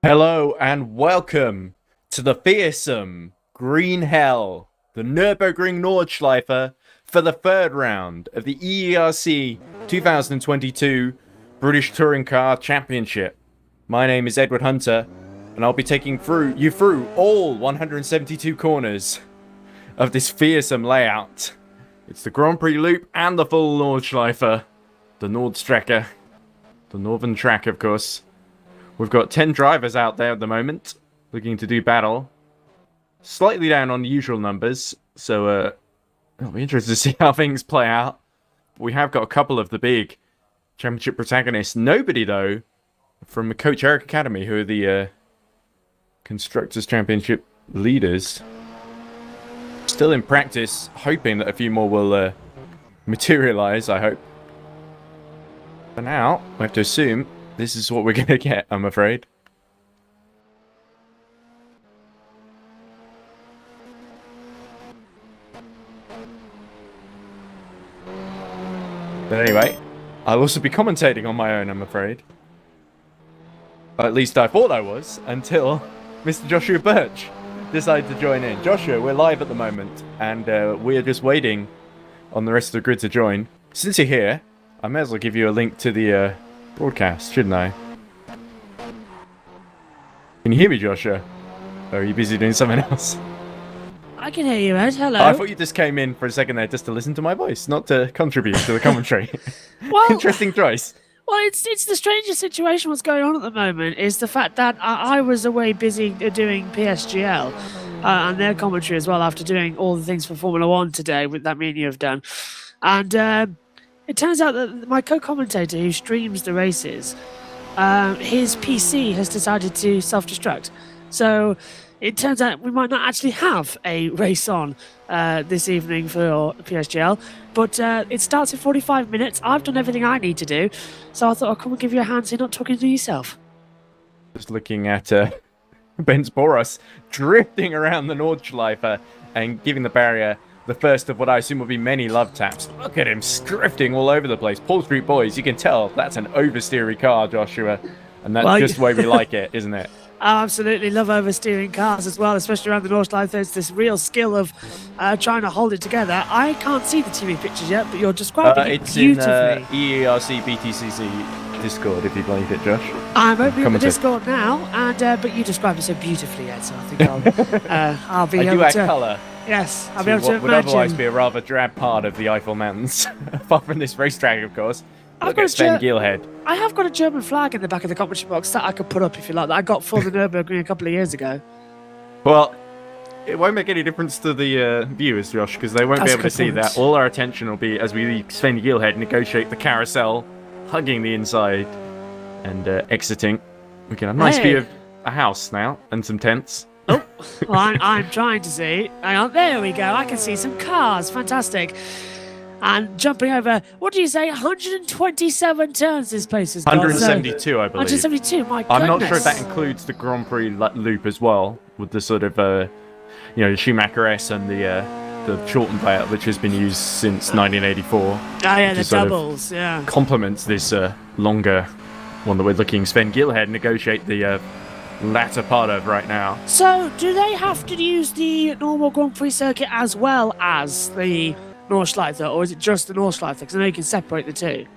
Hello and welcome to the fearsome Green Hell, the Nürburgring Nordschleife, for the third round of the EERC 2022 British Touring Car Championship. My name is Edward Hunter, and I'll be taking you through all 172 corners of this fearsome layout. It's the Grand Prix Loop and the full Nordschleife, the Nordstrecke, the Northern Track, of course. We've got 10 drivers out there at the moment, looking to do battle. Slightly down on the usual numbers, so I'll be interested to see how things play out. We have got a couple of the big championship protagonists. Nobody, though, from Coach EERC Academy, who are the Constructors' Championship leaders. Still in practice, hoping that a few more will materialise, I hope. For now, we have to assume this is what we're going to get, I'm afraid. But anyway, I'll also be commentating on my own, I'm afraid. Or at least I thought I was, until Mr. Joshua Birch decided to join in. Joshua, we're live at the moment, and we're just waiting on the rest of the grid to join. Since you're here, I may as well give you a link to the broadcast, shouldn't I? Can you hear me, Joshua? Or are you busy doing something else? I can hear you, Ed. Hello. I thought you just came in for a second there just to listen to my voice, not to contribute to the commentary. Well, interesting choice. Well, it's the strangest situation what's going on at the moment is the fact that I was away busy doing PSGL and their commentary as well after doing all the things for Formula One today that me and you have done. And it turns out that my co-commentator who streams the races, his PC has decided to self-destruct. So it turns out we might not actually have a race on this evening for PSGL, but it starts in 45 minutes. I've done everything I need to do, so I thought I'd come and give you a hand so you're not talking to yourself. Just looking at Benz Boros drifting around the Nordschleife and giving the barrier the first of what I assume will be many love taps. Look at him drifting all over the place. Paul Street Boys, you can tell that's an oversteery car, Joshua, and that's just the way we like it, isn't it? I absolutely love oversteering cars as well, especially around the Nordschleife. There's this real skill of trying to hold it together. I can't see the TV pictures yet, but you're describing it beautifully. It's in EERC BTCC Discord, if you'd like it, Josh. I'm opening the Discord now, and but you described it so beautifully, Ed, so I think I'll be able to... I do add colour. Yes, I'll be able to what would otherwise be a rather drab part of the Eiffel Mountains, apart from this racetrack, of course. Look at Sven Gielhead. I have got a German flag in the back of the commentary box that I could put up if you like. That I got for the Nürburgring a couple of years ago. Well, it won't make any difference to the viewers, Josh, because they won't be able to see that. All our attention will be as we leave Sven Gielhead negotiate the carousel, hugging the inside and exiting. We can have a nice view of a house now and some tents. Oh, well, I'm trying to see. Hang on, there we go. I can see some cars. Fantastic. And jumping over, what do you say, 127 turns this place has got. 172, I believe. 172, my goodness. I'm not sure if that includes the Grand Prix loop as well, with the sort of, the Schumacher S and the shortened layout, which has been used since 1984. Oh, yeah, the doubles, yeah. Complements this longer one that we're looking Sven Gielhead negotiate the latter part of right now. So, do they have to use the normal Grand Prix circuit as well as the Nordschleife, or is it just the Nordschleife? Because I know you can separate the two.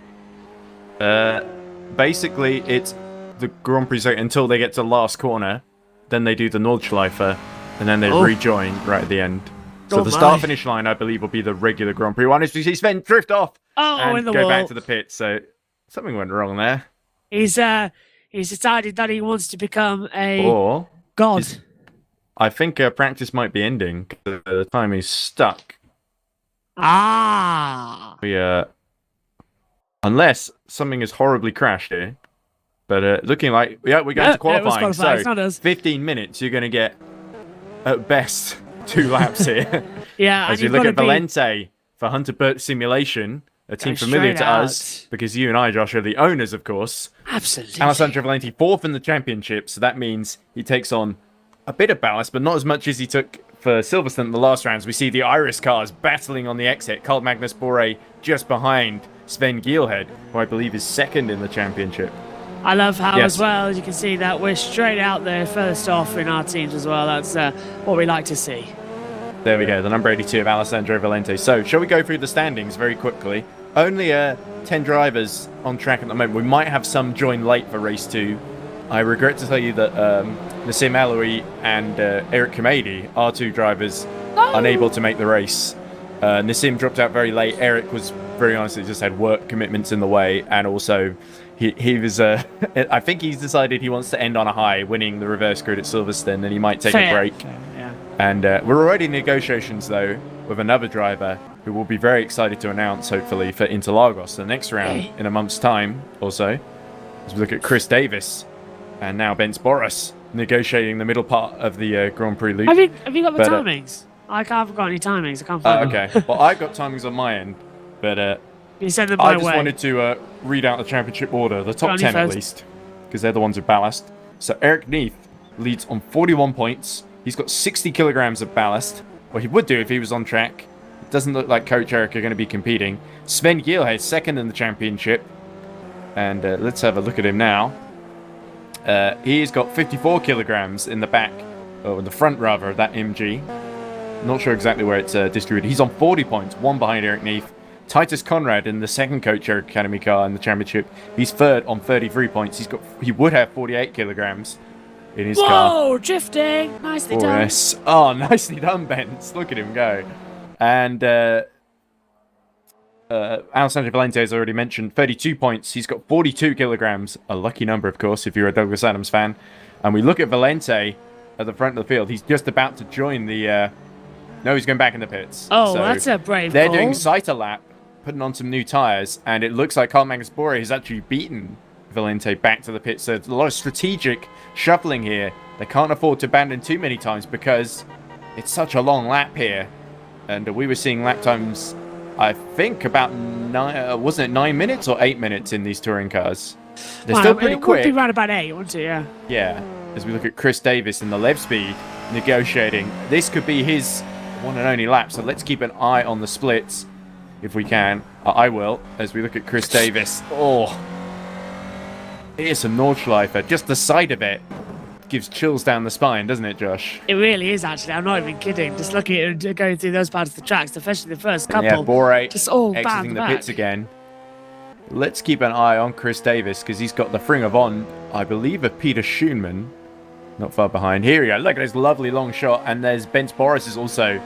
Basically, it's the Grand Prix circuit until they get to the last corner. Then they do the Nordschleife, and then they rejoin right at the end. So the start-finish line, I believe, will be the regular Grand Prix one. As we see Sven drift off and go back to the pit. So something went wrong there. He's decided that he wants to become a god. I think practice might be ending because the time is stuck. Unless something has horribly crashed here. But looking like, we're going to qualifying. So 15 minutes, you're going to get, at best, 2 laps here. Yeah, as you look at Valente for Hunter Burt Simulation, a team familiar to us, because you and I, Josh, are the owners, of course. Absolutely. Alessandro Valente, 4th in the championship, so that means he takes on a bit of ballast, but not as much as he took for Silverstone in the last rounds. We see the Iris cars battling on the exit. Carl Magnus Bore just behind Sven Gielhead, who I believe is 2nd in the championship. I love how Yes. as well, as you can see that we're straight out there first off in our teams as well. That's what we like to see. There we go, the number 82 of Alessandro Valente. So, shall we go through the standings very quickly? Only 10 drivers on track at the moment. We might have some join late for race 2. I regret to tell you that Nassim Alaoui and Eric Kamedi are 2 drivers unable to make the race. Nassim dropped out very late. Eric was very honestly just had work commitments in the way, and also he was I think he's decided he wants to end on a high, winning the reverse grid at Silverstone, and he might take a break. Yeah. And we're already in negotiations though with another driver who will be very excited to announce hopefully for Interlagos the next round in a month's time or so. As we look at Chris Davis and now Bence Boris negotiating the middle part of the Grand Prix loop. Have you got the timings? I haven't got any timings. I can't find them. Okay. Well, I got timings on my end, but You send them my I just way. wanted to read out the championship order, the top Only 10 at first. least, because they're the ones with ballast. So Eric Neath leads on 41 points. He's got 60 kilograms of ballast. Well, he would do if he was on track. It doesn't look like Coach Eric are going to be competing. Sven Gielhe is second in the championship. And let's have a look at him now. He's got 54 kilograms in the back, or in the front rather, of that MG. Not sure exactly where it's distributed. He's on 40 points, one behind Eric Neath. Titus Conrad in the second Coach Eric Academy car in the championship. He's third on 33 points. He would have 48 kilograms in his car. Whoa, drifting. Nicely Oh, done. yes. Oh, nicely done, Bence. Look at him go. And Alessandro Valente, as I already mentioned, 32 points. He's got 42 kilograms. A lucky number, of course, if you're a Douglas Adams fan. And we look at Valente at the front of the field. He's just about to join the... No, he's going back in the pits. Oh, So that's a brave they're call. doing sight a lap, putting on some new tyres, and it looks like Carl Magnus Bore has actually beaten Valente back to the pits. So there's a lot of strategic shuffling here. They can't afford to abandon too many times because it's such a long lap here. And we were seeing lap times, I think, about 9 minutes or 8 minutes in these touring cars. They're still pretty It would quick. be around about 8, wouldn't it? Yeah. Yeah, as we look at Chris Davis in the Lev Speed negotiating. This could be his one and only lap, so let's keep an eye on the splits if we can. I will, as we look at Chris Davis. Oh, here's some Nordschleife. Just the sight of it gives chills down the spine, doesn't it, Josh? It really is, actually. I'm not even kidding. Just looking at it, going through those parts of the tracks, especially the first couple. Yeah, Bore just all exiting bang the back. pits again. Let's keep an eye on Chris Davis because he's got the fring of on, I believe, of Peter Schoenman. Not far behind. Here we go. Look at this lovely long shot. And there's Bence Boris is also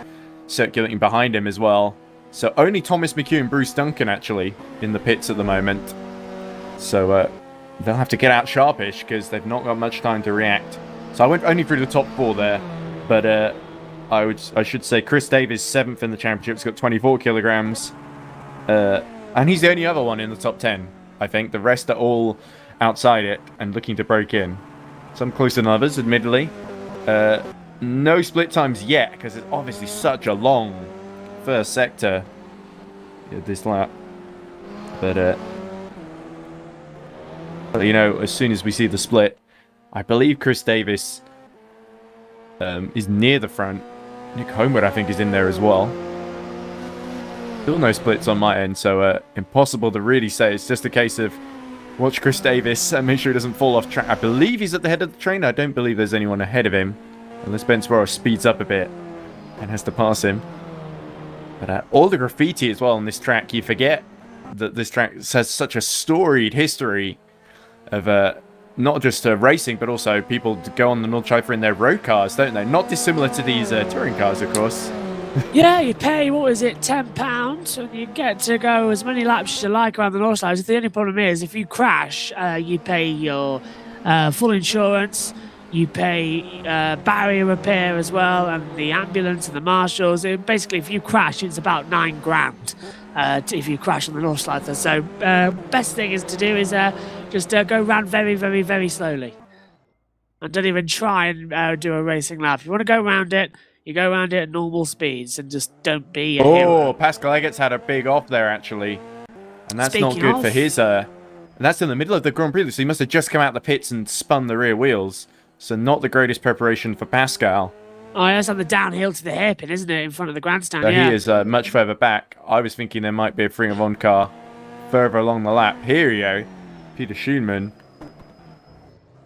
circulating behind him as well. So only Thomas Mchugh and Bruce Duncan actually in the pits at the moment. So they'll have to get out sharpish because they've not got much time to react. So I went only through the top 4 there. But I should say Chris Davis 7th in the championship. He's got 24 kilograms. And he's the only other one in the top 10, I think. The rest are all outside it and looking to break in. Some closer than others, admittedly. No split times yet, because it's obviously such a long first sector this lap. But, you know, as soon as we see the split, I believe Chris Davis is near the front. Nick Homewood, I think, is in there as well. Still no splits on my end, so impossible to really say. It's just a case of watch Chris Davis and make sure he doesn't fall off track. I believe he's at the head of the train. I don't believe there's anyone ahead of him. Unless Bence Boris speeds up a bit and has to pass him. But all the graffiti as well on this track, you forget that this track has such a storied history of not just racing, but also people go on the Nordschleife in their road cars, don't they? Not dissimilar to these touring cars, of course. Yeah, you pay, what is it, £10, and you get to go as many laps as you like around the Nordschleife. The only problem is, if you crash, you pay your full insurance, you pay barrier repair as well, and the ambulance and the marshals. Basically, if you crash, it's about £9,000 if you crash on the Nordschleife. So, best thing is to do is just go round very, very, very slowly. And don't even try and do a racing lap. If you want to go round it, you go around it at normal speeds and just don't be a hero. Oh, Pascal Eggert's had a big off there, actually. And that's not Speaking good of- for his... and that's in the middle of the Grand Prix, so he must have just come out the pits and spun the rear wheels. So not the greatest preparation for Pascal. Oh, that's on the downhill to the hairpin, isn't it, in front of the grandstand? So Yeah. he is much further back. I was thinking there might be a Ring of On car further along the lap. Here we go. Peter Schoenman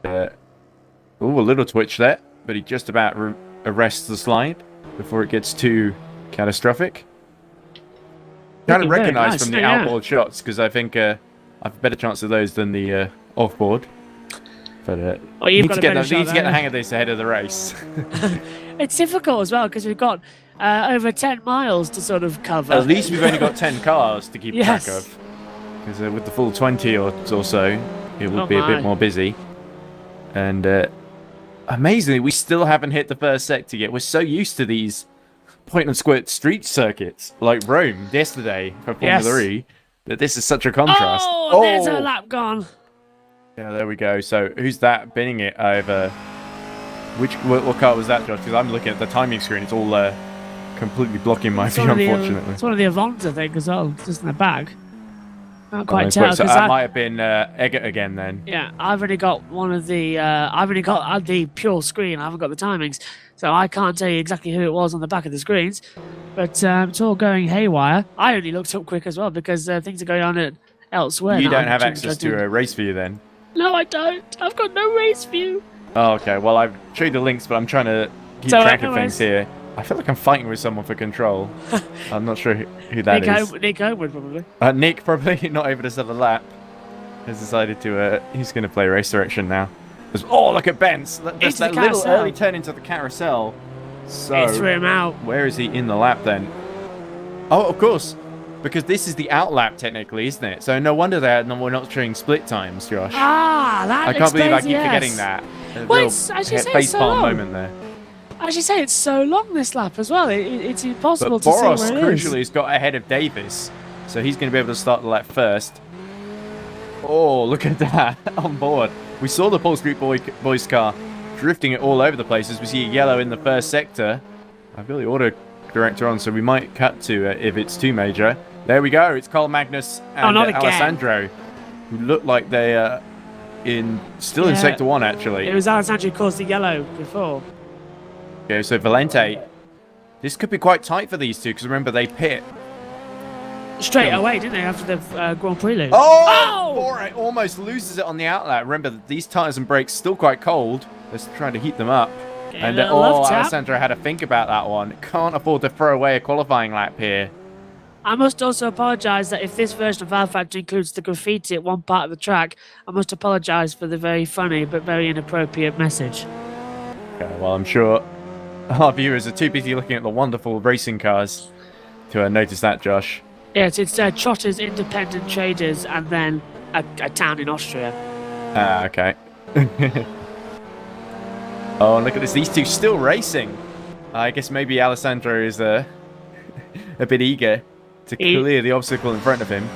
Ooh, a little twitch there, but he just about arrests the slide before it gets too catastrophic. Kind of recognise from the outboard shots, because I think I have a better chance of those than the offboard. But you need to get the hang of this ahead of the race. It's difficult as well, because we've got over 10 miles to sort of cover. At least we've only got 10 cars to keep track of. Because with the full 20 or so, it would be a bit more busy. And amazingly, we still haven't hit the first sector yet. We're so used to these point-and-squirt street circuits, like Rome yesterday for Formula E, that this is such a contrast. Oh, there's a lap gone. Yeah, there we go. So who's that binning it over? What car was that, Josh? Because I'm looking at the timing screen. It's all completely blocking my view, unfortunately. It's one of the Avons, I think, as well, just in the back. Can't quite tell. So that might have been Eggert again then. Yeah, I've only got one of the. I've only got the pure screen. I haven't got the timings, so I can't tell you exactly who it was on the back of the screens. But it's all going haywire. I only looked up quick as well because things are going on elsewhere. You don't have access to a race view then? No, I don't. I've got no race view. Oh, okay. Well, I've showed the links, but I'm trying to keep track of things here. I feel like I'm fighting with someone for control. I'm not sure who that is. Nick Homewood, probably. Nick, probably not able to sell the lap, has decided to... he's going to play race direction now. Oh, look at Benz. That's that little early turn into the carousel. So, it threw him out. Where is he in the lap then? Oh, of course. Because this is the out lap, technically, isn't it? So no wonder we're not showing split times, Josh. Ah, that I can't believe I keep forgetting that. Well, as you say, it's so long. Moment there. As you say, it's so long this lap as well. It's impossible but to Boros, see where it is. crucially, has got ahead of Davis, so he's going to be able to start the lap first. Oh, look at that on board. We saw the Paul Street Boys car drifting it all over the place as we see yellow in the first sector. I've got the auto director on, so we might cut to if it's too major. There we go. It's Carl Magnus and Alessandro, who look like they are still in sector 1, actually. It was Alessandro who caused the yellow before. Okay, so Valente. This could be quite tight for these two, because remember, they pit. Straight away, didn't they, after the Grand Prix loop? Oh! Bora almost loses it on the outlet. Remember, these tyres and brakes still quite cold. Let's try to heat them up. And Alessandro had to think about that one. Can't afford to throw away a qualifying lap here. I must also apologise that if this version of Alpha includes the graffiti at one part of the track, I must apologise for the very funny but very inappropriate message. Okay, well, I'm sure our viewers are too busy looking at the wonderful racing cars to notice that, Josh. Yes, it's Trotters, Independent Traders, and then a town in Austria. Ah, okay. Oh, look at this. These two still racing. I guess maybe Alessandro is a bit eager to clear the obstacle in front of him.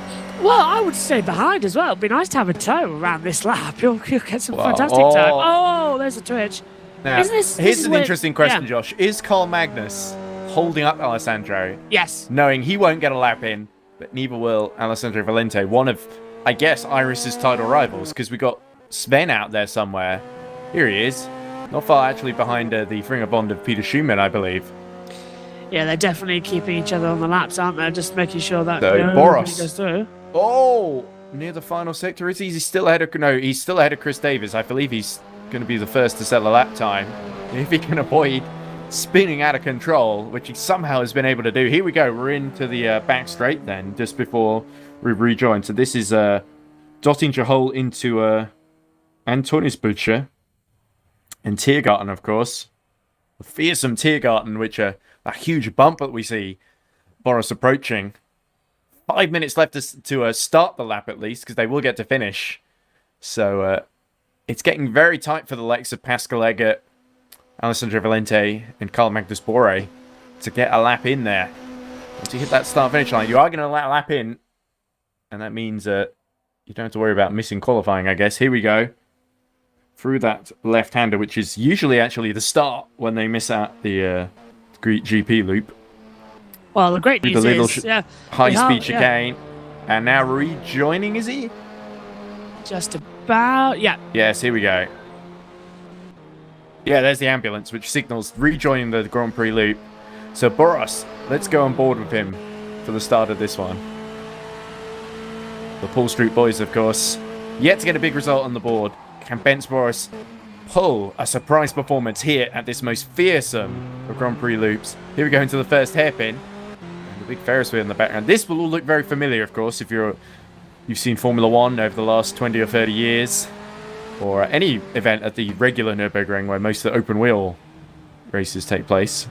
Well, I would stay behind as well. It'd be nice to have a tow around this lap. You'll get some fantastic time. Oh, there's a twitch. Now, here's an interesting question, Josh. Is Carl Magnus holding up Alessandro? Yes. Knowing he won't get a lap in, but neither will Alessandro Valente, one of, I guess, Iris's title rivals, because we got Sven out there somewhere. Here he is. Not far, actually, behind the Fringer Bond of Peter Schumann, I believe. Yeah, they're definitely keeping each other on the laps, aren't they? Just making sure that Boros goes through. Oh, near the final sector, is he? He's still ahead of... No, he's still ahead of Chris Davis. I believe he's going to be the first to set a lap time. If he can avoid spinning out of control, which he somehow has been able to do. Here we go. We're into the back straight then, just before we rejoin. So this is Dottinger hole into Antonis Butcher and Tiergarten, of course. A fearsome Tiergarten, which a huge bump that we see Boros approaching. 5 minutes left to start the lap, at least, because they will get to finish. So it's getting very tight for the likes of Pascal Eggert, Alessandro Valente, and Carl Magnus Bore to get a lap in there. Once you hit that start-finish line, you are going to lap in, and that means you don't have to worry about missing qualifying, I guess. Here we go. Through that left-hander, which is usually actually the start when they miss out the GP loop. Well, the great news is... high-speed chicane. And now rejoining, is he? Just about, yeah. Yes, here we go. Yeah, there's the ambulance, which signals rejoining the Grand Prix loop. So, Boros, let's go on board with him for the start of this one. The Paul Street Boys, of course, yet to get a big result on the board. Can Ben Boris pull a surprise performance here at this most fearsome of Grand Prix loops? Here we go into the first hairpin. And the big Ferris wheel in the background. This will all look very familiar, of course, if you've seen Formula One over the last 20 or 30 years. Or any event at the regular Nürburgring where most of the open wheel races take place.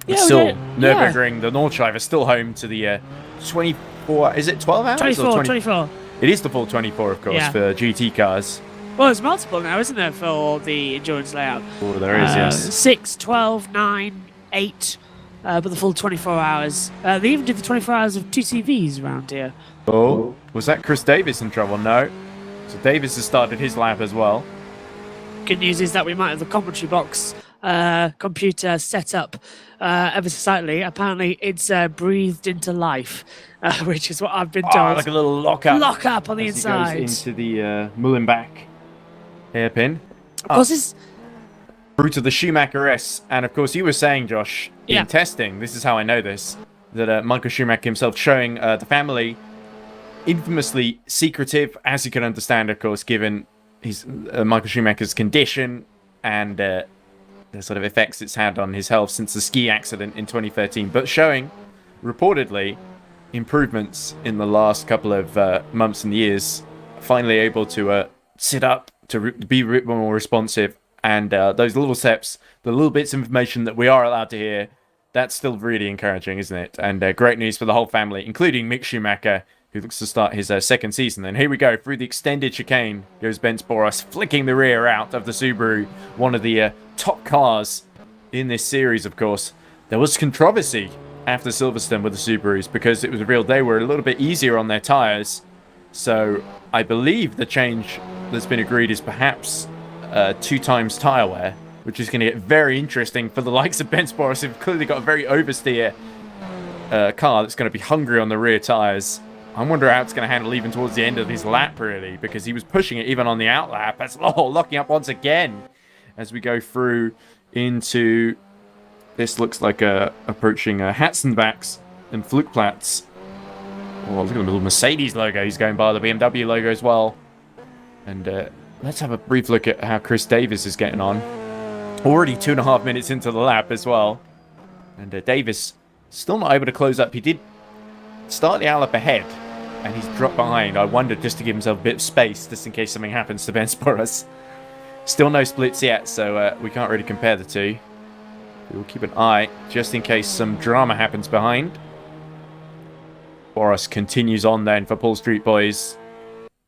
Yeah, still, Nürburgring, the Nordschleife, is still home to the 24... Is it 12 hours? 24. It is the full 24, of course, for GT cars. Well, it's multiple now, isn't there, for the endurance layout? Oh, there is, yes. 6, 12, 9, 8, but the full 24 hours. They even did the 24 hours of TCVs around here. Oh, was that Chris Davis in trouble? No. So Davis has started his lap as well. Good news is that we might have the commentary box computer set up ever so slightly. Apparently, it's breathed into life, which is what I've been told. Like a little lock-up. Lock-up on the inside. He goes into the Mullenbach hairpin. Of course, it's... Through to the Schumacher S. And of course, you were saying, Josh, in testing, this is how I know this, that Mchugh Schumacher himself showing the family infamously secretive, as you can understand, of course, given his Mchugh Schumacher's condition and the sort of effects it's had on his health since the ski accident in 2013, but showing, reportedly, improvements in the last couple of months and years, finally able to sit up, to be a bit more responsive, and those little steps, the little bits of information that we are allowed to hear, that's still really encouraging, isn't it? And great news for the whole family, including Mick Schumacher, who looks to start his second season. And here we go, through the extended chicane goes Ben Boris, flicking the rear out of the Subaru, one of the top cars in this series, of course. There was controversy after Silverstone with the Subarus because it was revealed they were a little bit easier on their tyres. So I believe the change that's been agreed is perhaps 2 times tyre wear, which is going to get very interesting for the likes of Ben Boris, who've clearly got a very oversteer car that's going to be hungry on the rear tyres. I wonder how it's going to handle even towards the end of his lap, really, because he was pushing it even on the outlap. That's locking up once again as we go through into... This looks like approaching Hatzenbachs and Flugplatz. Oh, look at the little Mercedes logo. He's going by the BMW logo as well. And let's have a brief look at how Chris Davis is getting on. Already 2.5 minutes into the lap as well. And Davis still not able to close up. He did start the outlap ahead, and he's dropped behind. I wondered just to give himself a bit of space, just in case something happens to Ben Boris. Still no splits yet, so we can't really compare the two. We'll keep an eye, just in case some drama happens behind. Boris continues on then for Paul Street Boys.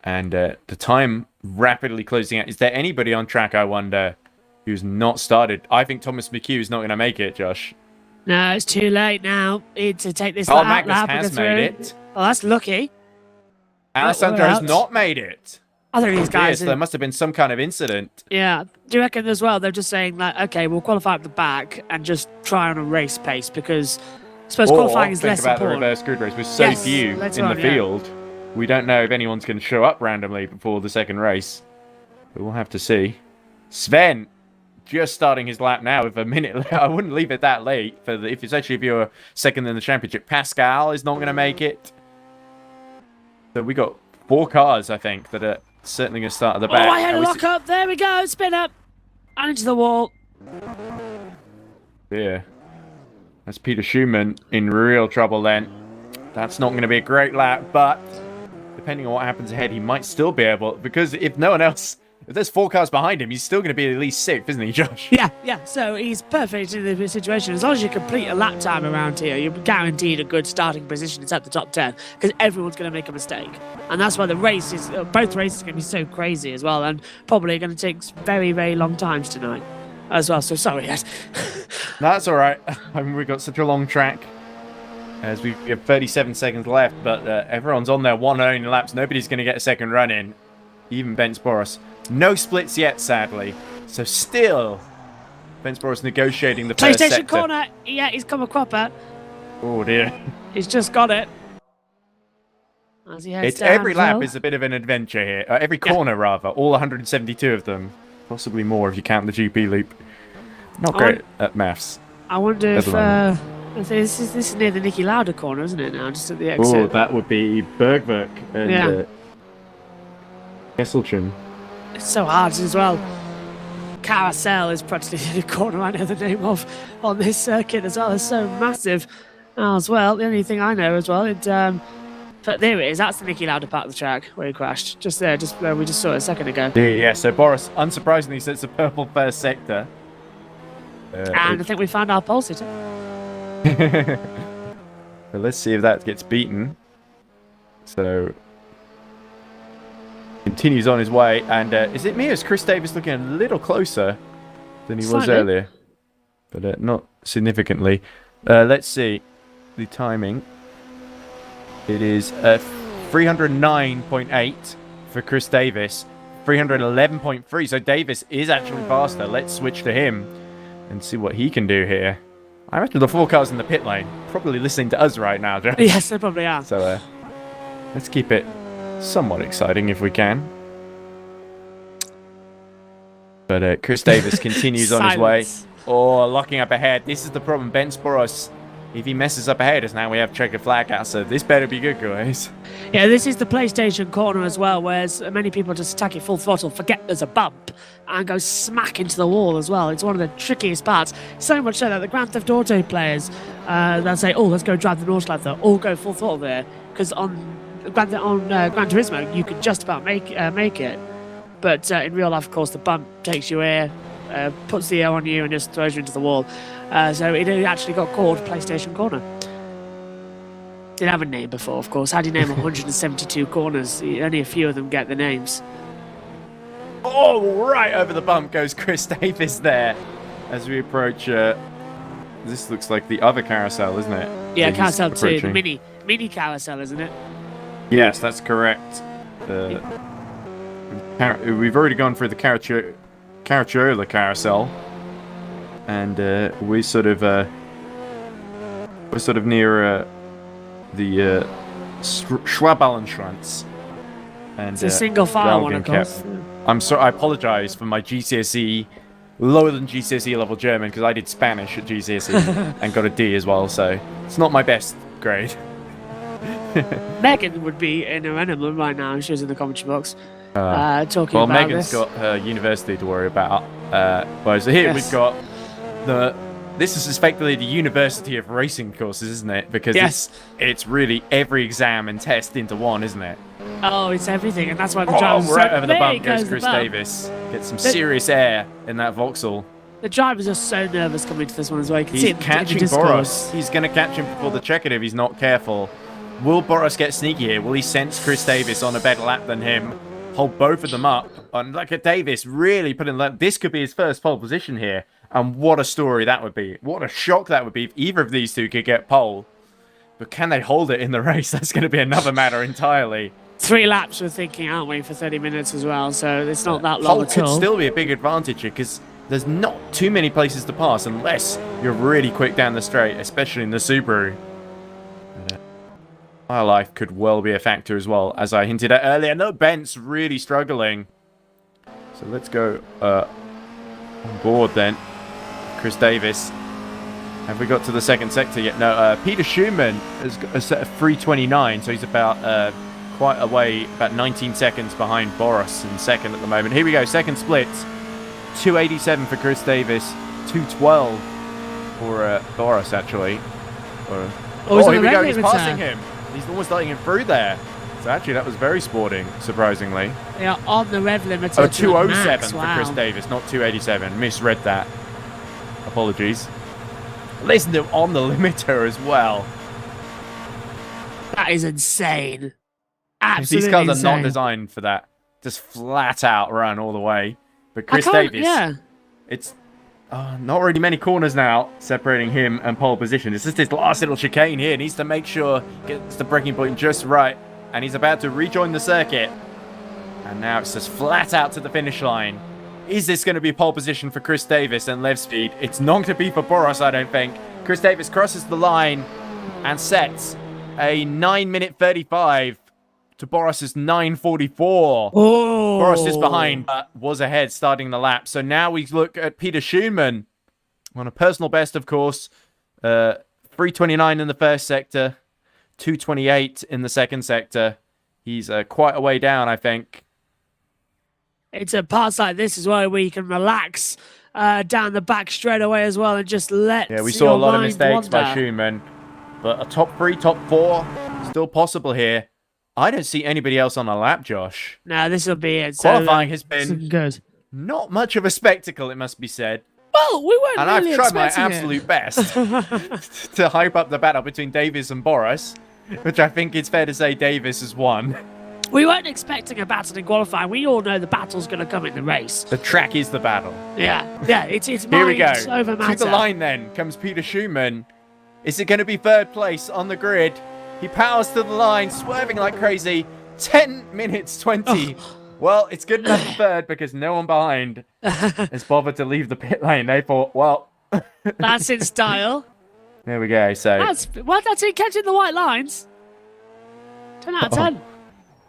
And the time rapidly closing out. Is there anybody on track, I wonder, who's not started? I think Thomas Mchugh is not going to make it, Josh. No, it's too late now to take this lap. Magnus has made it. Oh, that's lucky. Alessandro has not made it. I think these guys... Yes, there must have been some kind of incident. Yeah. Do you reckon as well, they're just saying, like, okay, we'll qualify at the back and just try on a race pace, because I suppose qualifying is less important. Think about the reverse grid race. With so few in the field, we don't know if anyone's going to show up randomly before the second race. But we'll have to see. Sven, just starting his lap now with a minute. I wouldn't leave it that late, especially if you're second in the championship. Pascal is not going to make it. So we got 4 cars, I think, that are certainly going to start at the back. Oh, I had a lock up. There we go. Spin up. And into the wall. Yeah. That's Peter Schumann in real trouble then. That's not going to be a great lap, but depending on what happens ahead, he might still be able, because if no one else, if there's 4 cars behind him, he's still going to be at least 6th, isn't he, Josh? Yeah. So he's perfect in the situation. As long as you complete a lap time around here, you're guaranteed a good starting position. It's at the top 10, because everyone's going to make a mistake. And that's why the race is, both races are going to be so crazy as well, and probably going to take very, very long times tonight as well. So sorry, Ed. That's all right. I mean, we've got such a long track. As we have 37 seconds left, but everyone's on their 1 only laps. Nobody's going to get a second run in. Even Ben Boris. No splits yet, sadly. So still, Ben Boris negotiating the first sector. PlayStation corner. Yeah, he's come a cropper. Oh dear. He's just got it. As he heads down every lap is a bit of an adventure here. Every corner, rather. All 172 of them. Possibly more if you count the GP loop. Not great at maths. I wonder if... This is near the Niki Lauda corner, isn't it now? Just at the exit. Oh, that would be Bergwerk and Kesselchen. It's so hard as well. Carousel is practically the corner I know the name of on this circuit as well. It's so massive as well. The only thing I know as well, but there it is. That's the Niki Lauda part of the track where he crashed. Just there, just where we just saw it a second ago. Yeah, so Boris, unsurprisingly, sets a purple first sector. And I think we found our pole sitter. But let's see if that gets beaten. So, continues on his way. And is it me or is Chris Davis looking a little closer than he was earlier? But not significantly. Let's see the timing. It is 309.8 for Chris Davis, 311.3. So Davis is actually faster. Let's switch to him and see what he can do here. I reckon the 4 cars in the pit lane probably listening to us right now, Joe. Yes, they probably are. So let's keep it somewhat exciting if we can. But Chris Davis continues on his way. Oh, locking up ahead. This is the problem. Ben Sporos, if he messes up ahead, as now we have checkered flag out, so this better be good, guys. Yeah, this is the PlayStation corner as well, whereas many people just attack it full throttle, forget there's a bump, and go smack into the wall as well. It's one of the trickiest parts. So much so that the Grand Theft Auto players, they'll say, oh, let's go drive the Nordschleife there, or go full throttle there, because on Gran Turismo, you can just about make it. But in real life, of course, the bump takes you air, puts the air on you, and just throws you into the wall. So it actually got called PlayStation Corner. Didn't have a name before, of course. How do you name 172 corners? Only a few of them get the names. Oh, right over the bump goes Chris Davis there. As we approach, this looks like the other carousel, isn't it? Yeah, carousel 2, the mini carousel, isn't it? Yes, that's correct. We've already gone through the Caracciolo carousel. And we're sort of near the Schwaballenschwanz. And it's a single file one, of course. I'm sorry. I apologize for my GCSE, lower than GCSE level German, because I did Spanish at GCSE and got a D as well. So it's not my best grade. Megan would be in her enema right now. She was in the commentary box talking about Megan's this. got her university to worry about. So here we've got this is effectively the University of Racing courses, isn't it? Because it's really every exam and test into one, isn't it? Oh, it's everything, and that's why the driver's right over the bump goes Chris Davis. Gets some serious air in that Vauxhall. The drivers are so nervous coming to this one as well. He's catching Boros. He's going to catch him before the checkered if he's not careful. Will Boros get sneaky here? Will he sense Chris Davis on a better lap than him? Hold both of them up. And look at Davis really putting this could be his first pole position here. And what a story that would be. What a shock that would be if either of these two could get pole. But can they hold it in the race? That's going to be another matter entirely. 3 laps we're thinking, aren't we, for 30 minutes as well. So it's not that long pole at all. Could still be a big advantage here because there's not too many places to pass unless you're really quick down the straight, especially in the Subaru. Our life could well be a factor as well, as I hinted at earlier. No, Ben's really struggling. So let's go on board then. Chris Davis. Have we got to the second sector yet? No, Peter Schumann has got a set of 3:29, so he's about quite a way, about 19 seconds behind Boros in second at the moment. Here we go, second split. 2:87 for Chris Davis, 2:12 for Boros, actually. Here we go, he's passing him. He's almost letting him through there. So actually, that was very sporting, surprisingly. They are on the rev limiter. Oh, 2:07 for Chris Davis, not 2:87. Misread that. Apologies. Listen to him on the limiter as well. That is insane. Absolutely These cars insane. are not designed for that. Just flat out run all the way. But Chris Davis, it's not really many corners now separating him and pole position. It's just this last little chicane here. Needs to make sure gets the braking point just right. And he's about to rejoin the circuit. And now it's just flat out to the finish line. Is this going to be pole position for Chris Davis and Lev speed? It's not going to be for Boros, I don't think. Chris Davis crosses the line and sets a 9:35 to Boros's 9:44. Oh. Boros is behind, but was ahead starting the lap. So now we look at Peter Schumann on a personal best, of course. 3:29 in the first sector, 2:28 in the second sector. He's quite a way down, I think. It's a parts like this as well where you can relax down the back straight away as well and just let Yeah, we saw a lot of mistakes by wander. Schumann, but a top 3, top 4 still possible here. I don't see anybody else on a lap, Josh. No, this will be it. Qualifying has this is been good. not much of a spectacle, it must be said. Well, we weren't And really I've tried my expecting absolute best to hype up the battle between Davis and Boris, which I think it's fair to say Davis has won. We weren't expecting a battle in qualifying. We all know the battle's going to come in the race. The track is the battle. Yeah, it's Here we go. mind over matter. To the line then comes Peter Schumann. Is it going to be third place on the grid? He powers to the line, swerving like crazy. 10 minutes 20. Well, it's good enough for third because no one behind has bothered to leave the pit lane. They thought, well... That's in style. There we go. So That's it, catching the white lines. 10 out of 10.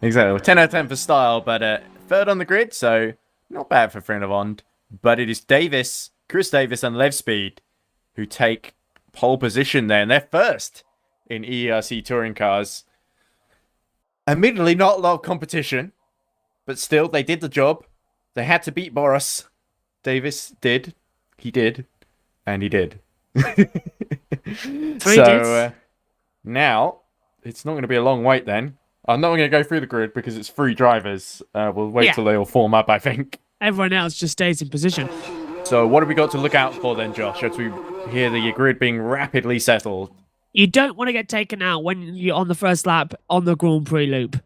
Exactly. 10 out of 10 for style, but third on the grid, so not bad for Frenavond. But it is Davis, Chris Davis and Lev Speed who take pole position there, and they're first in EERC touring cars. Admittedly, not a lot of competition, but still, they did the job. They had to beat Boris. Davis did. He did. And he did. So, now, it's not going to be a long wait then. I'm not going to go through the grid because it's 3 drivers. We'll wait till they all form up, I think. Everyone else just stays in position. So what have we got to look out for then, Josh, as we hear the grid being rapidly settled? You don't want to get taken out when you're on the first lap on the Grand Prix loop.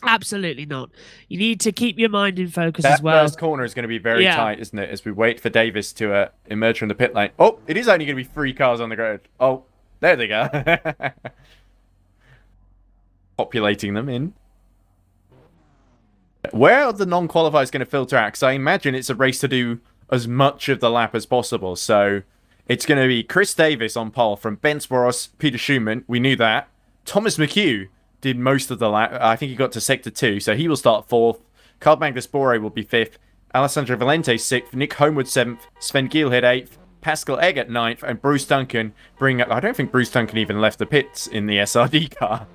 Absolutely not. You need to keep your mind in focus as well. That first corner is going to be very tight, isn't it? As we wait for Davis to emerge from the pit lane. Oh, it is only going to be 3 cars on the grid. Oh, there they go. Populating them in. Where are the non-qualifiers going to filter out? Because I imagine it's a race to do as much of the lap as possible. So it's going to be Chris Davis on pole from Ben Sporos, Peter Schumann. We knew that. Thomas Mchugh did most of the lap. I think he got to sector 2, so he will start 4th. Carl Magnus Bore will be 5th. Alessandro Valente 6th. Nick Homewood 7th. Sven Gielhed 8th. Pascal Eggert 9th. And Bruce Duncan bring up... I don't think Bruce Duncan even left the pits in the SRD car.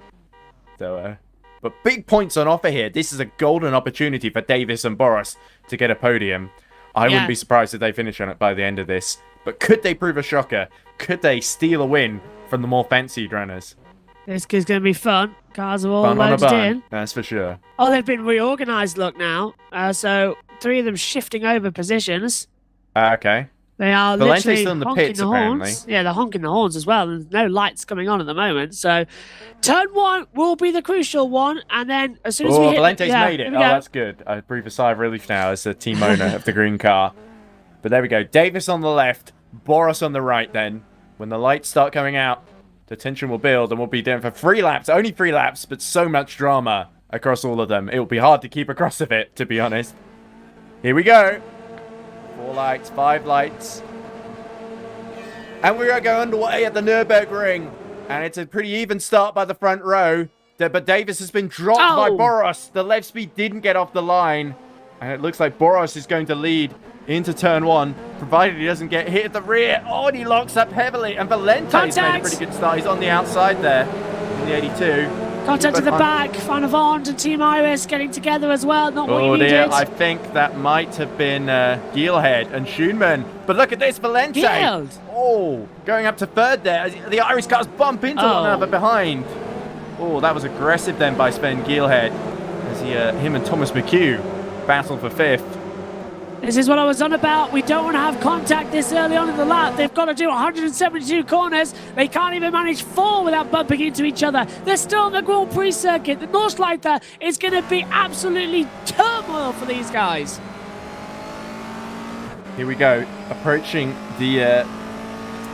So, but big points on offer here. This is a golden opportunity for Davis and Boris to get a podium. I wouldn't be surprised if they finish on it by the end of this. But could they prove a shocker? Could they steal a win from the more fancied runners? This is going to be fun. Cars are all Fun on a loaded bun, in. that's for sure. Oh, they've been reorganised, look, now. So 3 of them shifting over positions. Okay. They are Valente's literally still in the honking pits, the apparently. horns. Yeah, they're honking the horns as well. There's no lights coming on at the moment. So turn 1 will be the crucial one. And then as soon as we hit... Valente's made it. here we Oh, go. that's good. I breathe a sigh of relief now as the team owner of the green car. But there we go. Davis on the left. Boris on the right then. When the lights start coming out, the tension will build and we'll be doing for 3 laps. Only 3 laps, but so much drama across all of them. It will be hard to keep across of it, to be honest. Here we go. 4 lights, 5 lights. And we are going underway at the Nürburgring. And it's a pretty even start by the front row. But Davis has been dropped by Boros. The left speed didn't get off the line. And it looks like Boros is going to lead into turn 1, provided he doesn't get hit at the rear. Oh, and he locks up heavily. And Valente's made a pretty good start. He's on the outside there in the 82. Contact to the back. Frenavond and Team Iris getting together as well. Not what you needed. Dear, I think that might have been Gielhed and Schumann. But look at this, Valente. Gielhed. Oh, going up to 3rd there. The Irish cars bump into one another behind. Oh, that was aggressive then by Sven Gielhed. As him and Thomas Mchugh battle for 5th. This is what I was on about. We don't want to have contact this early on in the lap. They've got to do 172 corners. They can't even manage 4 without bumping into each other. They're still on the Grand Prix circuit. The Nordschleife is going to be absolutely turmoil for these guys. Here we go, approaching the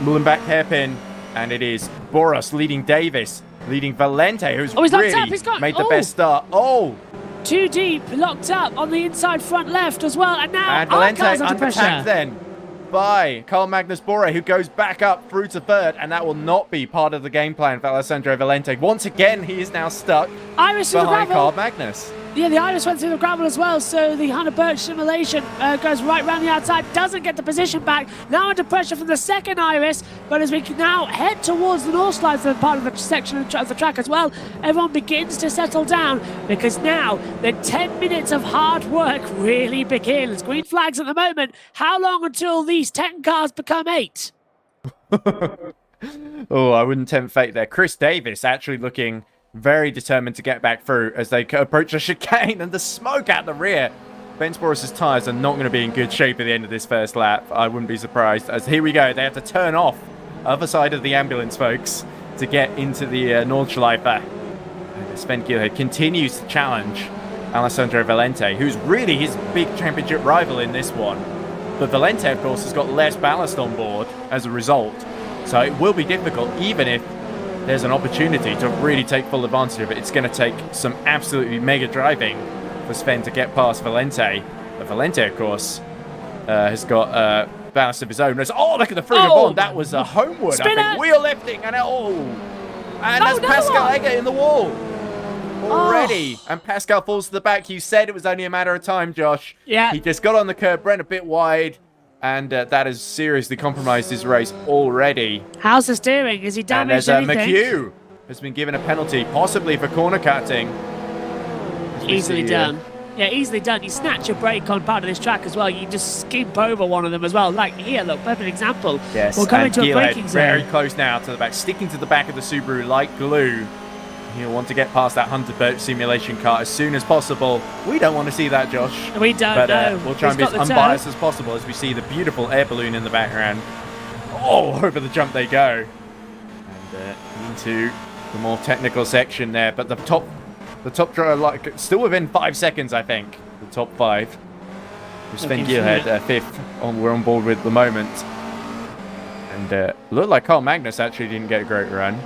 Mullenbach hairpin, and it is Boros leading Davis, leading Valente, who's really made the best start. Oh! 2 deep, locked up on the inside front left as well, and now Valente under attack then by Carl Magnus Bore, who goes back up through to 3rd, and that will not be part of the game plan for Alessandro Valente. Once again, he is now stuck Iris behind Carl Magnus. Yeah, the Iris went through the gravel as well, so the Hannah Birch simulation goes right round the outside, doesn't get the position back. Now under pressure from the second Iris, but as we can now head towards the Nordschleife part of the section of the track as well, everyone begins to settle down because now the 10 minutes of hard work really begins. Green flags at the moment. How long until these 10 cars become 8? Oh, I wouldn't tempt fate there. Chris Davis actually looking very determined to get back through as they approach the chicane, and the smoke out the rear. Ben Sporus' tyres are not going to be in good shape at the end of this first lap. I wouldn't be surprised. As here we go, they have to turn off other side of the ambulance, folks, to get into the Nordschleife. And Sven Gilhead continues to challenge Alessandro Valente, who's really his big championship rival in this one. But Valente, of course, has got less ballast on board as a result. So it will be difficult, even if there's an opportunity to really take full advantage of it. It's going to take some absolutely mega driving for Sven to get past Valente. But Valente, of course, has got ballast of his own. Oh, look at the free bond. That was a homeward, Spinner. I think. Wheel lifting. And that's Pascal Egger in the wall already. And Pascal falls to the back. You said it was only a matter of time, Josh. Yeah. He just got on the curb, ran a bit wide. And that has seriously compromised his race already. How's the steering? Is he damaged anything? And Mchugh has been given a penalty, possibly for corner cutting. Easily done. Yeah, easily done. You snatch a brake on part of this track as well. You just skimp over one of them as well. Like here, look, perfect example. Yes, we're coming to a Gilhead braking zone. Very close now to the back, sticking to the back of the Subaru like glue. He'll want to get past that Hunter Birch simulation car as soon as possible. We don't want to see that, Josh. We don't, but we'll try and be as unbiased as possible as we see the beautiful air balloon in the background. Oh, over the jump they go. And into the more technical section there. But the top driver, like, still within 5 seconds, I think. The top 5. Sven Gilhead, 5th. We're on board with at the moment. And looked like Carl Magnus actually didn't get a great run.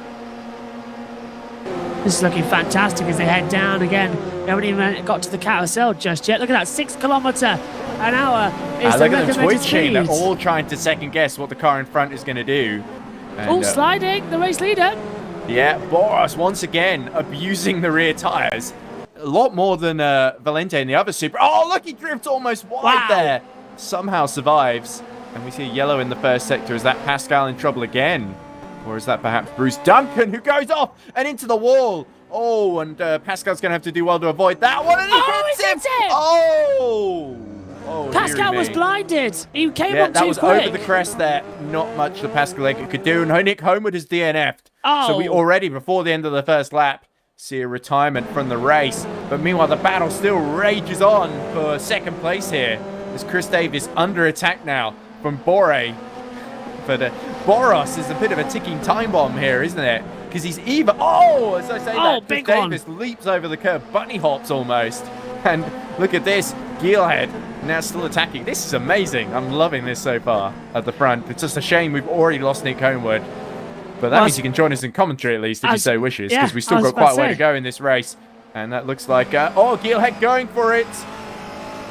This is looking fantastic as they head down again. We haven't even got to the carousel just yet. Look at that, 6 kilometres an hour is the look at the recommended twitching. They're speed. all trying to second guess what the car in front is going to do. And, sliding, the race leader. Yeah, Boras once again abusing the rear tyres. A lot more than Valente and the other Super. Oh, look, he drifts almost wide there. Somehow survives. And we see yellow in the first sector. Is that Pascal in trouble again? Or is that perhaps Bruce Duncan, who goes off and into the wall? Oh, and Pascal's going to have to do well to avoid that one. And he hits him! Oh, Pascal was blinded. He came on too quick. That was over the crest there. Not much the Pascal Egger could do. And Nick Homewood has DNF'd. So we already, before the end of the first lap, see a retirement from the race. But meanwhile, the battle still rages on for second place here. As Chris Davis under attack now from Bore. But Boros is a bit of a ticking time bomb here, isn't it? Because he's even... Oh, as I say that, Chris Davis leaps over the curb, bunny hops almost. And look at this, Gilhead now still attacking. This is amazing. I'm loving this so far at the front. It's just a shame we've already lost Nick Homewood. But that means you can join us in commentary at least if you so wishes, because we've still got quite a way to go in this race. And that looks like... Gilhead going for it.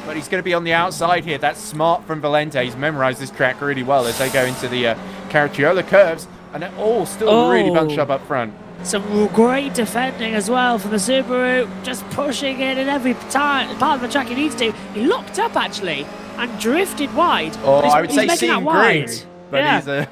But he's going to be on the outside here. That's smart from Valente. He's memorized this track really well as they go into the Caracciola curves. And they're all still really bunched up front. Some great defending as well from the Subaru. Just pushing it in every part of the track he needs to. He looked up, actually, and drifted wide. Oh, I would say seeing green. But he's a...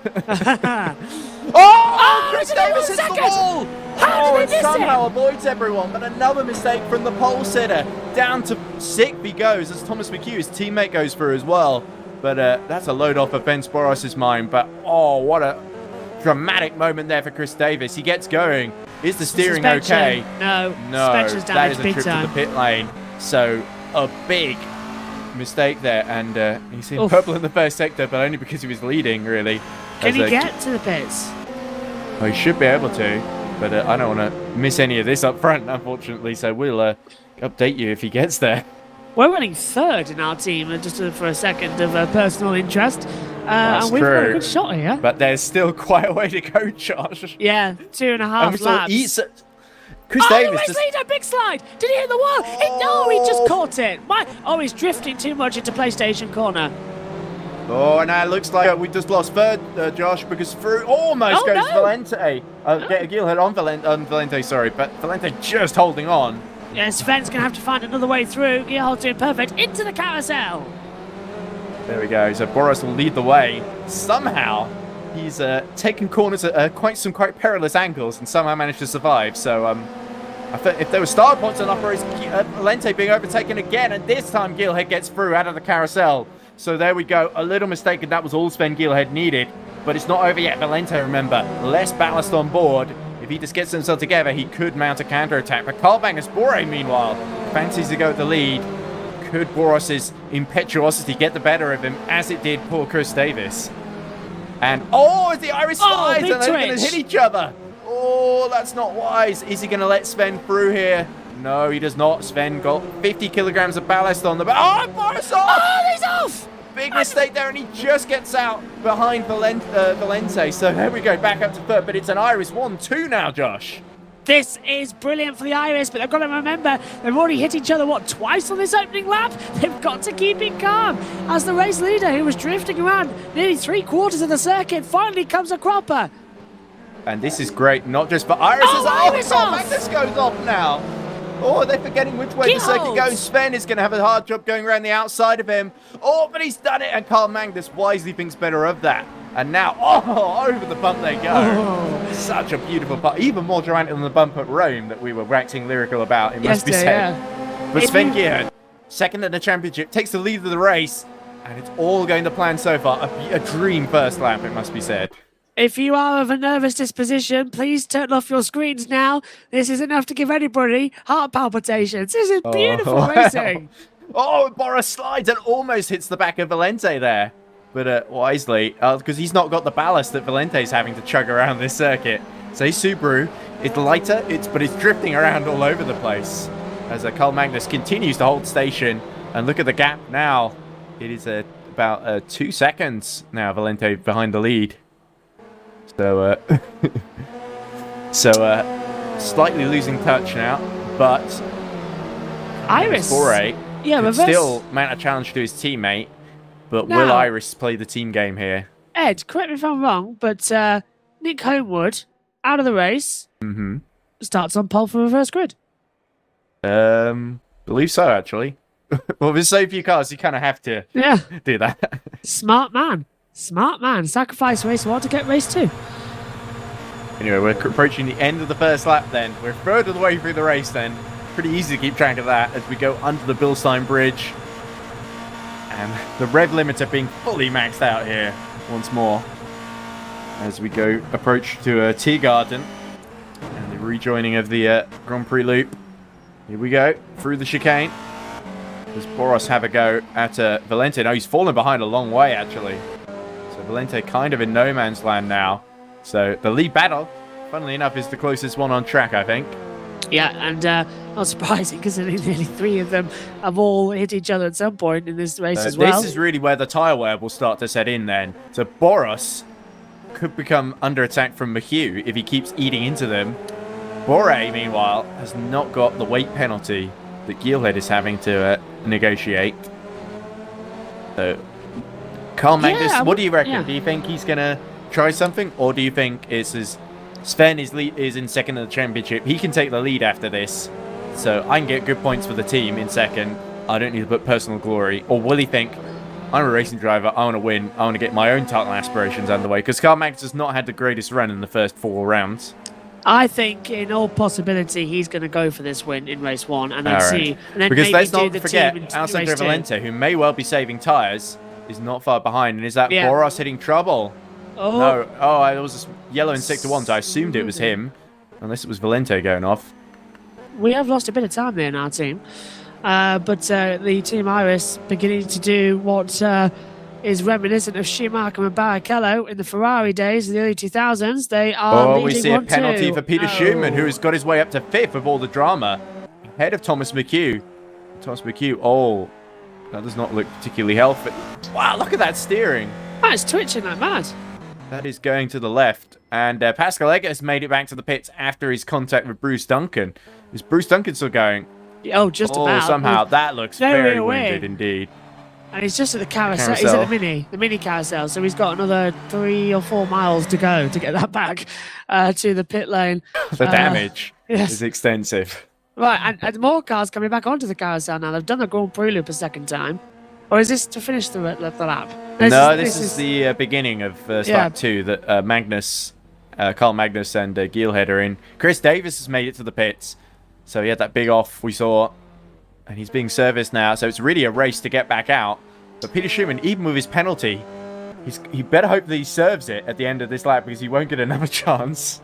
Chris Davis hits the wall! How did he miss somehow avoids everyone, but another mistake from the pole sitter. Down to 6th he goes as Thomas Mchugh, his teammate, goes through as well. But that's a load off of Ben Sporos's mind. But what a dramatic moment there for Chris Davis. He gets going. Is the steering okay? No. That is a trip to the pit lane. So a big mistake there. And he's in purple in the first sector, but only because he was leading, really. Can he get to the pits? Well, he should be able to. But I don't want to miss any of this up front, unfortunately. So we'll update you if he gets there. We're running 3rd in our team, just for a second of personal interest. And we've got a good shot here. But there's still quite a way to go, Josh. Yeah, 2.5 laps. Chris Davis race leader, big slide. Did he hit the wall? He just caught it. He's drifting too much into PlayStation corner. Oh, and now it looks like we just lost 3rd, Josh, because through almost goes Valente. Gilhead on Valente, sorry, but Valente just holding on. Yeah, Sven's going to have to find another way through. Gearhold's doing perfect. Into the carousel. There we go. So Boris will lead the way. Somehow, he's taken corners at quite perilous angles and somehow managed to survive. So I think if there were start points on offer, is Valente being overtaken again, and this time Geelhead gets through out of the carousel. So there we go. A little mistake, and that was all Sven Geelhead needed. But it's not over yet. Valente, remember, less ballast on board. If he just gets himself together, he could mount a counter-attack. But Carl Magnus Bore, meanwhile, fancies to go at the lead. Could Boros's impetuosity get the better of him, as it did poor Chris Davis? And, as the Irish slides, and they're going to hit each other. Oh, that's not wise. Is he going to let Sven through here? No, he does not. Sven got 50 kilograms of ballast on the back. Oh, Boris off! Oh, he's off! Big mistake there, and he just gets out behind Valente. So there we go, back up to third, but it's an Iris 1-2 now, Josh. This is brilliant for the Iris, but they've got to remember, they've already hit each other, twice on this opening lap? They've got to keep it calm, as the race leader, who was drifting around nearly 3/4 of the circuit, finally comes a cropper. And this is great, not just for Iris. Iris off! Magnus goes off now. Oh, they're forgetting which way the circuit goes. Sven is going to have a hard job going around the outside of him. Oh, but he's done it. And Carl Magnus wisely thinks better of that. And now, over the bump they go. Oh. Such a beautiful bump. Even more dramatic than the bump at Rome that we were waxing lyrical about, it must be said. Yeah. But Sven Geerhard, second in the championship, takes the lead of the race. And it's all going to plan so far. A dream first lap, it must be said. If you are of a nervous disposition, please turn off your screens now. This is enough to give anybody heart palpitations. This is beautiful racing. Boris slides and almost hits the back of Valente there. But wisely, because he's not got the ballast that Valente's having to chug around this circuit. So Subaru, it's lighter, but it's drifting around all over the place. As Carl Magnus continues to hold station. And look at the gap now. It is about 2 seconds now, Valente behind the lead. So, slightly losing touch now, but Iris can still mount a challenge to his teammate. But now, will Iris play the team game here? Ed, correct me if I'm wrong, but Nick Homewood out of the race starts on pole for reverse grid. Believe so, actually. Well, with so few cars, you kind of have to do that. Smart man. Sacrifice race 1 to get race 2. Anyway, we're approaching the end of the first lap then. We're third of the way through the race then. Pretty easy to keep track of that as we go under the Bilstein Bridge. And the rev limiter being fully maxed out here once more. As we approach to Tiergarten and the rejoining of the Grand Prix loop. Here we go, through the chicane. Does Boros have a go at Valente? No, he's fallen behind a long way, actually. So Valente kind of in no man's land now. So the lead battle, funnily enough, is the closest one on track, I think. Yeah, and not surprising, because nearly 3 of them have all hit each other at some point in this race as well. This is really where the tyre wear will start to set in then. So Boros could become under attack from Mchugh if he keeps eating into them. Bore, meanwhile, has not got the weight penalty that Geelhead is having to negotiate. So, Carl Magnus, what do you reckon? Yeah. Do you think he's going to try something? Or do you think it's as Sven is in second in the championship? He can take the lead after this. So I can get good points for the team in second. I don't need to put personal glory. Or will he think, I'm a racing driver, I want to win, I want to get my own title aspirations underway? Because Carl Magnus has not had the greatest run in the first 4 rounds. I think, in all possibility, he's going to go for this win in race 1 and then see. And then because maybe let's not forget, Alessandro Valente, who may well be saving tyres, is not far behind. And is that Boros hitting trouble? Oh. No. It was yellow in Sector 1, so I assumed it was him. Unless it was Valente going off. We have lost a bit of time there in our team. But the Team Iris beginning to do what is reminiscent of Schumacher and Barrichello in the Ferrari days in the early 2000s. They are we see a penalty for Peter Schumann, who has got his way up to 5th with all the drama. Ahead of Thomas Mchugh. That does not look particularly healthy. Wow, look at that steering. It's twitching like mad. That is going to the left. And Pascal Eggert has made it back to the pits after his contact with Bruce Duncan. Is Bruce Duncan still going? Just about. Somehow. That looks very wounded indeed. And he's just at the carousel. He's at the mini carousel. So he's got another 3 or 4 miles to go to get that back to the pit lane. The damage is extensive. Right, and more cars coming back onto the carousel now. They've done the Grand Prix loop a second time. Or is this to finish the lap? This is the beginning of lap 2 that Carl Magnus and Gielhed are in. Chris Davis has made it to the pits. So he had that big off we saw. And he's being serviced now. So it's really a race to get back out. But Peter Schumann, even with his penalty, he better hope that he serves it at the end of this lap because he won't get another chance.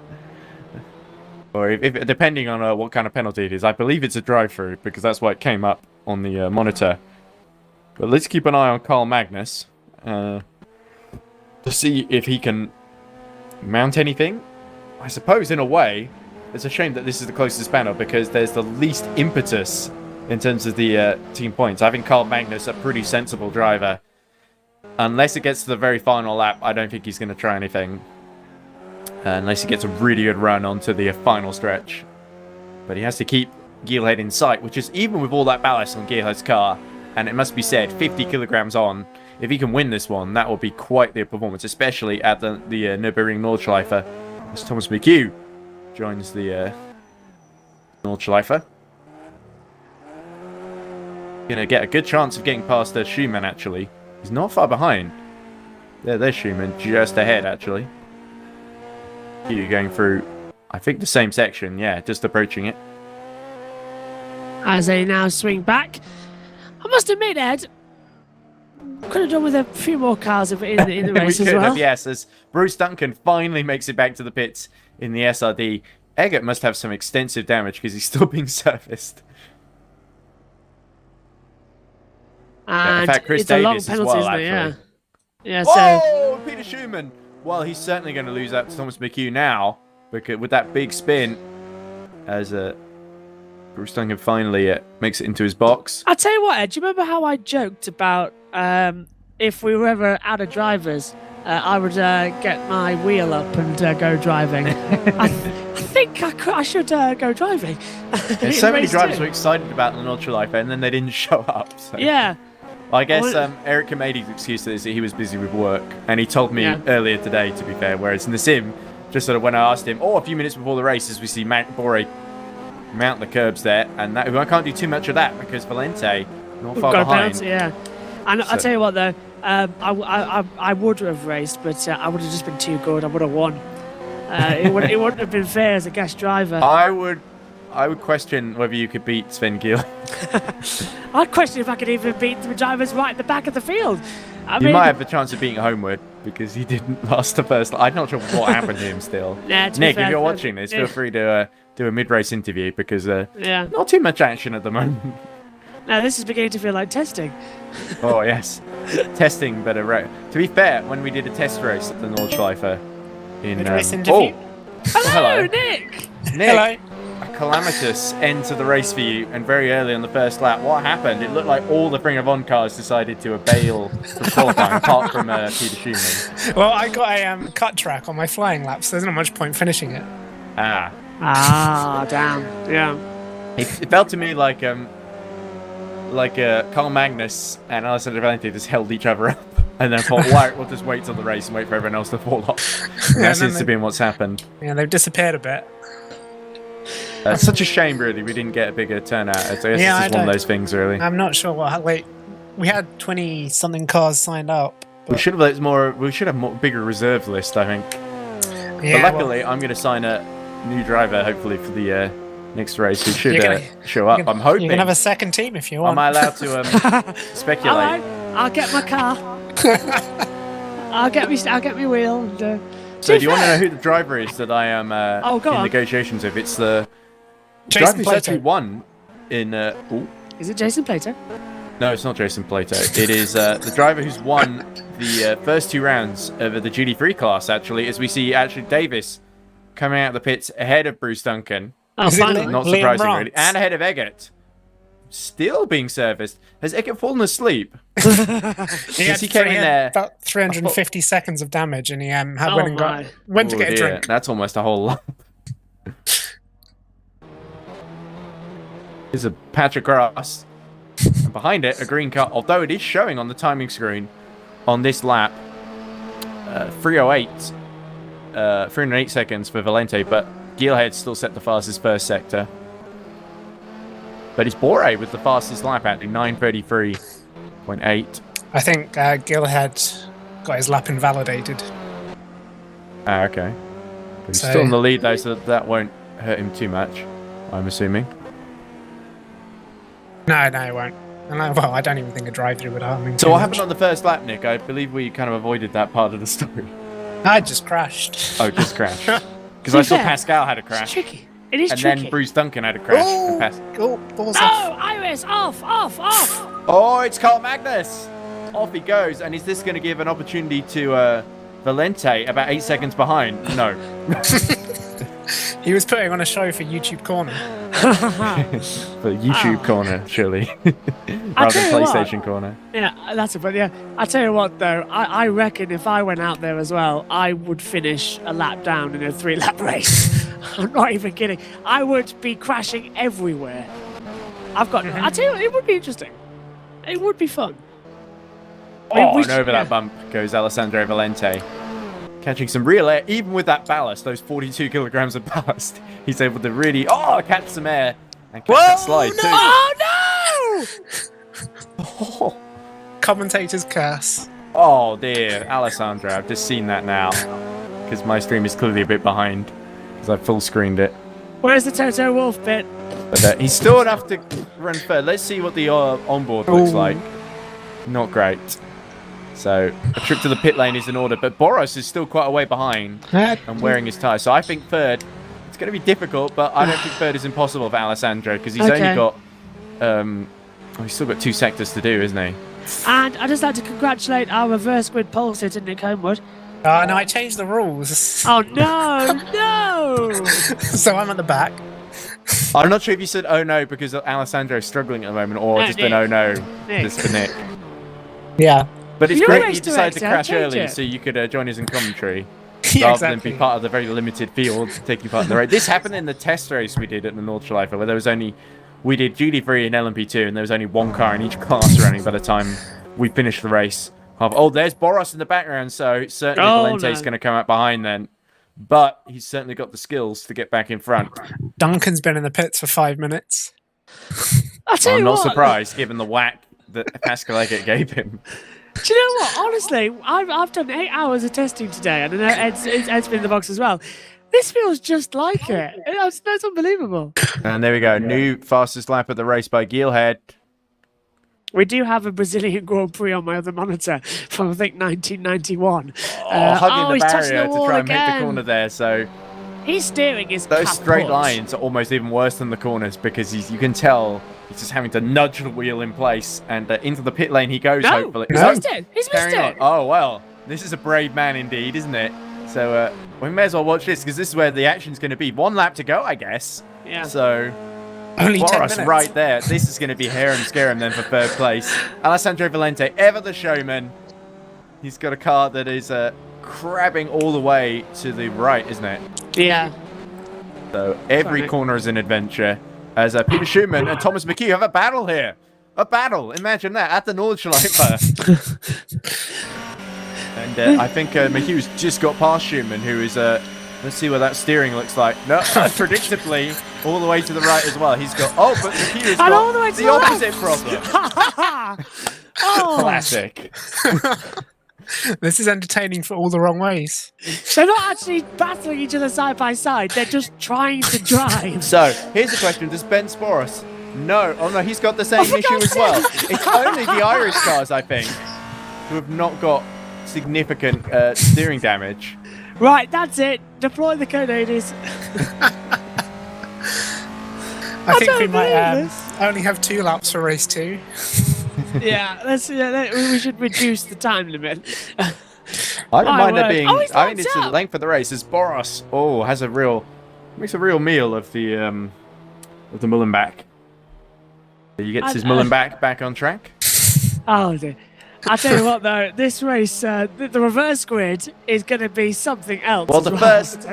Or if depending on what kind of penalty it is. I believe it's a drive-through because that's why it came up on the monitor. But let's keep an eye on Carl Magnus to see if he can mount anything. I suppose, in a way, it's a shame that this is the closest panel because there's the least impetus in terms of the team points. I think Carl Magnus a pretty sensible driver. Unless it gets to the very final lap, I don't think he's going to try anything. Unless he gets a really good run onto the final stretch. But he has to keep Gielhed in sight, which is even with all that ballast on Gielhed's car. And it must be said, 50 kilograms on. If he can win this one, that will be quite the performance, especially at the Nürburgring Nordschleife. As Thomas Mchugh joins the Nordschleife. Gonna get a good chance of getting past Schumann, actually. He's not far behind. There's Schumann, just ahead, actually. Mchugh going through, I think, the same section. Yeah, just approaching it. As they now swing back. I must admit, Ed, could have done with a few more cars in the race as well. Yes, as Bruce Duncan finally makes it back to the pits in the SRD. Eggert must have some extensive damage because he's still being serviced. And in fact, Chris it's a long Davis penalty, as well, isn't it? actually. Yeah, Oh, Peter Schumann! Well, he's certainly going to lose out to Thomas Mchugh now because with that big spin as Bruce Duncan finally makes it into his box. I'll tell you what, Ed, do you remember how I joked about if we were ever out of drivers, I would get my wheel up and go driving? I think I should go driving. So many drivers were excited about the Nordschleife and then they didn't show up. So. Yeah. I guess Eric Kamadi's excuse is that he was busy with work. And he told me earlier today, to be fair, whereas in the sim, just sort of when I asked him, a few minutes before the race, as we see Bore mount the curbs there, and I can't do too much of that because Valente not far behind. Penalty, yeah. And I'll tell you what though, I would have raced, but I would have just been too good. I would have won. It wouldn't have been fair as a guest driver. I would question whether you could beat Sven Giel. I'd question if I could even beat the drivers right at the back of the field. I mean, might have the chance of being Homewood because he didn't last the first. I'm not sure what happened to him still. Nick, if you're watching this, feel free to do a mid-race interview because not too much action at the moment. Now this is beginning to feel like testing. Oh yes, testing, but to be fair, when we did a test race at the Nordschleife in mid-race interview. Hello, Nick. Hello. A calamitous end to the race for you, and very early on the first lap. What happened? It looked like all the Ring of On cars decided to bail from qualifying, apart from Peter Schumann. Well, I got a cut track on my flying lap, so there's not much point finishing it. Damn. Yeah. It felt to me like Carl Magnus and Alessandro Valente just held each other up, and then thought, "Right, we'll just wait till the race and wait for everyone else to fall off." And that seems to be what's happened. Yeah, they've disappeared a bit. It's such a shame, really, we didn't get a bigger turnout. I guess it's just one of those things, really. I'm not sure what. Like, we had 20-something cars signed up. We should have more bigger reserve list, I think. Yeah, but luckily, I'm going to sign a new driver, hopefully, for the next race. Who should show up. I'm hoping. You can have a second team if you want. Am I allowed to speculate? All right, I'll get my car. I'll get me wheel. And, so do you want to know who the driver is that I am in negotiations with? It's the Jason driver who's actually won in... Is it Jason Plato? No, it's not Jason Plato. It is the driver who's won the first 2 rounds of the GT3 class, actually, as we see actually Davis coming out of the pits ahead of Bruce Duncan. Oh, finally. Not surprising, really. And ahead of Eggert. Still being serviced. Has Eggert fallen asleep? he came in there about 350 seconds of damage, and he went to get a drink. That's almost a whole lot. Here's a patch of grass. And behind it, a green car. Although it is showing on the timing screen on this lap, 308 seconds for Valente, but Gielhed still set the fastest first sector. But it's Bore with the fastest lap at 9:33.8. I think Gil had got his lap invalidated. Ah, okay. But he's still in the lead though, so that won't hurt him too much, I'm assuming. No, it won't. Well, I don't even think a drive-through would harm him. So what happened on the first lap, Nick? I believe we kind of avoided that part of the story. I just crashed. Oh, just crashed. Because I saw Pascal had a crash. It's tricky. It is and tricky. then Bruce Duncan had a crash. Balls no, off. Iris, off! Oh, it's Carl Magnus. Off he goes. And is this going to give an opportunity to Valente about 8 seconds behind? No. He was putting on a show for YouTube Corner. For YouTube Corner, surely. Rather than PlayStation Corner. Yeah, that's it. But yeah, I tell you what, though, I reckon if I went out there as well, I would finish a lap down in a 3-lap race. I'm not even kidding. I would be crashing everywhere. I tell you what, it would be interesting. It would be fun. And over that bump goes Alessandro Valente. Catching some real air, even with that ballast, those 42 kilograms of ballast, he's able to really, catch some air and catch that slide too. Oh no! Oh. Commentator's curse. Oh dear, Alessandro, I've just seen that now. Because my stream is clearly a bit behind, because I've full screened it. Where's the Toto Wolff bit? But he's still enough to run third. Let's see what the onboard looks like. Not great. So a trip to the pit lane is in order, but Boros is still quite a way behind and wearing his tyres. So I think third, it's going to be difficult, but I don't think third is impossible for Alessandro because he's only got, he's still got 2 sectors to do, isn't he? And I'd just like to congratulate our reverse grid pole sitter, Nick Homewood. Oh, no, I changed the rules. Oh, no! So I'm at the back. I'm not sure if you said oh no because Alessandro's struggling at the moment or just an oh no just for Nick. Yeah. But it's great you decided to crash early so you could join us in commentary rather than be part of the very limited field taking part in the race. This happened in the test race we did at the Nordschleife where there was only, we did GT3 and LMP2 and there was only 1 car in each class running by the time we finished the race. Oh, there's Boros in the background, so certainly Valente's going to come out behind then. But he's certainly got the skills to get back in front. Duncan's been in the pits for 5 minutes. I'm not surprised given the whack that Pascal Eggert gave him. Do you know what? Honestly, I've done 8 hours of testing today, and I know Ed's been in the box as well. This feels just like it. It's unbelievable. And there we go. New fastest lap of the race by Geelhead. We do have a Brazilian Grand Prix on my other monitor from, I think, 1991. Hugging the barrier to try and make the corner there, so... He's steering his Those straight lines are almost even worse than the corners because you can tell he's just having to nudge the wheel in place and into the pit lane he goes, hopefully. He's missed it! He's missed it! Oh, well, this is a brave man indeed, isn't it? So we may as well watch this because this is where the action's going to be. 1 lap to go, I guess. Yeah. So... Only 10 minutes. Right there. This is going to be harem scarum then for 3rd place. Alessandro Valente, ever the showman. He's got a car that is crabbing all the way to the right, isn't it? Yeah. So every corner is an adventure. As Peter Schumann and Thomas Mchugh have a battle here. A battle. Imagine that at the Nordschleife. And I think Mchugh's just got past Schumann, who is... let's see what that steering looks like. No, predictably, all the way to the right as well. He's got... Oh, but Mchugh's got all the way to the opposite problem. Oh. Classic. This is entertaining for all the wrong ways. They're not actually battling each other side by side. They're just trying to drive. So, here's the question. Does Ben Sporos? No. Oh, no, he's got the same issue as well. It's only the Irish cars, I think, who have not got significant steering damage. Right, that's it. Deploy the Coyotes. I think we might only have 2 laps for race 2. Yeah, we should reduce the time limit. I don't mind there being. I mean, it's the length of the race. As Boros makes a real meal of the Mullenbach. He gets his Mullenbach back on track. Oh dear. I tell you what, though, this race, the reverse grid is going to be something else. Well, the first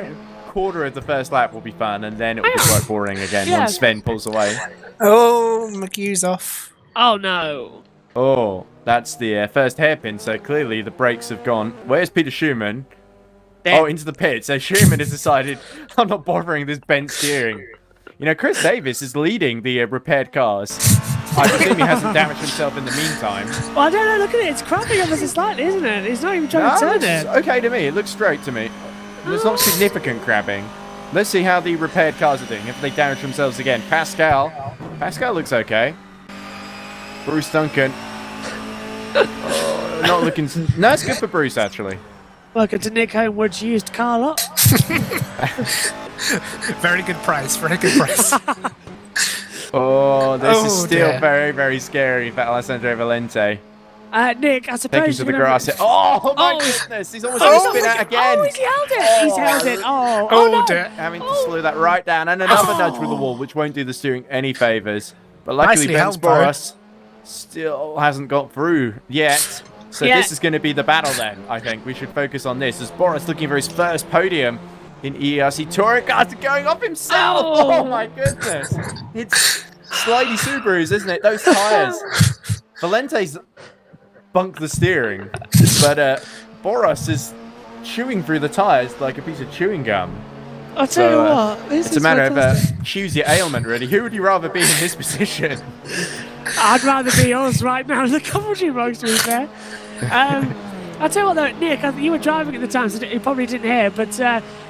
quarter of the first lap will be fun, and then it will be quite boring again once Sven pulls away. Oh, McHugh's off. Oh, no. Oh, that's the first hairpin, so clearly the brakes have gone. Where's Peter Schumann? There. Oh, into the pit. So Schumann has decided, I'm not bothering this bent steering. You know, Chris Davis is leading the repaired cars. I presume he hasn't damaged himself in the meantime. Well, I don't know. Look at it. It's crapping ever so slightly, isn't it? It's not even trying to turn it. Okay to me. It looks straight to me. There's not significant crabbing. Let's see how the repaired cars are doing. If they damage themselves again. Pascal looks okay. Bruce Duncan. Not looking... No, it's good for Bruce, actually. Welcome to Nick Homewood's used car lot. Very good price. Very good price. Oh, this is still very, very scary for Alessandro Valente. Nick, I suppose Taking to the grass here. Oh, my goodness. He's almost going to spin out again. Oh, he's held it. He's held it. Oh, no. Dear. Having to slow that right down. And another nudge with the wall, which won't do the steering any favours. But luckily, Ben Boras still hasn't got through yet. So this is going to be the battle then, I think. We should focus on this. As Boras looking for his first podium in EERC Touring Car going off himself. Oh, my goodness. It's slidey Subarus, isn't it? Those tyres. Valente's bunked the steering. But Boras is chewing through the tyres like a piece of chewing gum. I'll tell you what. It's a matter of choose your ailment, really. Who would you rather be in this position? I'd rather be us right now in the commentary box, to be fair. I'll tell you what, though, Nick, I think you were driving at the time, so you probably didn't hear, but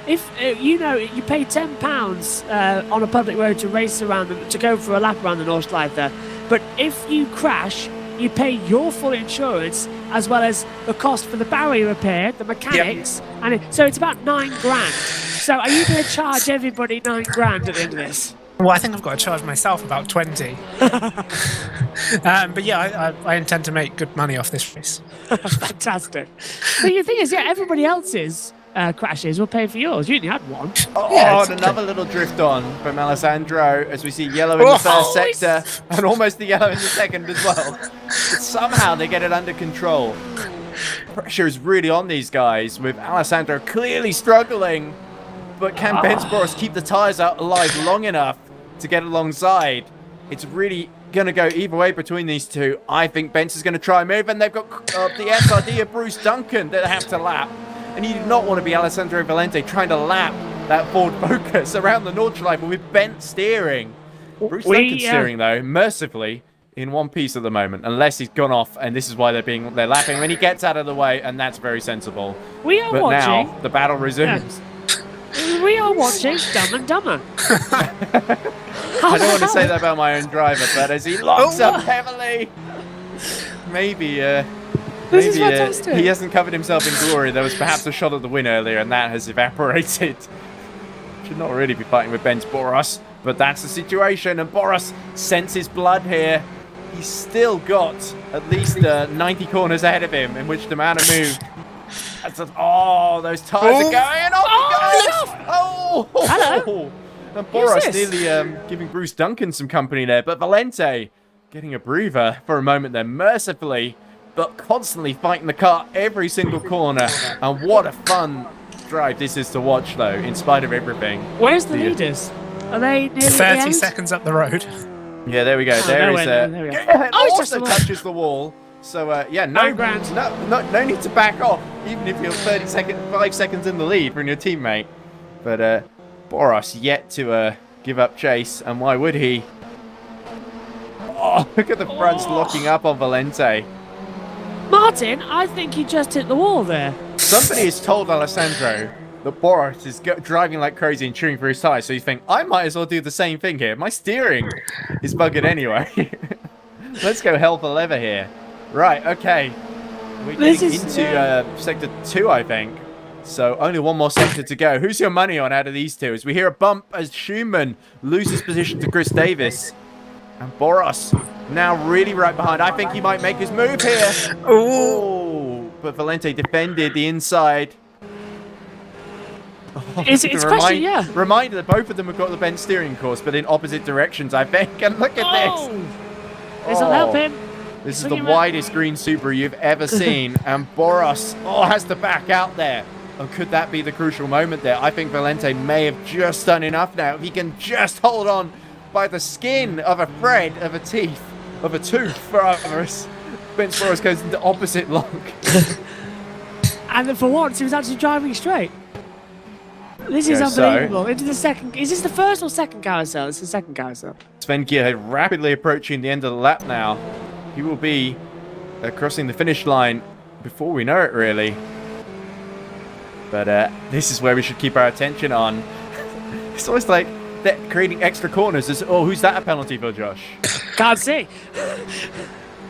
if you know, you pay £10 on a public road to race around, to go for a lap around the Nordschleife, but if you crash, you pay your full insurance as well as the cost for the barrier repair, the mechanics, and so it's about £9,000. So are you going to charge everybody £9,000 at the end of this? Well, I think I've got to charge myself about 20. But yeah, I intend to make good money off this race. Fantastic. But the thing is, everybody else's crashes will pay for yours. You only had one. And another little drift on from Alessandro as we see yellow in the first sector and almost the yellow in the second as well. But somehow they get it under control. Pressure is really on these guys with Alessandro clearly struggling. But can Ben Boras keep the tyres out alive long enough to get alongside? It's really going to go either way between these two. I think Benz is going to try and move, and they've got the SRD of Bruce Duncan that have to lap. And you do not want to be Alessandro Valente trying to lap that Ford Focus around the Nordschleife with bent steering. Bruce Duncan steering, though, mercifully in one piece at the moment, unless he's gone off, and this is why they're lapping. When he gets out of the way, and that's very sensible. We are but watching. Now the battle resumes. We are watching Dumb and Dumber. I don't want to say that about my own driver, but as he locks up heavily, maybe he hasn't covered himself in glory. There was perhaps a shot at the win earlier, and that has evaporated. Should not really be fighting with Ben Boras, but that's the situation, and Boras senses blood here. He's still got at least 90 corners ahead of him in which to mount a move. Those tyres are going off. Hello. And Boras nearly giving Bruce Duncan some company there, but Valente getting a breather for a moment there, mercifully, but constantly fighting the car every single corner. And what a fun drive this is to watch, though, in spite of everything. Where's the leaders? Are they nearly 30 seconds up the road. Yeah, there we go. There we go. Also touches the wall. So, no need to back off, even if you're 5 seconds in the lead from your teammate. But Boras yet to give up chase, and why would he? Oh, look at the fronts locking up on Valente. Martin, I think he just hit the wall there. Somebody has told Alessandro that Boras is driving like crazy and chewing for his tyres, so you think, I might as well do the same thing here. My steering is buggered anyway. Let's go hell for leather here. Right, okay. We're getting into Sector 2, I think. So only one more sector to go. Who's your money on out of these two? As we hear a bump as Schumann loses position to Chris Davis. And Boras now really right behind. I think he might make his move here. Oh, but Valente defended the inside. It's question, yeah. Reminder that both of them have got the bent steering course, but in opposite directions, I think. And look at this. This will help him. This is the widest green Subaru you've ever seen, and Boras has to back out there. And could that be the crucial moment there? I think Valente may have just done enough now. If he can just hold on by the skin of a thread, of a tooth for others, Ben Boras goes into opposite lock. And then for once, he was actually driving straight. This is unbelievable. Into the second. Is this the first or second carousel? It's the second carousel. Sven Gearhead rapidly approaching the end of the lap now. He will be crossing the finish line before we know it, really. But this is where we should keep our attention on. It's almost like they're creating extra corners. Who's that a penalty for, Josh? Can't see.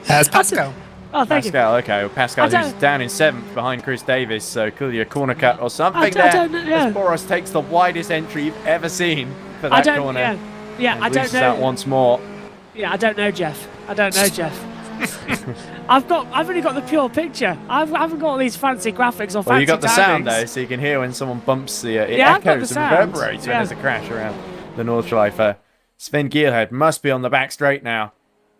It's Pascal. Oh, thank Pascal, you. okay. Well, Pascal, who's down in 7th behind Chris Davis, so clearly a corner cut or something there. As Boros takes the widest entry you've ever seen for that corner. Yeah, I don't know. That once more. Yeah, I don't know, Jeff. I've only got the pure picture. I haven't got all these fancy graphics or fancy Well, you got the sound, timings. though, so you can hear when someone bumps the... it echoes and reverberates when there's a crash around the Nordschleife. Sven Gearhead must be on the back straight now.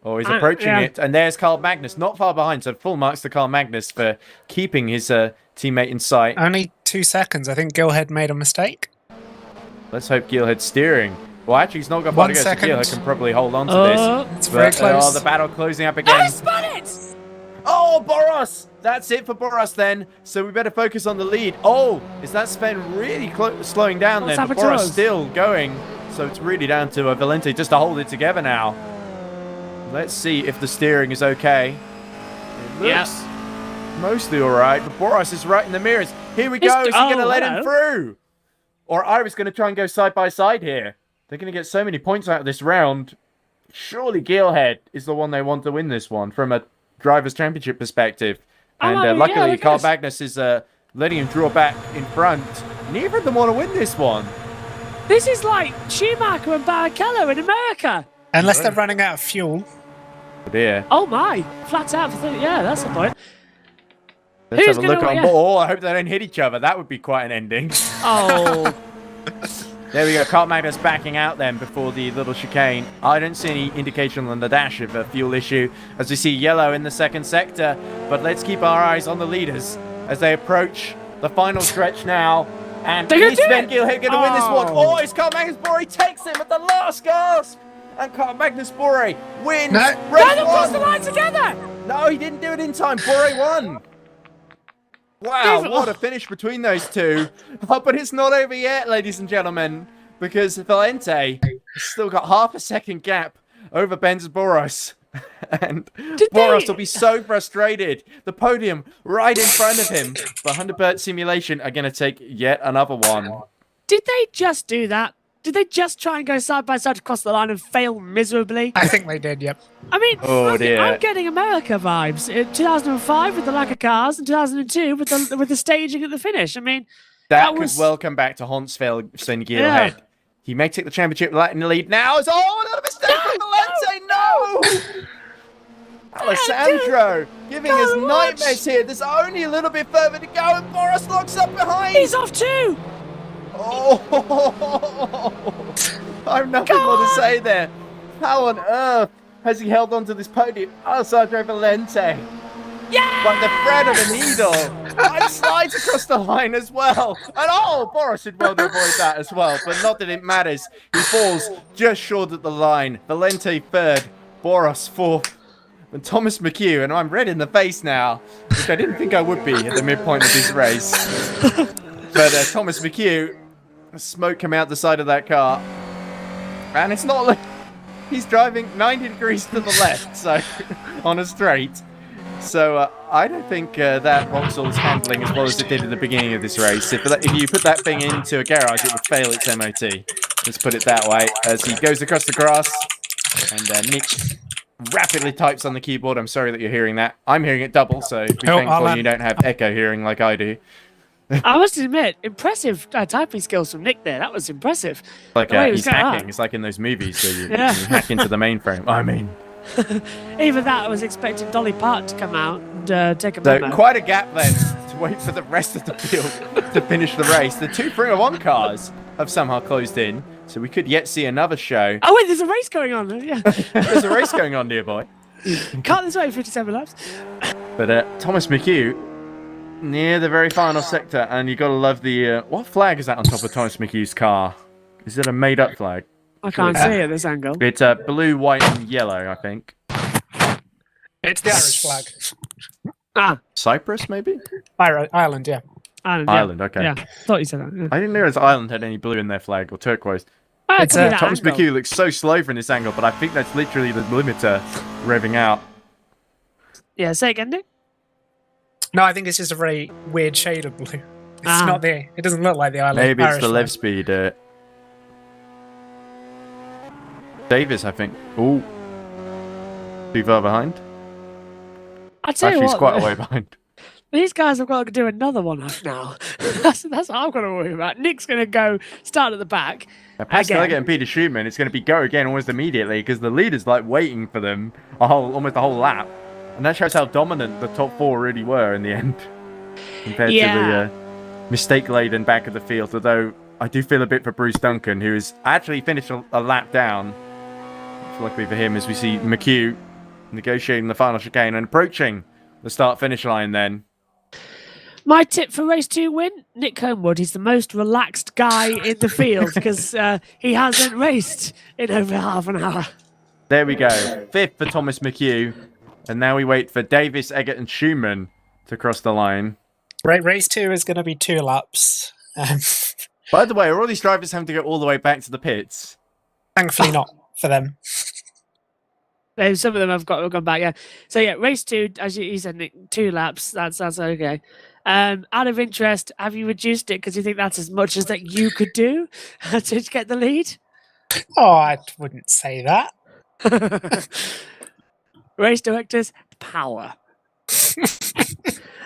Or he's approaching it. And there's Carl Magnus, not far behind. So full marks to Carl Magnus for keeping his teammate in sight. Only 2 seconds. I think Gearhead made a mistake. Let's hope Gearhead's steering. Well, actually, he's not got far to go, so Gearhead can probably hold on to this. It's very close. Oh, the battle closing up again. I spun it! Oh, Boros! That's it for Boros then. So we better focus on the lead. Oh, is that Sven really slowing down then? But Boros still going. So it's really down to Valente just to hold it together now. Let's see if the steering is okay. It looks mostly all right, but Boros is right in the mirrors. Here we go. Is he going to let him through? Or I was going to try and go side by side here. They're going to get so many points out of this round. Surely Gearhead is the one they want to win this one from a Drivers' Championship perspective. And luckily, Carl Magnus is letting him draw back in front. Neither of them want to win this one. This is like Schumacher and Barrichello in America. Unless they're running out of fuel. Oh dear. Oh my. Flat out for 30. Yeah, that's the point. Let's have a look on board. Oh, I hope they don't hit each other. That would be quite an ending. Oh. There we go. Carl Magnus backing out then before the little chicane. I don't see any indication on the dash of a fuel issue as we see yellow in the second sector. But let's keep our eyes on the leaders as they approach the final stretch now. And is Sven Gearhead going to win this one? Oh, it's Carl Magnus Bore. He takes him at the last gasp. And Carl Magnus Bore wins. No, they crossed the line together. No, he didn't do it in time. Bore won. Wow, what a finish between those two. Oh, but it's not over yet, ladies and gentlemen, because Valente has still got half a second gap over Benz Boros. And Boros will be so frustrated. The podium right in front of him. But 100% Simulation are going to take yet another one. Did they just do that? Did they just try and go side by side across the line and fail miserably? I think they did, yep. I mean, I'm getting America vibes. In 2005 with the lack of cars, and 2002 with the staging at the finish. I mean, that could well come back to Huntsville, Sven Gearhead. Yeah. He may take the championship in the lead now. Another mistake from Valente. No! Alessandro giving us nightmares here. There's only a little bit further to go, and Boros locks up behind. He's off too. Oh, I have nothing more to say there. How on earth has he held on to this podium? Alessandro Valente. Yeah! Like the thread of a needle. And slides across the line as well. And Boros did well to avoid that as well. But not that it matters. He falls just short of the line. Valente third. Boros fourth. And Thomas Mchugh, and I'm red in the face now, which I didn't think I would be at the midpoint of this race. But Thomas Mchugh, smoke come out the side of that car. And it's not like he's driving 90 degrees to the left, so on a straight. So I don't think that Vauxhall is handling as well as it did at the beginning of this race. If you put that thing into a garage, it would fail its MOT. Let's put it that way. As he goes across the grass, and Nick rapidly types on the keyboard. I'm sorry that you're hearing that. I'm hearing it double, so be thankful you don't have echo hearing like I do. I must admit, impressive typing skills from Nick there. That was impressive. Like he's hacking. It's like in those movies where you hack into the mainframe. I mean... Even that, I was expecting Dolly Parton to come out and take a memo. So quite a gap then to wait for the rest of the field to finish the race. The two Formula 1 cars have somehow closed in, so we could yet see another show. Oh wait, there's a race going on. Yeah, there's a race going on, dear boy. Can't this wait 57 laps? But Thomas Mchugh near the very final sector, and you got to love the what flag is that on top of Thomas Mchugh's car? Is it a made-up flag? I can't see it at this angle. It's blue, white, and yellow, I think. It's the Irish flag. Ah. Cyprus, maybe? Ireland, yeah. Ireland, okay. Yeah, thought you said that. Yeah. I didn't realize Ireland had any blue in their flag or turquoise. It's Thomas Mchugh looks so slow from this angle, but I think that's literally the limiter revving out. Yeah, say again, Nick? No, I think it's just a very weird shade of blue. It's not the. It doesn't look like the Irish. Maybe it's the flag. lev speed. Davis, I think. Ooh. Too far behind. I tell you Actually, what, he's quite a way behind. These guys have got to do another one off now. that's what I've got to worry about. Nick's going to go start at the back. Pascal Eggert and Peter Schumann, it's going to be go again almost immediately because the leader's like waiting for them almost a whole lap. And that shows how dominant the top four really were in the end compared to the mistake-laden back of the field. Although I do feel a bit for Bruce Duncan, who has actually finished a lap down. Luckily for him, as we see Mchugh negotiating the final chicane and approaching the start-finish line then. My tip for race 2 win, Nick Homewood. He's the most relaxed guy in the field because he hasn't raced in over half an hour. There we go. 5th for Thomas Mchugh. And now we wait for Davis, Eggert and Schumann to cross the line. Race 2 is going to be 2 laps. By the way, are all these drivers having to go all the way back to the pits? Thankfully not for them. Some of them have gone back, yeah. So yeah, race 2, as you said, Nick, 2 laps. That's okay. Out of interest, have you reduced it because you think that's as much as that you could do to get the lead? Oh, I wouldn't say that. Race directors, power.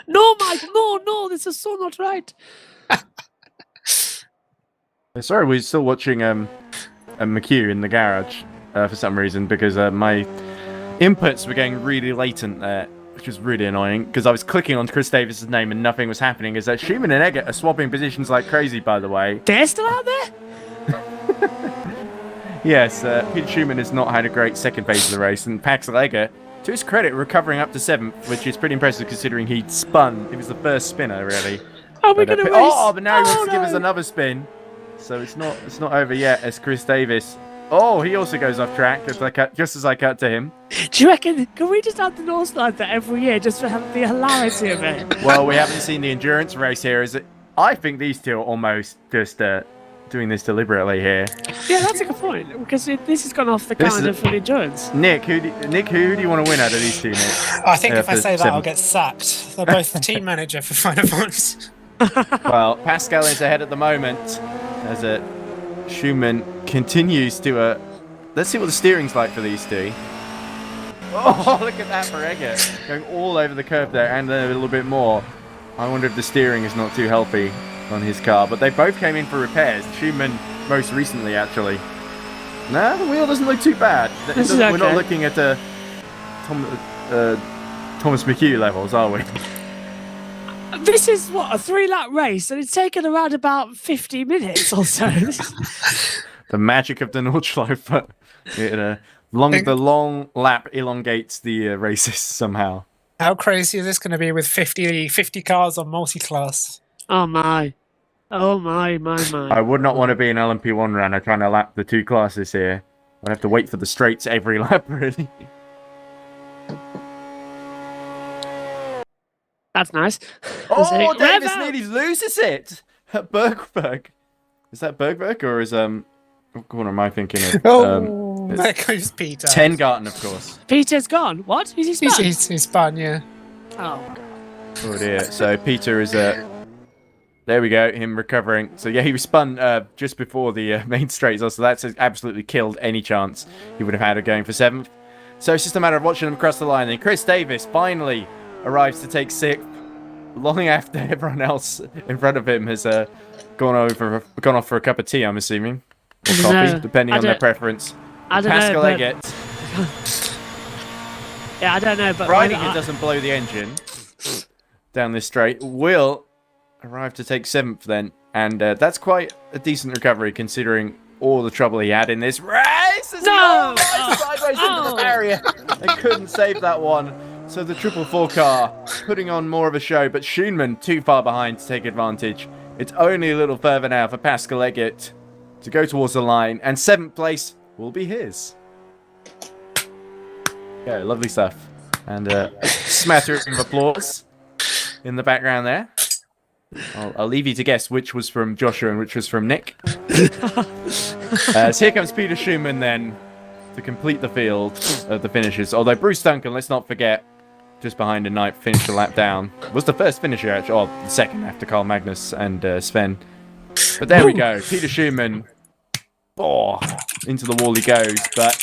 No, Mike, no, this is so not right. Sorry, we're still watching Mchugh in the garage for some reason because my inputs were getting really latent there, which was really annoying because I was clicking on Chris Davis's name and nothing was happening. Is that Schumann and Eggert are swapping positions like crazy, by the way. They're still out there? Yes, Peter Schumann has not had a great second phase of the race, and Pascal Eggert, to his credit, recovering up to 7th, which is pretty impressive considering he'd spun. He was the first spinner, really. Are we going to race? But now he wants to give us another spin. So it's not over yet as Chris Davis. Oh, he also goes off track just as I cut to him. Do you reckon, can we just have the Nordschleife every year just for the hilarity of it? Well, we haven't seen the endurance race here. I think these two are almost just doing this deliberately here. Yeah, that's a good point, because this has gone off the calendar for the endurance. Nick, who do you want to win out of these two, Nick? I think if I say that, I'll get sacked. They're both the team manager for Final Points. Well, Pascal is ahead at the moment as Schumann continues to... let's see what the steering's like for these two. Oh, look at that for Eggert. Going all over the curve there and then a little bit more. I wonder if the steering is not too healthy on his car. But they both came in for repairs. Schumann most recently, actually. No, the wheel doesn't look too bad. We're not looking at Thomas Mchugh levels, are we? This is, what, a 3-lap race, and it's taken around about 50 minutes or so. The magic of the Nordschleife. The long lap elongates the races somehow. How crazy is this going to be with 50 cars on multi-class? Oh, my. Oh, my. I would not want to be an LMP1 runner trying to lap the two classes here. I'd have to wait for the straights every lap, really. That's nice. Oh, Davis nearly loses it at Bergberg. Is that Bergberg or is what corner am I thinking of? There goes Peter. Tengarten, of course. Peter's gone. What? Is he spun? He's spun, yeah. Oh, God. Oh dear. So Peter is there we go. Him recovering. So yeah, he was spun just before the main straight. So that's absolutely killed any chance he would have had of going for 7th. So it's just a matter of watching him across the line. And Chris Davis finally arrives to take 6th, long after everyone else in front of him has gone off for a cup of tea, I'm assuming, or coffee, depending on their preference. I don't Pascal know, Eggert. Yeah, I don't know, but Riding it doesn't blow the engine down this straight, will arrive to take 7th then, and that's quite a decent recovery considering all the trouble he had in this race. No! Sideways into the barrier. They couldn't save that one. So the 444 car putting on more of a show, but Schumann too far behind to take advantage. It's only a little further now for Pascal Eggert to go towards the line, and 7th place will be his. Yeah, lovely stuff. And smattering of applause in the background there. I'll leave you to guess which was from Joshua and which was from Nick. So here comes Peter Schumann then to complete the field of the finishes. Although Bruce Duncan, let's not forget, just behind in ninth, finished a lap down. Was the first finisher, actually. Oh, the second after Carl Magnus and Sven. But there we go. Peter Schumann. Oh, into the wall he goes. But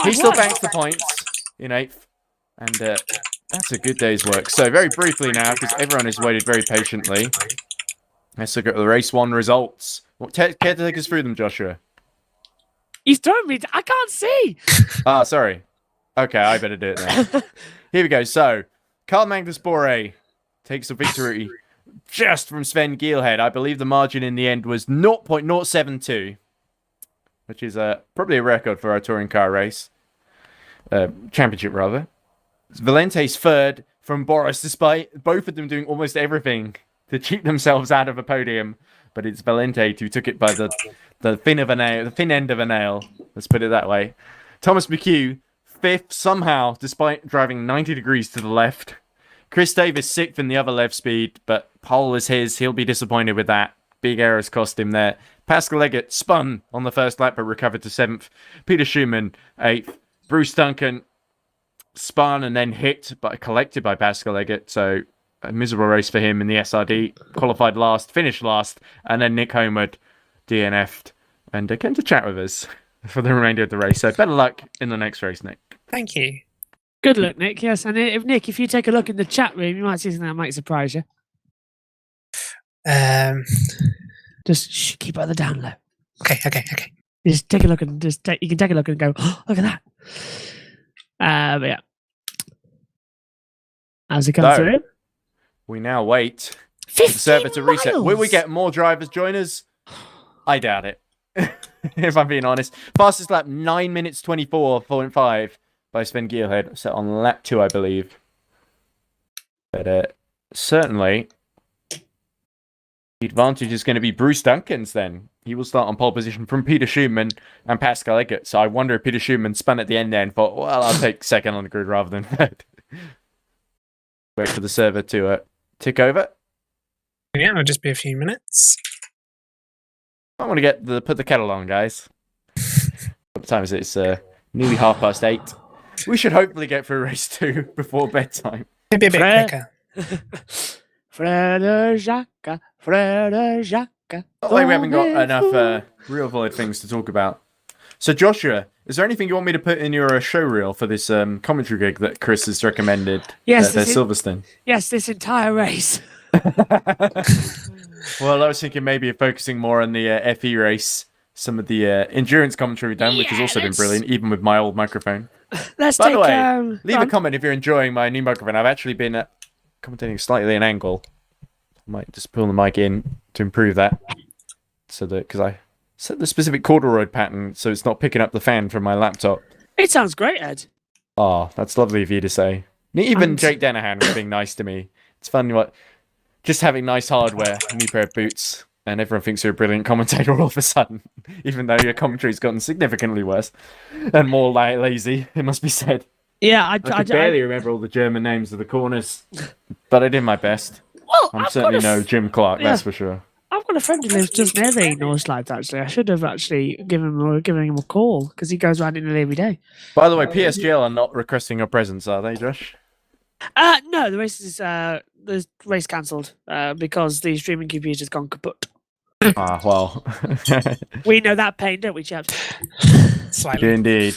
he still banks the points in 8th. And that's a good day's work. So very briefly now, because everyone has waited very patiently. Let's look at the race 1 results. Care to take us through them, Joshua? You've thrown me. I can't see. Ah, sorry. Okay, I better do it then. Here we go. So, Carl Magnus Boré takes the victory just from Sven Gielhed. I believe the margin in the end was 0.072, which is probably a record for our touring car race. Championship, rather. Valente's third from Boris, despite both of them doing almost everything to cheat themselves out of a podium. But it's Valente who took it by the fin of a nail, the fin end of a nail. Let's put it that way. Thomas Mchugh, 5th somehow, despite driving 90 degrees to the left. Chris Davis 6th in the other left speed, but pole is his. He'll be disappointed with that. Big errors cost him there. Pascal Leggett spun on the first lap, but recovered to 7th. Peter Schumann 8th. Bruce Duncan spun and then hit, but collected by Pascal Leggett. So a miserable race for him in the SRD. Qualified last, finished last, and then Nick Homeward DNF'd and came to chat with us for the remainder of the race. So better luck in the next race, Nick. Thank you. Good luck, Nick. Yes, and if you take a look in the chat room, you might see something that might surprise you. Just keep it at the down low. Okay. Just take a look and you can take a look and go, oh, look at that. But yeah. As it comes through. We now wait for the server to reset. Will we get more drivers join us? I doubt it. If I'm being honest. Fastest lap, 9 minutes 24.5 by Sven Gielhed. Set on lap 2, I believe. But certainly, the advantage is going to be Bruce Duncan's then. He will start on pole position from Peter Schumann and Pascal Leggett. So I wonder if Peter Schumann spun at the end there and thought, well, I'll take second on the grid rather than third. Wait for the server to tick over. Yeah, it'll just be a few minutes. I want to put the kettle on, guys. What time is it? It's nearly 8:30. We should hopefully get through race 2 before bedtime. Maybe a bit quicker. Frère Jacques. Oh, we haven't got enough real valid things to talk about. So, Joshua, is there anything you want me to put in your show reel for this commentary gig that Chris has recommended at Silverstone? Yes, this entire race. Well, I was thinking maybe of focusing more on the FE race, some of the endurance commentary we've done, which has also been brilliant, even with my old microphone. By the way, leave a comment if you're enjoying my new microphone. I've actually been commentating slightly an angle. I might just pull the mic in to improve that, so that because I set the specific corduroy pattern so it's not picking up the fan from my laptop. It sounds great, Ed. Oh, that's lovely of you to say. Even Jake Danahan was being nice to me. It's fun just having nice hardware, a new pair of boots, and everyone thinks you're a brilliant commentator all of a sudden, even though your commentary's gotten significantly worse and more lazy, it must be said. Yeah, I can barely remember all the German names of the corners, but I did my best. Well, I'm certainly no Jim Clark, that's for sure. I've got a friend who lives just near the Nordschleife, actually. I should have actually given him a call, because he goes around it nearly every day. By the way, PSGL are not requesting your presence, are they, Josh? No, the race cancelled because the streaming computer's gone kaput. Ah, well. We know that pain, don't we, chaps? Slightly. Indeed.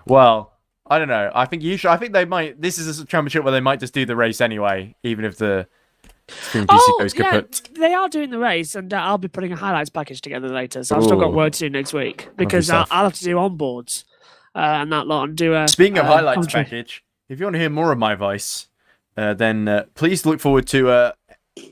Well, I don't know. I think they might. This is a championship where they might just do the race anyway, even if the stream PC goes kaput. Yeah, they are doing the race, and I'll be putting a highlights package together later. So I've still got work to do next week because I'll have to do onboards and that lot and do a. Speaking of highlights package, if you want to hear more of my voice, then please look forward to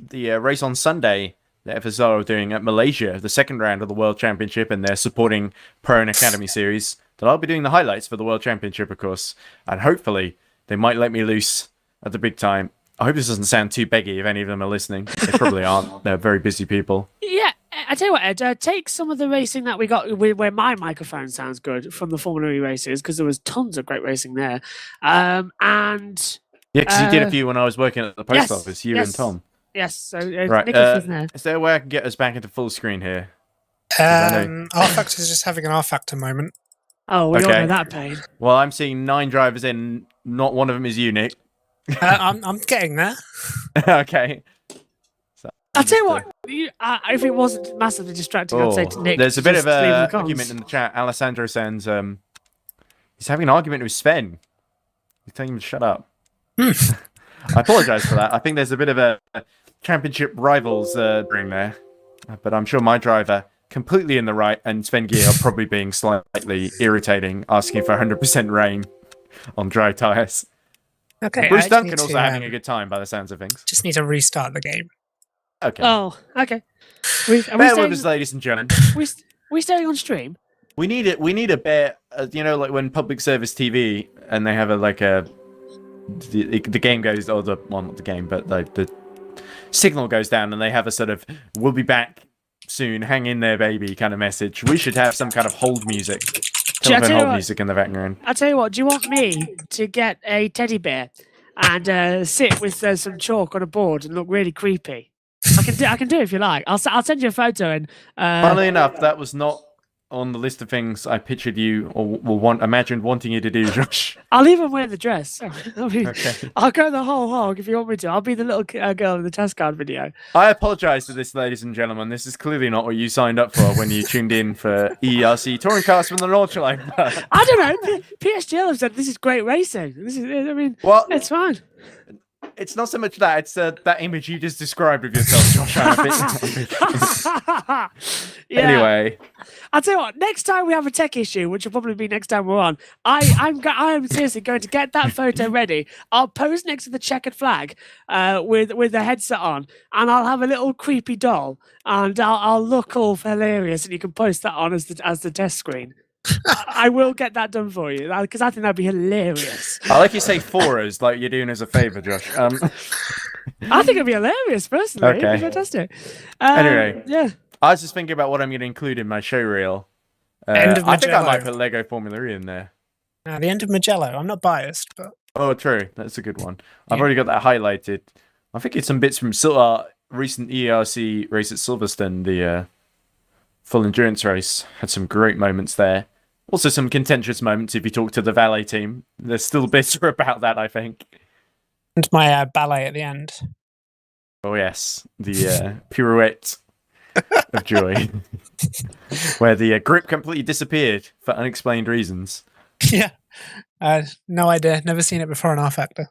the race on Sunday that FSR are doing at Malaysia, the second round of the World Championship, and they're supporting Pro and Academy Series. That I'll be doing the highlights for the World Championship, of course, and hopefully they might let me loose at the big time. I hope this doesn't sound too beggy if any of them are listening. They probably aren't. They're very busy people. Yeah, I tell you what, Ed, take some of the racing that we got where my microphone sounds good from the Formula E races, because there was tons of great racing there. And yeah, because you did a few when I was working at the post office, you and Tom. Yes, so right. Nick is there. Is there a way I can get us back into full screen here? R-Factor's just having an R-Factor moment. Oh, we all know that pain. Well, I'm seeing 9 drivers in. Not one of them is you, Nick. I'm getting there. Okay. So, I'll tell you what, if it wasn't massively distracting, I'd say to Nick. There's a bit of an argument in the chat. Alessandro sends, he's having an argument with Sven. He's telling him to shut up. I apologise for that. I think there's a bit of a championship rivals ring there. But I'm sure my driver, completely in the right, and Sven Gier probably being slightly irritating, asking for 100% rain on dry tyres. Okay. Bruce Duncan also having a good time by the sounds of things. Just need to restart the game. Okay. Oh, okay. Bear with us, ladies and gentlemen. We staying on stream? We need it. We need a bit. You know, like when public service TV and they have the game goes, or not the game, but the signal goes down, and they have a sort of "we'll be back soon, hang in there, baby" kind of message. We should have some kind of hold music. Music in the background. I'll tell you what, do you want me to get a teddy bear and sit with some chalk on a board and look really creepy? I can do it if you like. I'll send you a photo. And funnily enough, that was not on the list of things I pictured you or imagined wanting you to do, Josh. I'll even wear the dress. Okay. I'll go the whole hog if you want me to. I'll be the little girl in the test card video. I apologise for this, ladies and gentlemen. This is clearly not what you signed up for when you tuned in for EERC Touring Cars from the Nordschleife. I don't know. PSGL have said this is great racing. It's fine. It's not so much that, it's that image you just described of yourself, Josh. Anyway. I'll tell you what, next time we have a tech issue, which will probably be next time we're on, I am seriously going to get that photo ready. I'll pose next to the checkered flag with the headset on, and I'll have a little creepy doll, and I'll look all hilarious, and you can post that on as the test screen. I will get that done for you because I think that'd be hilarious. I like you say for us, like you're doing us a favour, Josh. I think it'd be hilarious, personally. Okay. It'd be fantastic. Anyway, yeah. I was just thinking about what I'm going to include in my show reel. End of I think I Mchugh. might put Lego Formula E in there. The end of Mchugh. I'm not biased, but Oh, true. That's a good one. I've already got that highlighted. I think it's some bits from recent EERC race at Silverstone, the full endurance race. Had some great moments there. Also some contentious moments if you talk to the valet team. They're still bitter about that, I think. and my ballet at the end. Oh, yes. The pirouette of joy. Where the grip completely disappeared for unexplained reasons. Yeah. No idea. Never seen it before in R-Factor.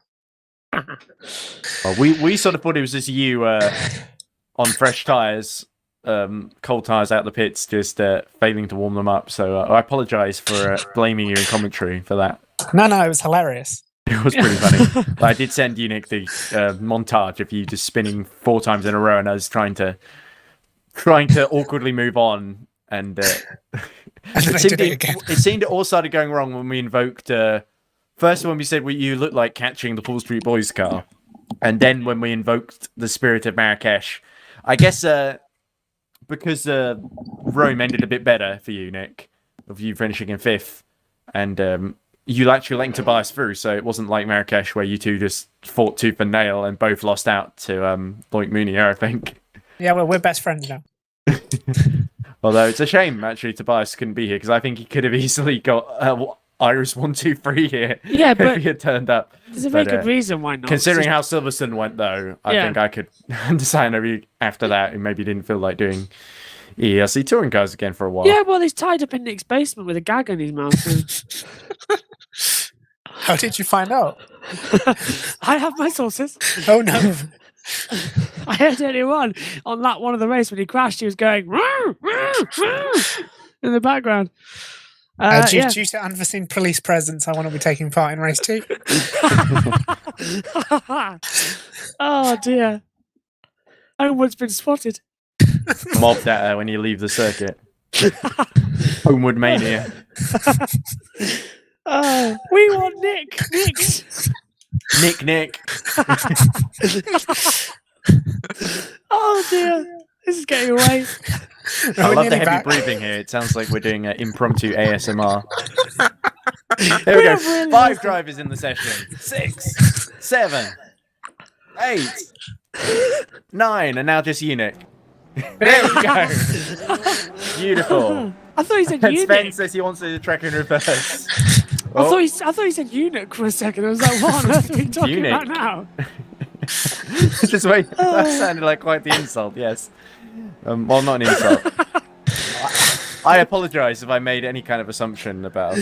Well, we sort of thought it was just you on fresh tyres, cold tyres out the pits, just failing to warm them up. So I apologise for blaming you in commentary for that. No, it was hilarious. It was pretty funny. I did send you, Nick, the montage of you just spinning 4 times in a row and us trying to awkwardly move on. And it seemed it all started going wrong when we invoked... First, when we said you looked like catching the Paul Street Boys car. And then when we invoked the spirit of Marrakesh. I guess because Rome ended a bit better for you, Nick, of you finishing in 5th. And you actually letting Tobias through, so it wasn't like Marrakesh where you two just fought tooth and nail and both lost out to Loic Mounier, I think. Yeah, well, we're best friends now. Although it's a shame, actually, Tobias couldn't be here, because I think he could have easily got... Iris 1, 2, 3 here. Yeah, but if he had turned up. There's a very good reason why not. Considering how Silverstone went, though, I think I could understand maybe after that, and maybe didn't feel like doing EERC touring cars again for a while. Yeah, well, he's tied up in Nick's basement with a gag in his mouth. How did you find out? I have my sources. Oh no! I heard earlier on that one of the race when he crashed, he was going "Roo, roo, roo," in the background. Due to unforeseen police presence, I want to be taking part in race 2. Oh dear. Homewood's been spotted. Mobbed at her when you leave the circuit. Homewood mania. We want Nick. Nick. Oh dear. This is getting away. I love the heavy breathing here. It sounds like we're doing an impromptu ASMR. Here we go. 5 drivers in the session. 6, 7, 8, 9, and now just Eunuch. There we go. Beautiful. I thought he said And eunuch. Sven says he wants to track in reverse. I thought he said eunuch for a second. I was like, what on earth are we talking about now? Just wait. That sounded like quite the insult. Yes. Well, not an insult. I apologise if I made any kind of assumption about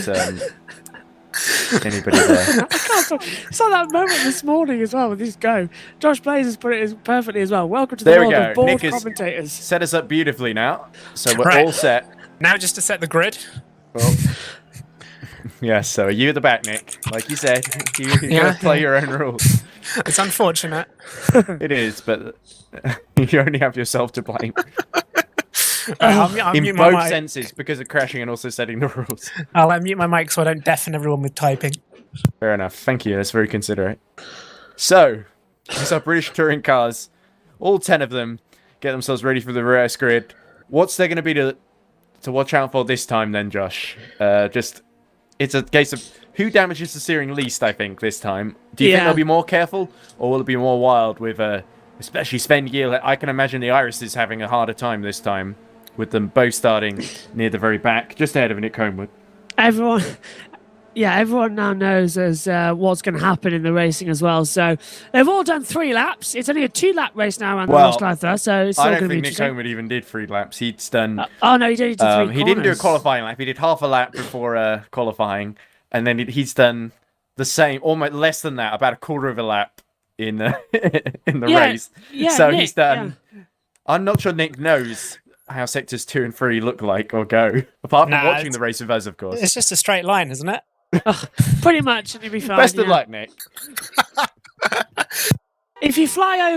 anybody there. I can't talk. It's like that moment this morning as well with this go. Josh Blaze has put it perfectly as well. Welcome to the world of bored Nick has commentators. set us up beautifully now, so we're Right. all set. Now just to set the grid. Well, yeah, so are you at the back, Nick? Like you said, you gotta play your own rules. It's unfortunate. It is, but you only have yourself to blame. I'll In mute my both mic. senses, because of crashing and also setting the rules. I'll mute my mic so I don't deafen everyone with typing. Fair enough. Thank you. That's very considerate. So, these are British touring cars. All 10 of them get themselves ready for the reverse grid. What's there going to be to watch out for this time then, Josh? It's a case of who damages the steering least, I think, this time. Do you think they'll be more careful, or will it be more wild with, especially Sven Giel? I can imagine the Iris is having a harder time this time, with them both starting near the very back, just ahead of Nick Homewood. Everyone now knows what's going to happen in the racing as well. So they've all done 3 laps. It's only a 2-lap race now around the Nordschleife, so it's I still don't going to be think Nick Homewood even did 3 laps. He'd done. oh no, he did 3 corners. He didn't do a qualifying lap. He did half a lap before qualifying, and then he's done the same, almost less than that, about a quarter of a lap in the race. Yeah, so Nick, he's done. Yeah. I'm not sure Nick knows how sectors 2 and 3 look like or go, apart from watching the race with us, of course. It's just a straight line, isn't it? Pretty much, and you'll be fine. Best of luck, Nick. If you fly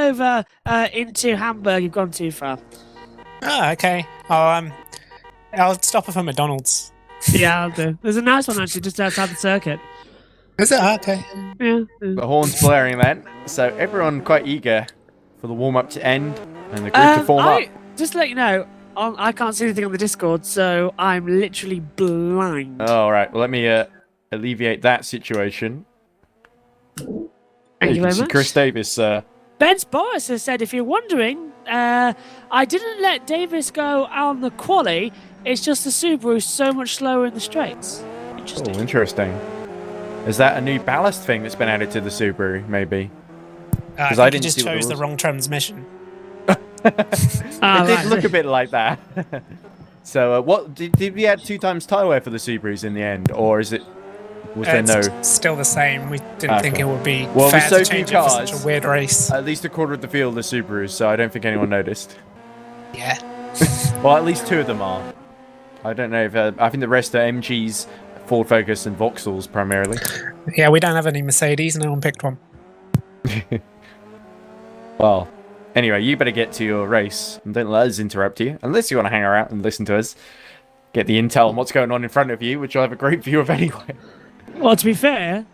over into Hamburg, you've gone too far. Oh, okay. I'll stop off at McDonald's. Yeah, I'll do. There's a nice one actually just outside the circuit. Is it? Okay. Yeah. The horn's blaring then, so everyone quite eager for the warm-up to end and the grid to form up. Just to let you know, I can't see anything on the Discord, so I'm literally blind. All right, well, let me alleviate that situation. Thank you very see much. Chris Davis. Ben's Boris has said, if you're wondering, I didn't let Davis go on the quali. It's just the Subaru's so much slower in the straights. Interesting. Oh, interesting. Is that a new ballast thing that's been added to the Subaru, maybe? Because I just chose the wrong transmission. It did look a bit like that. So, what did we add 2 times tyre wear for the Subarus in the end, or was there no? Still the same. We didn't think it would be fair to so change few cars, it for such a weird race. At least a quarter of the field are Subarus, so I don't think anyone noticed. Yeah. Well, at least 2 of them are. I don't know if I think the rest are MGs, Ford Focus, and Vauxhalls primarily. Yeah, we don't have any Mercedes. No one picked one. Well. Anyway, you better get to your race and don't let us interrupt you, unless you want to hang around and listen to us. Get the intel on what's going on in front of you, which you'll have a great view of anyway. Well, to be fair,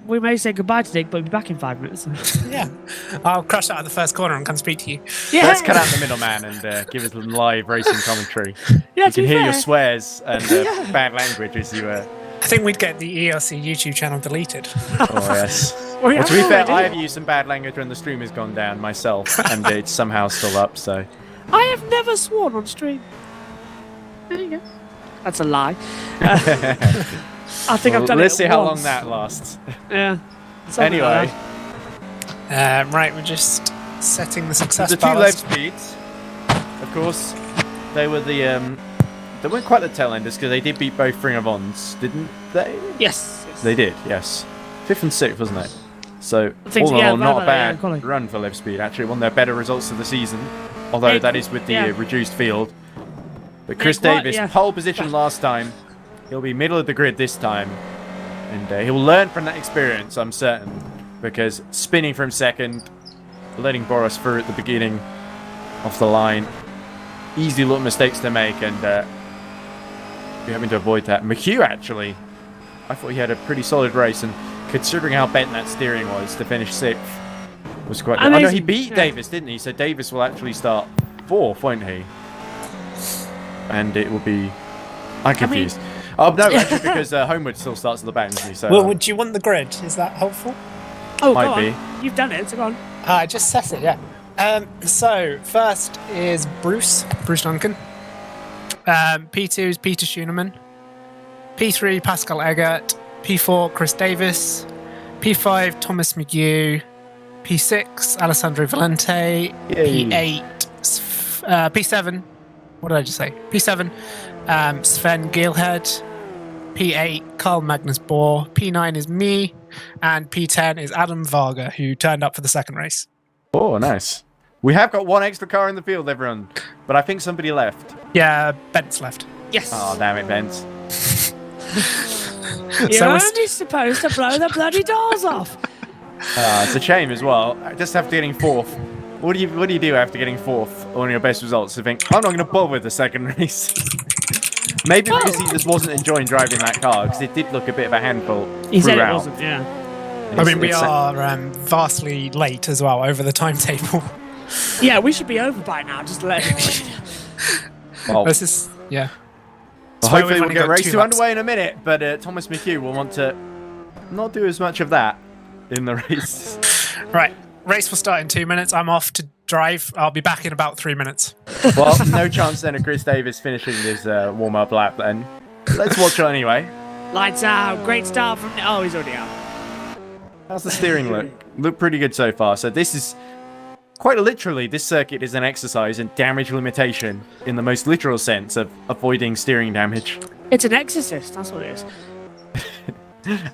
we may say goodbye to Nick, but we'll be back in 5 minutes. Yeah. I'll crash out at the first corner and come speak to you. Yeah. Let's cut out the middleman and give us live racing commentary. Yeah, you can hear your swears and bad language as you... I think we'd get the EERC YouTube channel deleted. Oh, yes. Well, to be fair, I have used some bad language when the stream has gone down myself, and it's somehow still up, so... I have never sworn on stream. There you go. That's a lie. I think I've done it Let's see how long once. that lasts. Yeah. Anyway. Right, we're just setting the success The 2 ballast. left speeds, of course, they were the... They weren't quite the tail enders, because they did beat both Ring of Ons, didn't they? Yes. They did, yes. 5th and 6th, wasn't it? So, think all in so, all, not a bad quality. run for Live Speed. Actually, one of their better results of the season. Although that is with the reduced field. But Chris Davis, pole position last time. He'll be middle of the grid this time. And he'll learn from that experience, I'm certain. Because spinning from second, letting Boris through at the beginning off the line. Easy little mistakes to make, and you're having to avoid that. Mchugh, actually, I thought he had a pretty solid race, and considering how bent that steering was to finish 6th, was quite good. I know he beat Davis, didn't he? So Davis will actually start 4th, won't he? And it will be... I'm confused. No, actually, because Homewood still starts at the back, doesn't he? So, Well, would you want the grid? Is that helpful? Oh, might go be. on. You've done it, so go on. I just set it, yeah. So, first is Bruce Duncan. P2 is Peter Schooneman. P3, Pascal Eggert. P4, Chris Davis. P5, Thomas Mchugh. P6, Alessandro Valente. Yay. P8, P7, what did I just say? P7, Sven Gielhed. P8, Carl Magnus Bohr. P9 is me. And P10 is Adam Varga, who turned up for the second race. Oh, nice. We have got one extra car in the field, everyone. But I think somebody left. Yeah, Bent's left. Yes. Oh, damn it, Bent. You're only supposed to blow the bloody doors off. It's a shame as well. Just after getting fourth. What do you do after getting fourth on your best results? You think, I'm not going to bother with the second race. Maybe because he just wasn't enjoying driving that car, because it did look a bit of a handful throughout. He said it wasn't, yeah. I mean, we are vastly late as well, over the timetable. Yeah, we should be over by now, just to let well, this is, yeah. Well, hopefully we'll get race 2 underway in a minute, but Thomas Mchugh will want to not do as much of that in the race. Right, race will start in 2 minutes. I'm off to drive. I'll be back in about 3 minutes. Well, no chance then of Chris Davis finishing his warm-up lap then. Let's watch it anyway. Lights out. Great start from... Oh, he's already out. How's the steering look? Look pretty good so far. So this is... Quite literally, this circuit is an exercise in damage limitation in the most literal sense of avoiding steering damage. It's an exorcist, that's what it is.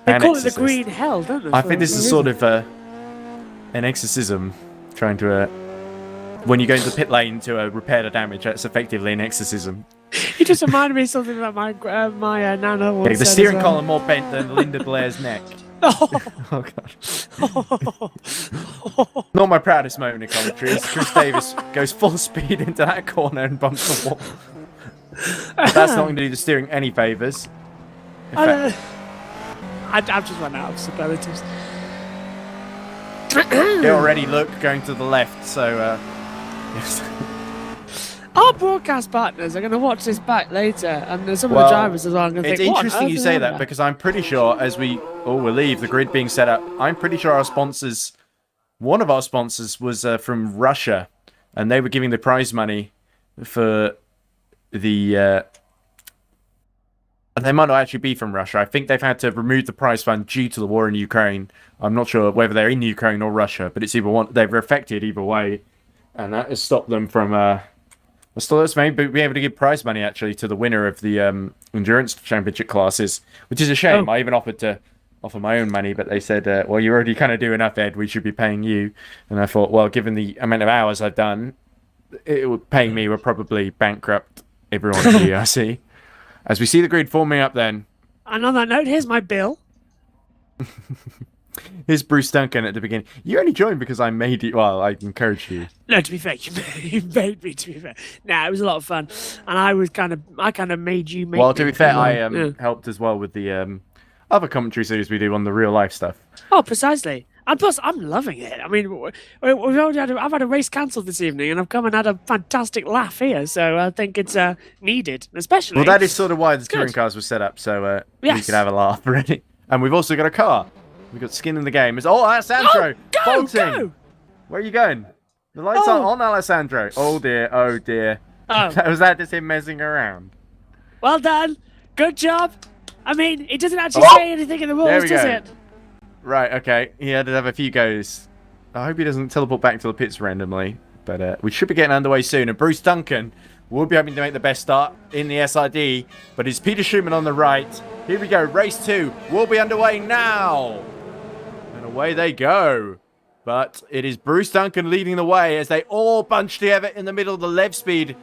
They call it the green hell, don't they? I think this is sort of an exorcism, trying to... when you go into the pit lane to repair the damage, that's effectively an exorcism. You just reminded me of something that my nana once the said steering as well. column more bent than Linda Blair's neck. Oh, Oh, God. Not my proudest moment in commentary as Chris Davis goes full speed into that corner and bumps the wall. That's not going to do the steering any favours. I've just run out of superlatives. They already look going to the left, so yes. Our broadcast partners are going to watch this back later, and some of the drivers as well are going to think, it's interesting you say that, because I'm pretty sure as we leave, the grid being set up, I'm pretty sure our sponsors, one of our sponsors was from Russia, and they were giving the prize money for the... they might not actually be from Russia. I think they've had to remove the prize fund due to the war in Ukraine. I'm not sure whether they're in Ukraine or Russia, but it's either one. They were affected either way, and that has stopped them from... Still, let's maybe be able to give prize money actually to the winner of the endurance championship classes, which is a shame. I even offered to offer my own money, but they said, "Well, you already kind of do enough, Ed. We should be paying you." And I thought, well, given the amount of hours I've done, paying me would probably bankrupt everyone at the EERC. As we see the grid forming up, then. And on that note, here's my bill. Here's Bruce Duncan at the beginning. You only joined because I made you. Well, I encouraged you. No, to be fair, you made me. To be fair, it was a lot of fun, and I kind of made you make. Well, to be fair, I helped as well with the other commentary series we do on the real life stuff. Oh, precisely. And plus, I'm loving it. I mean, I've had a race cancelled this evening, and I've come and had a fantastic laugh here. So I think it's needed, especially. Well, that is sort of why the touring cars were set up, so we could have a laugh, really. And we've also got a car. We've got skin in the game. Alessandro! Bolting! Where are you going? The lights aren't on, Alessandro. Oh, dear. Oh, dear. Oh. Was that just him messing around? Well done. Good job. I mean, it doesn't actually say anything in the rules, does it? Right, okay. He had to have a few goes. I hope he doesn't teleport back to the pits randomly. But we should be getting underway soon. And Bruce Duncan will be hoping to make the best start in the SID. But it's Peter Schumann on the right. Here we go. Race 2 will be underway now. And away they go. But it is Bruce Duncan leading the way as they all bunch together in the middle of the Lev speed,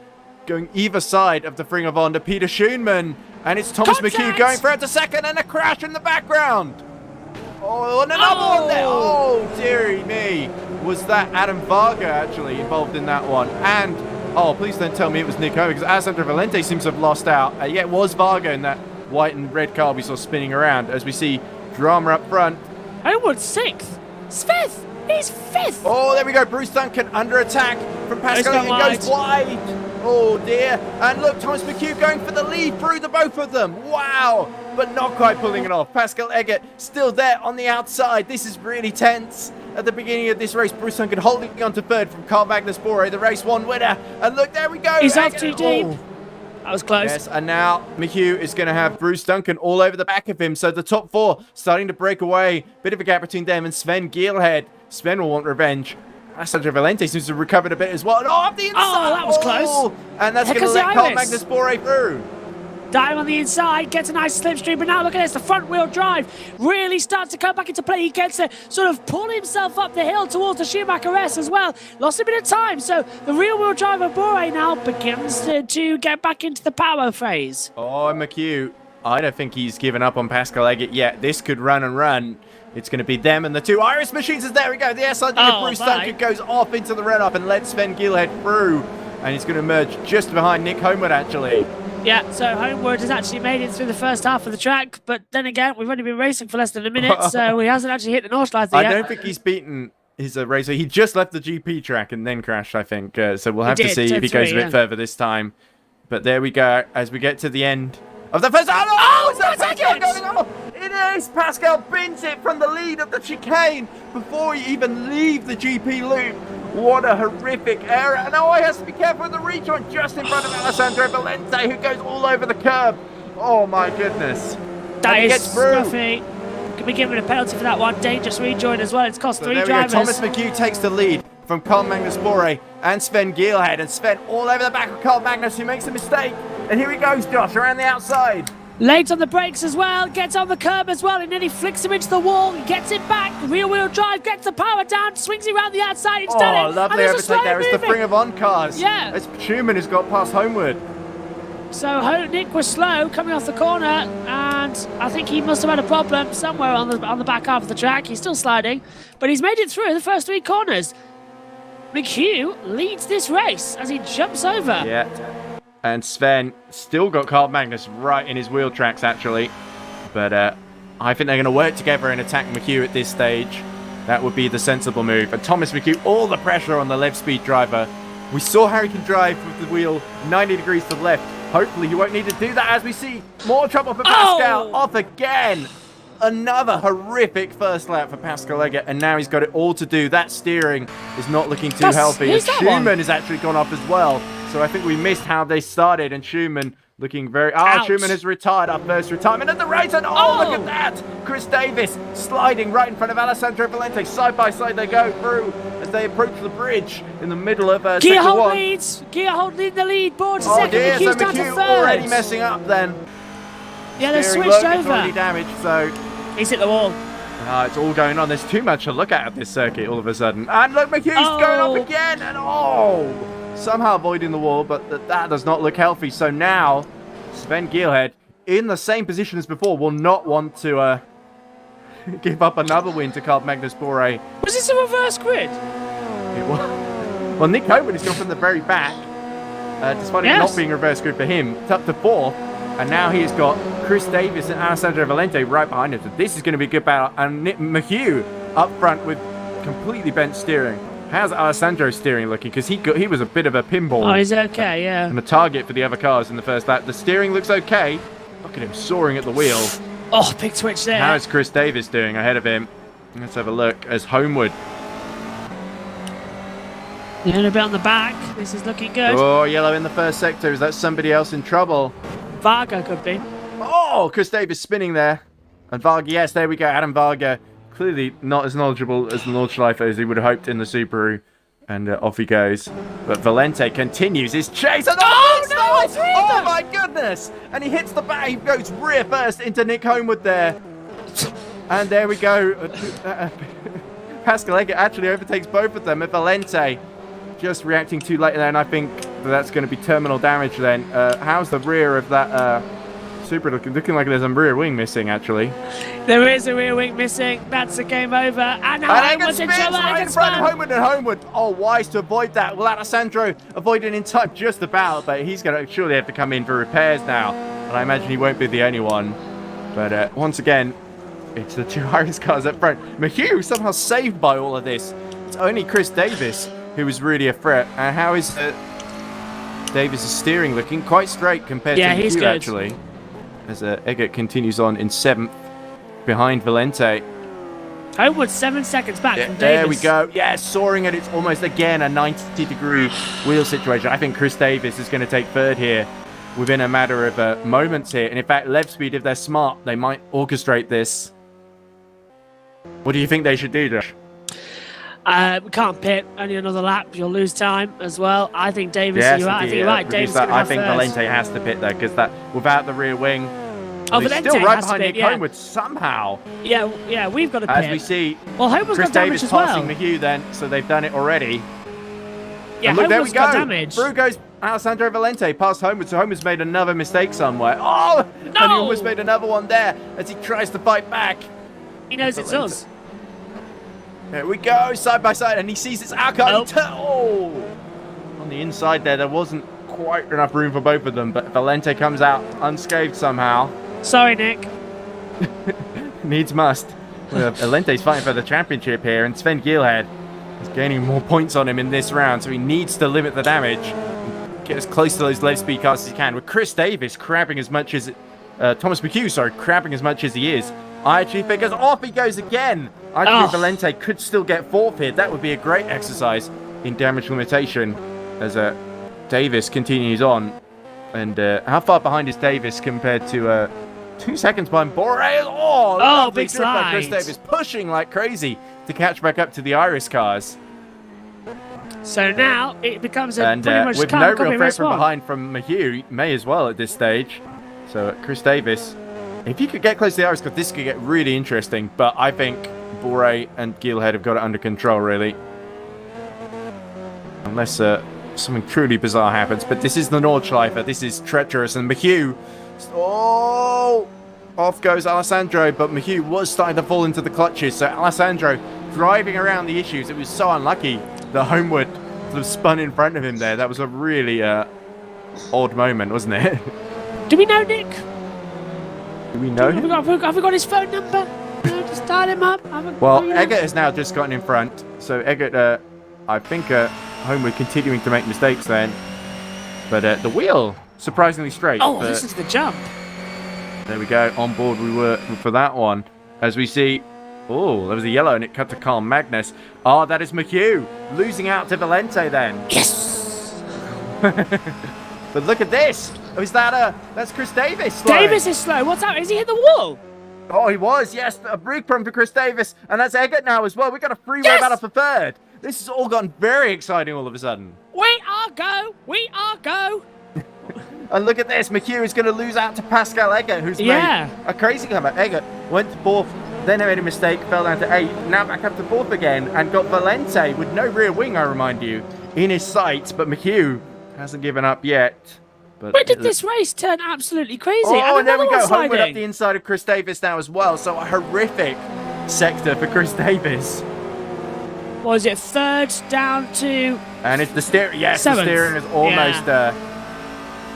going either side of the Fring of Honda. Peter Schumann. And it's Thomas Mchugh going for it to second, and a crash in the background. Oh, and another one there. Oh, dearie me. Was that Adam Varga actually involved in that one? And, please don't tell me it was Nico, because Alessandro Valente seems to have lost out. Yeah, it was Varga in that white and red car we saw spinning around as we see drama up front. Elwood's 6th. Fifth. He's 5th. Oh, there we go. Bruce Duncan under attack from Pascal. It goes wide. Oh dear. And look, Thomas Mchugh going for the lead through the both of them. Wow. But not quite pulling it off. Pascal Eggert still there on the outside. This is really tense. At the beginning of this race, Bruce Duncan holding on to third from Carl Magnus Bore, the race one winner. And look, there we go. He's off too deep. Oh. That was close. Yes, and now Mchugh is going to have Bruce Duncan all over the back of him. So the top four starting to break away. Bit of a gap between them and Sven Gielhed. Sven will want revenge. Alessandro Valente seems to have recovered a bit as well. And off the inside. Oh, that was close. And that's going to let Carl Magnus Bore through. Dive on the inside, gets a nice slipstream, but now look at this, the front wheel drive really starts to come back into play. He gets to sort of pull himself up the hill towards the Schumacher S as well. Lost a bit of time, so the rear wheel drive of Bore now begins to get back into the power phase. Oh, Mchugh, I don't think he's given up on Pascal Eggert yet. This could run and run. It's going to be them and the two Irish machines. There we go. The S100 Bruce Duncan goes off into the runoff and lets Sven Gielhed through. And he's going to emerge just behind Nick Homewood, actually. Yeah, so Homewood has actually made it through the first half of the track, but then again, we've only been racing for less than a minute, so he hasn't actually hit the Nordschleife yet. I don't think he's beaten his racer. He just left the GP track and then crashed, I think. So we'll have to see if he goes a bit further this time. But there we go, as we get to the end of the first... Oh, is that Pascal going off? It is! Pascal bins it from the lead of the chicane before you even leave the GP loop. What a horrific error. And oh, he has to be careful with the rejoin just in front of Alessandro Valente, who goes all over the curb. Oh, my goodness. That is scruffy. Can be given a penalty for that one. Dangerous rejoin as well. It's cost three drivers. Thomas Mchugh takes the lead from Carl Magnus Bore and Sven Gielhed. And Sven all over the back of Carl Magnus, who makes a mistake. And here he goes, Josh, around the outside. Late on the brakes as well, gets on the curb as well, and then he flicks him into the wall, gets it back, rear wheel drive, gets the power down, swings it around the outside, it's done it. Oh, lovely overtake there. It's the Bring of On cars. Yeah. It's Schumann who's got past Homewood. So Nick was slow coming off the corner, and I think he must have had a problem somewhere on the back half of the track. He's still sliding, but he's made it through the first three corners. Mchugh leads this race as he jumps over. Yeah. And Sven still got Carl Magnus right in his wheel tracks, actually. But I think they're going to work together and attack Mchugh at this stage. That would be the sensible move. And Thomas Mchugh, all the pressure on the left-speed driver. We saw how he can drive with the wheel 90 degrees to the left. Hopefully he won't need to do that as we see more trouble for Pascal. Off again. Another horrific first lap for Pascal Eggert, and now he's got it all to do. That steering is not looking too healthy. Schumann has actually gone off as well. So I think we missed how they started, and Schumann looking very... Schumann has retired, our first retirement at the race, and look at that! Chris Davis sliding right in front of Alessandro Valente. Side by side they go through as they approach the bridge in the middle of sector one. Gearhold leading the lead, board to second, dear, Mchugh's down to third. Already messing up then. Yeah, they've Steering switched look, over. It's already damaged, so... He's hit the wall. It's all going on. There's too much to look at this circuit all of a sudden. And look, Mchugh's going off again. And somehow avoiding the wall, but that does not look healthy. So now, Sven Gielhed, in the same position as before, will not want to give up another win to Carl Magnus Bore. Was this a reverse grid? It was. Well, Nick Homewood has gone from the very back, despite it not being reverse grid for him. It's up to fourth. And now he's got Chris Davis and Alessandro Valente right behind him. So this is going to be a good battle. And Mchugh up front with completely bent steering. How's Alessandro's steering looking? Because he was a bit of a pinball. Oh, he's okay, yeah. And a target for the other cars in the first lap. The steering looks okay. Look at him soaring at the wheel. Oh, big twitch there. How is Chris Davis doing ahead of him? Let's have a look as Homewood. Yeah, a bit on the back. This is looking good. Oh, yellow in the first sector. Is that somebody else in trouble? Varga could be. Oh, Chris Davis spinning there. And Varga, yes, there we go. Adam Varga, clearly not as knowledgeable as the Nordschleife as he would have hoped in the Subaru. And off he goes. But Valente continues his chase. And oh my goodness! And he hits the back. He goes rear first into Nick Homewood there. And there we go. Pascal Eggert actually overtakes both of them. And Valente just reacting too late there. And I think that's going to be terminal damage then. How's the rear of that Super looking like there's a rear wing missing, actually. There is a rear wing missing. That's a game over. And Homewood spins right in front of Homewood, and Homewood, wise to avoid that. Well, Alessandro avoided in time just about, but he's going to surely have to come in for repairs now. And I imagine he won't be the only one. But once again, it's the two Irish cars up front. Mchugh somehow saved by all of this. It's only Chris Davis who was really a threat. And how is Davis' steering looking quite straight compared Yeah, to he's Mchugh, good. actually. As Eggert continues on in 7th behind Valente. Homewood 7 seconds back Yeah, from Davis. there we go. Yeah, soaring, and it's almost again a 90-degree wheel situation. I think Chris Davis is going to take 3rd here within a matter of moments here. And in fact, Lev Speed, if they're smart, they might orchestrate this. What do you think they should do, Josh? We can't pit only another lap. You'll lose time as well. I think Davis. Yes, I think you're right. Davis. I think Valente has to pit there because that without the rear wing. Oh, he's Valente still right has to behind pit, Nick Homewood somehow. Yeah, we've got to pit. As we see, well, Homewood's Chris got damage Davis as well. passing Mchugh then, so they've done it already. Yeah, and look, there we Homewood's got go. damage. Through goes Alessandro Valente past Homewood, so Homewood's made another mistake somewhere. Oh, No! and he almost made another one there as he tries to fight back. He knows it's us. There we go, side by side, and he sees it's Alcott. Oh. On the inside there wasn't quite enough room for both of them, but Valente comes out unscathed somehow. Sorry, Nick. Needs must. Well, Valente's fighting for the championship here, and Sven Gielhed is gaining more points on him in this round, so he needs to limit the damage. Get as close to those Lev Speed cars as he can. With Chris Davis crabbing as much as... Thomas Mchugh, sorry, crabbing as much as he is. I actually think as off he goes again. I think Valente could still get 4th here. That would be a great exercise in damage limitation as Davis continues on. And how far behind is Davis compared to 2 seconds behind Boré? Oh, lovely big trip by Chris slide. Davis, pushing like crazy to catch back up to the Iris cars. So now it becomes a And pretty much with can't no copy real threat race from one. behind from Mchugh, may as well at this stage. So Chris Davis, if you could get close to the Iris car, this could get really interesting. But I think Boré and Gielhed have got it under control, really. Unless something truly bizarre happens. But this is the Nordschleife. This is treacherous. And Mchugh... Oh! Off goes Alessandro. But Mchugh was starting to fall into the clutches. So Alessandro driving around the issues. It was so unlucky that Homewood sort of spun in front of him there. That was a really odd moment, wasn't it? Do we know Nick? Do we know him? Have we got his phone number? No, just dial him up. Well, Eggert has now just gotten in front. So Eggert, I think Homewood continuing to make mistakes then. But the wheel, surprisingly straight. Oh, listen to the jump. There we go. On board we were for that one. As we see... Oh, there was a yellow and it cut to Carl Magnus. Oh, that is Mchugh losing out to Valente then. Yes! But look at this. Oh, is that that's Chris Davis slowing. Davis is slow. What's happening? Is he hit the wall? Oh, he was, yes. A big problem for Chris Davis. And that's Eggert now as well. We've got a freeway battle for 3rd. This has all gotten very exciting all of a sudden. We are go. We are go. And look at this. Mchugh is going to lose out to Pascal Eggert, who's made a crazy comeback. Eggert went to 4th, then made a mistake, fell down to 8th, now back up to 4th again, and got Valente with no rear wing, I remind you, in his sights. But Mchugh hasn't given up yet. But Where did this race turn absolutely crazy? Oh, and there we go. Homewood Homewood up the inside of Chris Davis now as well. So a horrific sector for Chris Davis. Was it 3rd down to... And it's the steering. Yes, 7th. The steering is almost...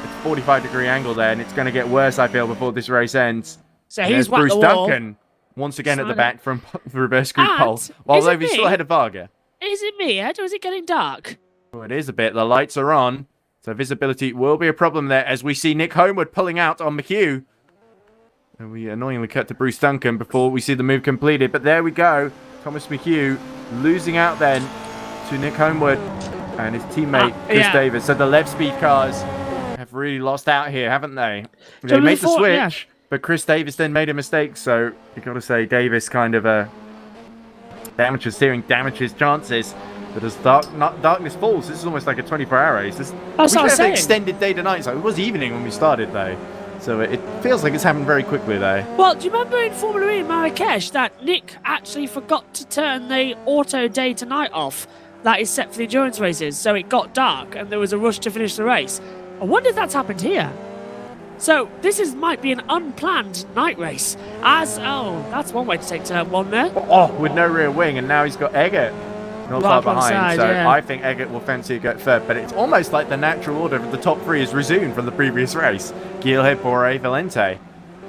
it's 45-degree angle there, and it's going to get worse, I feel, before this race ends. So And he's there's whacked Bruce the wall. Duncan once again at the Simon. back from the reverse group And pole. While is it he's still me? ahead of Varga. Is it me, Ed, or is it getting dark? Oh, it is a bit. The lights are on. So visibility will be a problem there as we see Nick Homewood pulling out on Mchugh. And we annoyingly cut to Bruce Duncan before we see the move completed. But there we go. Thomas Mchugh losing out then to Nick Homewood and his teammate Chris Davis. So the Lev Speed cars have really lost out here, haven't they? They made the switch, but Chris Davis then made a mistake. So you've got to say Davis kind of damages steering, damages chances. But as darkness falls, this is almost like a 24-hour race. That's what I was saying. Extended day to night. So it was evening when we started, though. So it feels like it's happened very quickly, though. Well, do you remember in Formula E in Marrakesh that Nick actually forgot to turn the auto day to night off that is set for the endurance races? So it got dark and there was a rush to finish the race. I wonder if that's happened here. So this might be an unplanned night race. That's one way to take turn 1 there. Oh, with no rear wing, and now he's got Eggert not far behind. Side, so yeah. I think Eggert will fancy to go 3rd. But it's almost like the natural order of the top 3 is resumed from the previous race. Gielhed, Boré, Valente.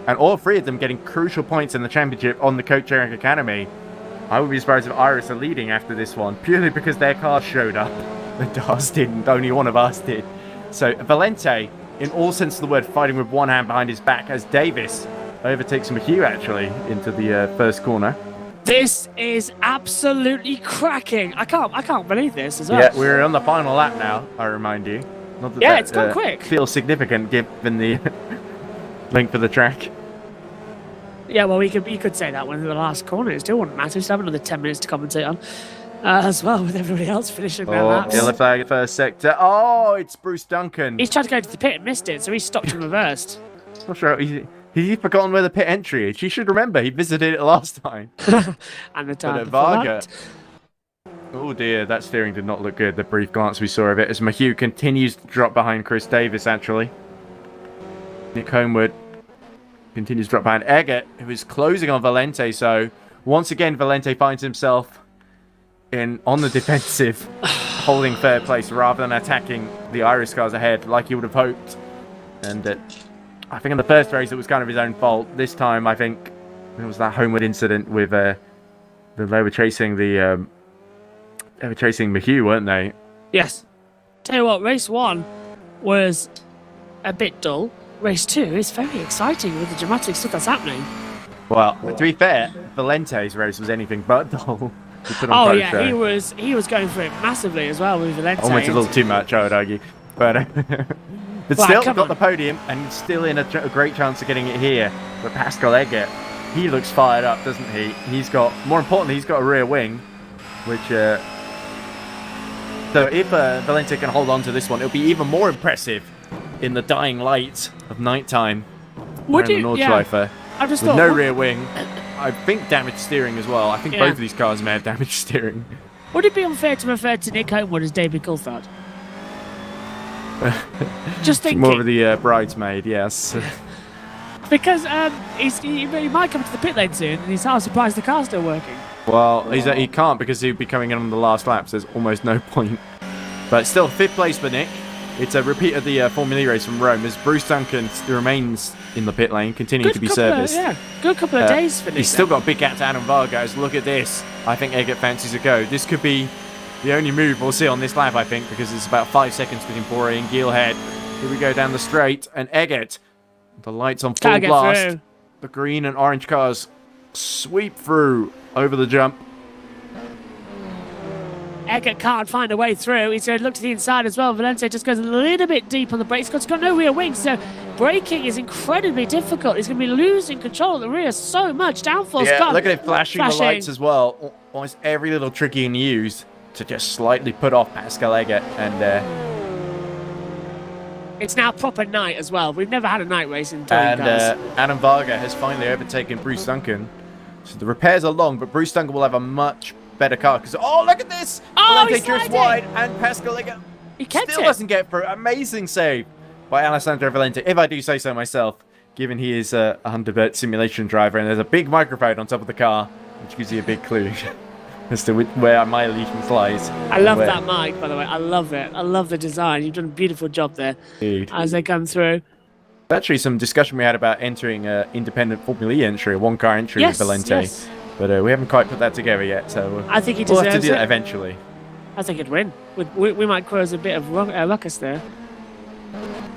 And all 3 of them getting crucial points in the championship on the Coach Eric Academy. I would be surprised if Iris are leading after this one, purely because their cars showed up. The Dars didn't, only one of us did. So Valente, in all sense of the word, fighting with one hand behind his back as Davis overtakes Mchugh actually into the first corner. This is absolutely cracking. I can't believe this as well. Yeah, we're on the final lap now, I remind you. Not that Yeah, that, it's gone quick. Feels significant given the length of the track. Yeah, well, you could say that when the last corner. It still wouldn't matter. We still have another 10 minutes to commentate on as well, with everybody else finishing their laps. Yeah, left flag first sector. Oh, it's Bruce Duncan. He's tried to go to the pit and missed it, so he stopped and reversed. Not sure. He's forgotten where the pit entry is. He should remember. He visited it last time. And the time before Varga. that. Oh dear, that steering did not look good. The brief glance we saw of it as Mchugh continues to drop behind Chris Davis, actually. Nick Homewood continues to drop behind Eggert, who is closing on Valente. So once again, Valente finds himself on the defensive, holding third place rather than attacking the Irish cars ahead like he would have hoped. And I think in the first race it was kind of his own fault. This time I think it was that Homewood incident with they were chasing Mchugh, weren't they? Yes. Tell you what, race 1 was a bit dull. Race 2 is very exciting with the dramatic stuff that's happening. Well, to be fair, Valente's race was anything but dull. Oh yeah, he was going for it massively as well with Valente. Almost a little too much, I would argue. But still got the podium and still in a great chance of getting it here. But Pascal Eggert, he looks fired up, doesn't he? More importantly, he's got a rear wing, which so if Valente can hold on to this one, it'll be even more impressive in the dying light of nighttime. Would you? Nordschleife, yeah. I just with thought, no rear wing. I think damaged steering as well. I think Yeah. both of these cars may have damaged steering. Would it be unfair to refer to Nick Homewood as David Coulthard? Just thinking. More of the bridesmaid, yes. Because he might come to the pit lane soon, and he's half surprised the car's still working. Well, he can't because he'd be coming in on the last laps. There's almost no point. But still, 5th place for Nick. It's a repeat of the Formula E race from Rome as Bruce Duncan remains in the pit lane, continuing to be serviced. Good couple of days for Nick. He's still got a big gap to Adam Vargas. Look at this. I think Eggert fancies a go. This could be the only move we'll see on this lap, I think, because it's about 5 seconds between Boré and Geelhead. Here we go down the straight, and Eggert, the lights on full blast. Through. The green and orange cars sweep through over the jump. Eggert can't find a way through. He's going to look to the inside as well. Valente just goes a little bit deep on the brakes. He's got no rear wings, so braking is incredibly difficult. He's going to be losing control at the rear so much. Downforce gone. Look at it flashing the lights as well. Almost every little trick he can use to just slightly put off Pascal Eggert. And it's now proper night as well. We've never had a night race in touring cars. Adam Varga has finally overtaken Bruce Duncan. So the repairs are long, but Bruce Duncan will have a much better car. Because look at this! Oh, Valente drifts wide, and Pascal Eggert still doesn't get through. Amazing save by Alessandro Valente, if I do say so myself, given he is a Hunderbird simulation driver, and there's a big microphone on top of the car, which gives you a big clue as to where my allegiance lies. I love that mic, by the way. I love it. I love the design. You've done a beautiful job there. Indeed. As they come through. Actually, some discussion we had about entering independent Formula E entry, a one-car entry with Valente. Yes. But we haven't quite put that together yet, so I think we'll have to do that eventually. I think he'd win. We might cause a bit of ruckus there.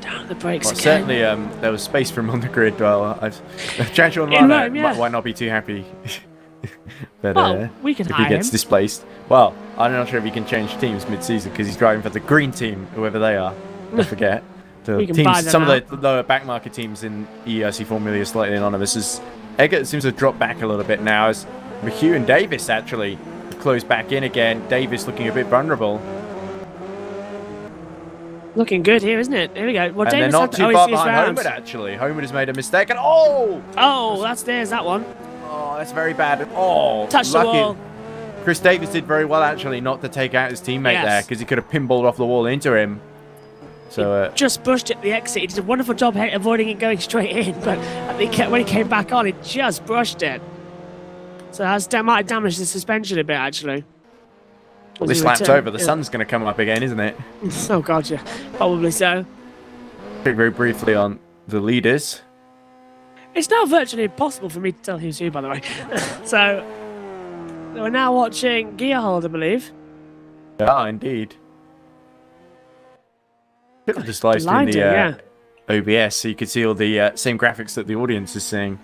Down the brakes again. Certainly, there was space for him on the grid. Well, Giancarlo might not be too happy that we can if he gets displaced. Well, I'm not sure if he can change teams mid-season because he's driving for the green team, whoever they are. I forget. The teams, some of the lower backmarket teams in EERC Formula are slightly anonymous. As Eggert seems to have dropped back a little bit now, as Mchugh and Davis actually close back in again. Davis looking a bit vulnerable. Looking good here, isn't it? Here we go. Well, and Davis they're not too far behind Homewood, actually. Homewood has made a mistake, and there's that one. Oh, that's very bad. Oh, touch the wall. Chris Davis did very well, actually, not to take out his teammate there, because he could have pinballed off the wall into him. So just brushed at the exit. He did a wonderful job avoiding it going straight in, but when he came back on, he just brushed it. So that might have damaged the suspension a bit, actually. Well, this lap's over. The sun's going to come up again, isn't it? Oh, God, yeah. Probably so. Very briefly on the leaders. It's now virtually impossible for me to tell who's who, by the way. So, we're now watching Gearhold, I believe. Yeah, indeed. Could have just lived in Blinding, the OBS so you could see all the same graphics that the audience is seeing.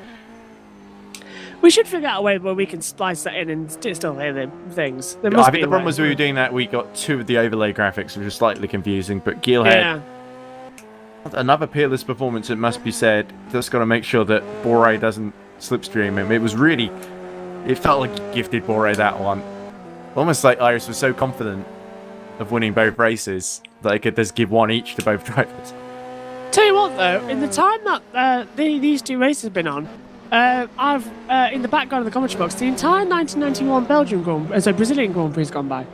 We should figure out a way where we can splice that in and still hear the things. There I must think be the a problem way. was we were doing that. We got 2 of the overlay graphics, which was slightly confusing. But Geelhead, another peerless performance, it must be said. Just got to make sure that Bore doesn't slipstream him. It was really, it felt like he gifted Bore that one. Almost like Iris was so confident of winning both races that they could just give one each to both drivers. Tell you what, though, in the time that these 2 races have been on, I've in the background of the commentary box, the entire 1991 Brazilian Grand Prix has gone by.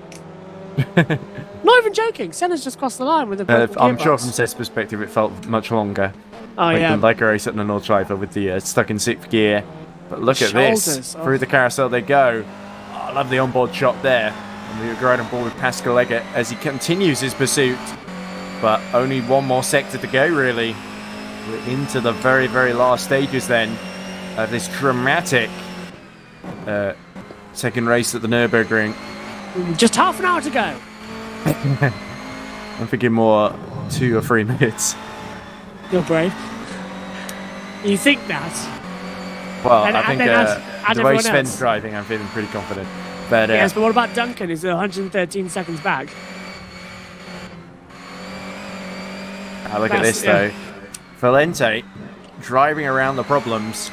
Not even joking. Senna's just crossed the line with a broken I'm gearbox. sure from Seth's perspective it felt much longer. Oh yeah. Like a race at the Nordschleife with the stuck in 6th gear. But look at this. Shoulders, Through the carousel they go. Oh, I love the onboard shot there. And we were right on board with Pascal Eggert as he continues his pursuit. But only one more sector to go, really. We're into the very, very last stages then of this dramatic second race at the Nürburgring. Just half an hour to go. I'm thinking more 2 or 3 minutes. You're brave. You think that? Well, And- I and think then add the way everyone Sven's else. driving, I'm feeling pretty confident. But Yes, but what about Duncan? Is 113 seconds back? look at this, though. Valente driving around the problems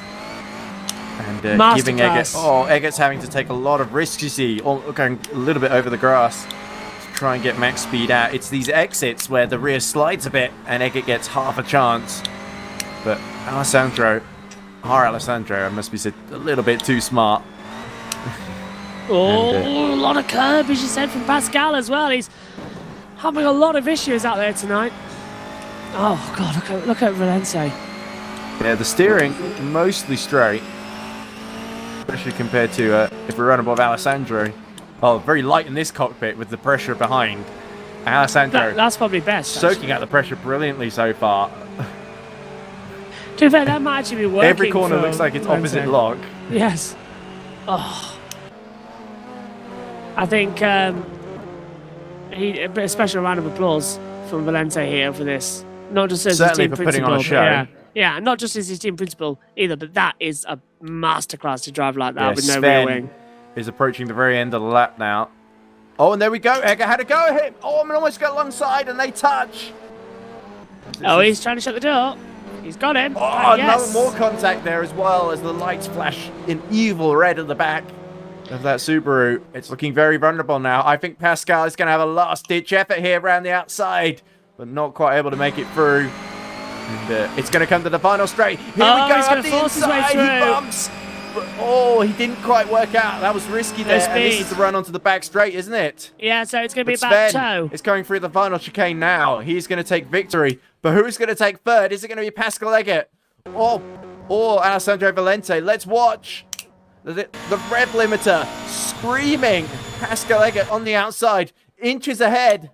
and giving Eggert... Masterclass. Oh, Eggert's having to take a lot of risks, you see. Going a little bit over the grass to try and get max speed out. It's these exits where the rear slides a bit and Eggert gets half a chance. But Alessandro, I must be said, a little bit too smart. Oh, And, a lot of curb, as you said, from Pascal as well. He's having a lot of issues out there tonight. Oh, God, look at Valente. Yeah, the steering mostly straight, especially compared to if we run above Alessandro. Oh, very light in this cockpit with the pressure behind. Alessandro That's probably best. soaking out the pressure brilliantly so far. To be fair, that might actually be working. Every corner for looks like it's Valente. opposite lock. Yes. Oh. I think a special round of applause from Valente here for this. Not just as Certainly his team for putting on a principal, show. but yeah, not just as his team principal either, but that is a masterclass to drive like that Yeah, with no rear Sven wing. is approaching the very end of the lap now. Oh, and there we go. Eggert had a go at him. Oh, and almost got alongside, and they touch. Oh, he's trying to shut the door. He's got him. Oh, yes. another more contact there as well as the lights flash in evil red at the back of that Subaru. It's looking very vulnerable now. I think Pascal is going to have a last-ditch effort here around the outside, but not quite able to make it through. And it's going to come to the final straight. Here we go, he's up gonna the force his way inside. He through. bumps. But, oh, he didn't quite work out. That was risky there. And this speed. is the run onto the back straight, isn't it? Yeah, so it's going to be But about Sven toe. is going through the final chicane now. He's going to take victory. But who's going to take third? Is it going to be Pascal Eggert? Or Alessandro Valente? Let's watch. The rev limiter screaming. Pascal Eggert on the outside, inches ahead.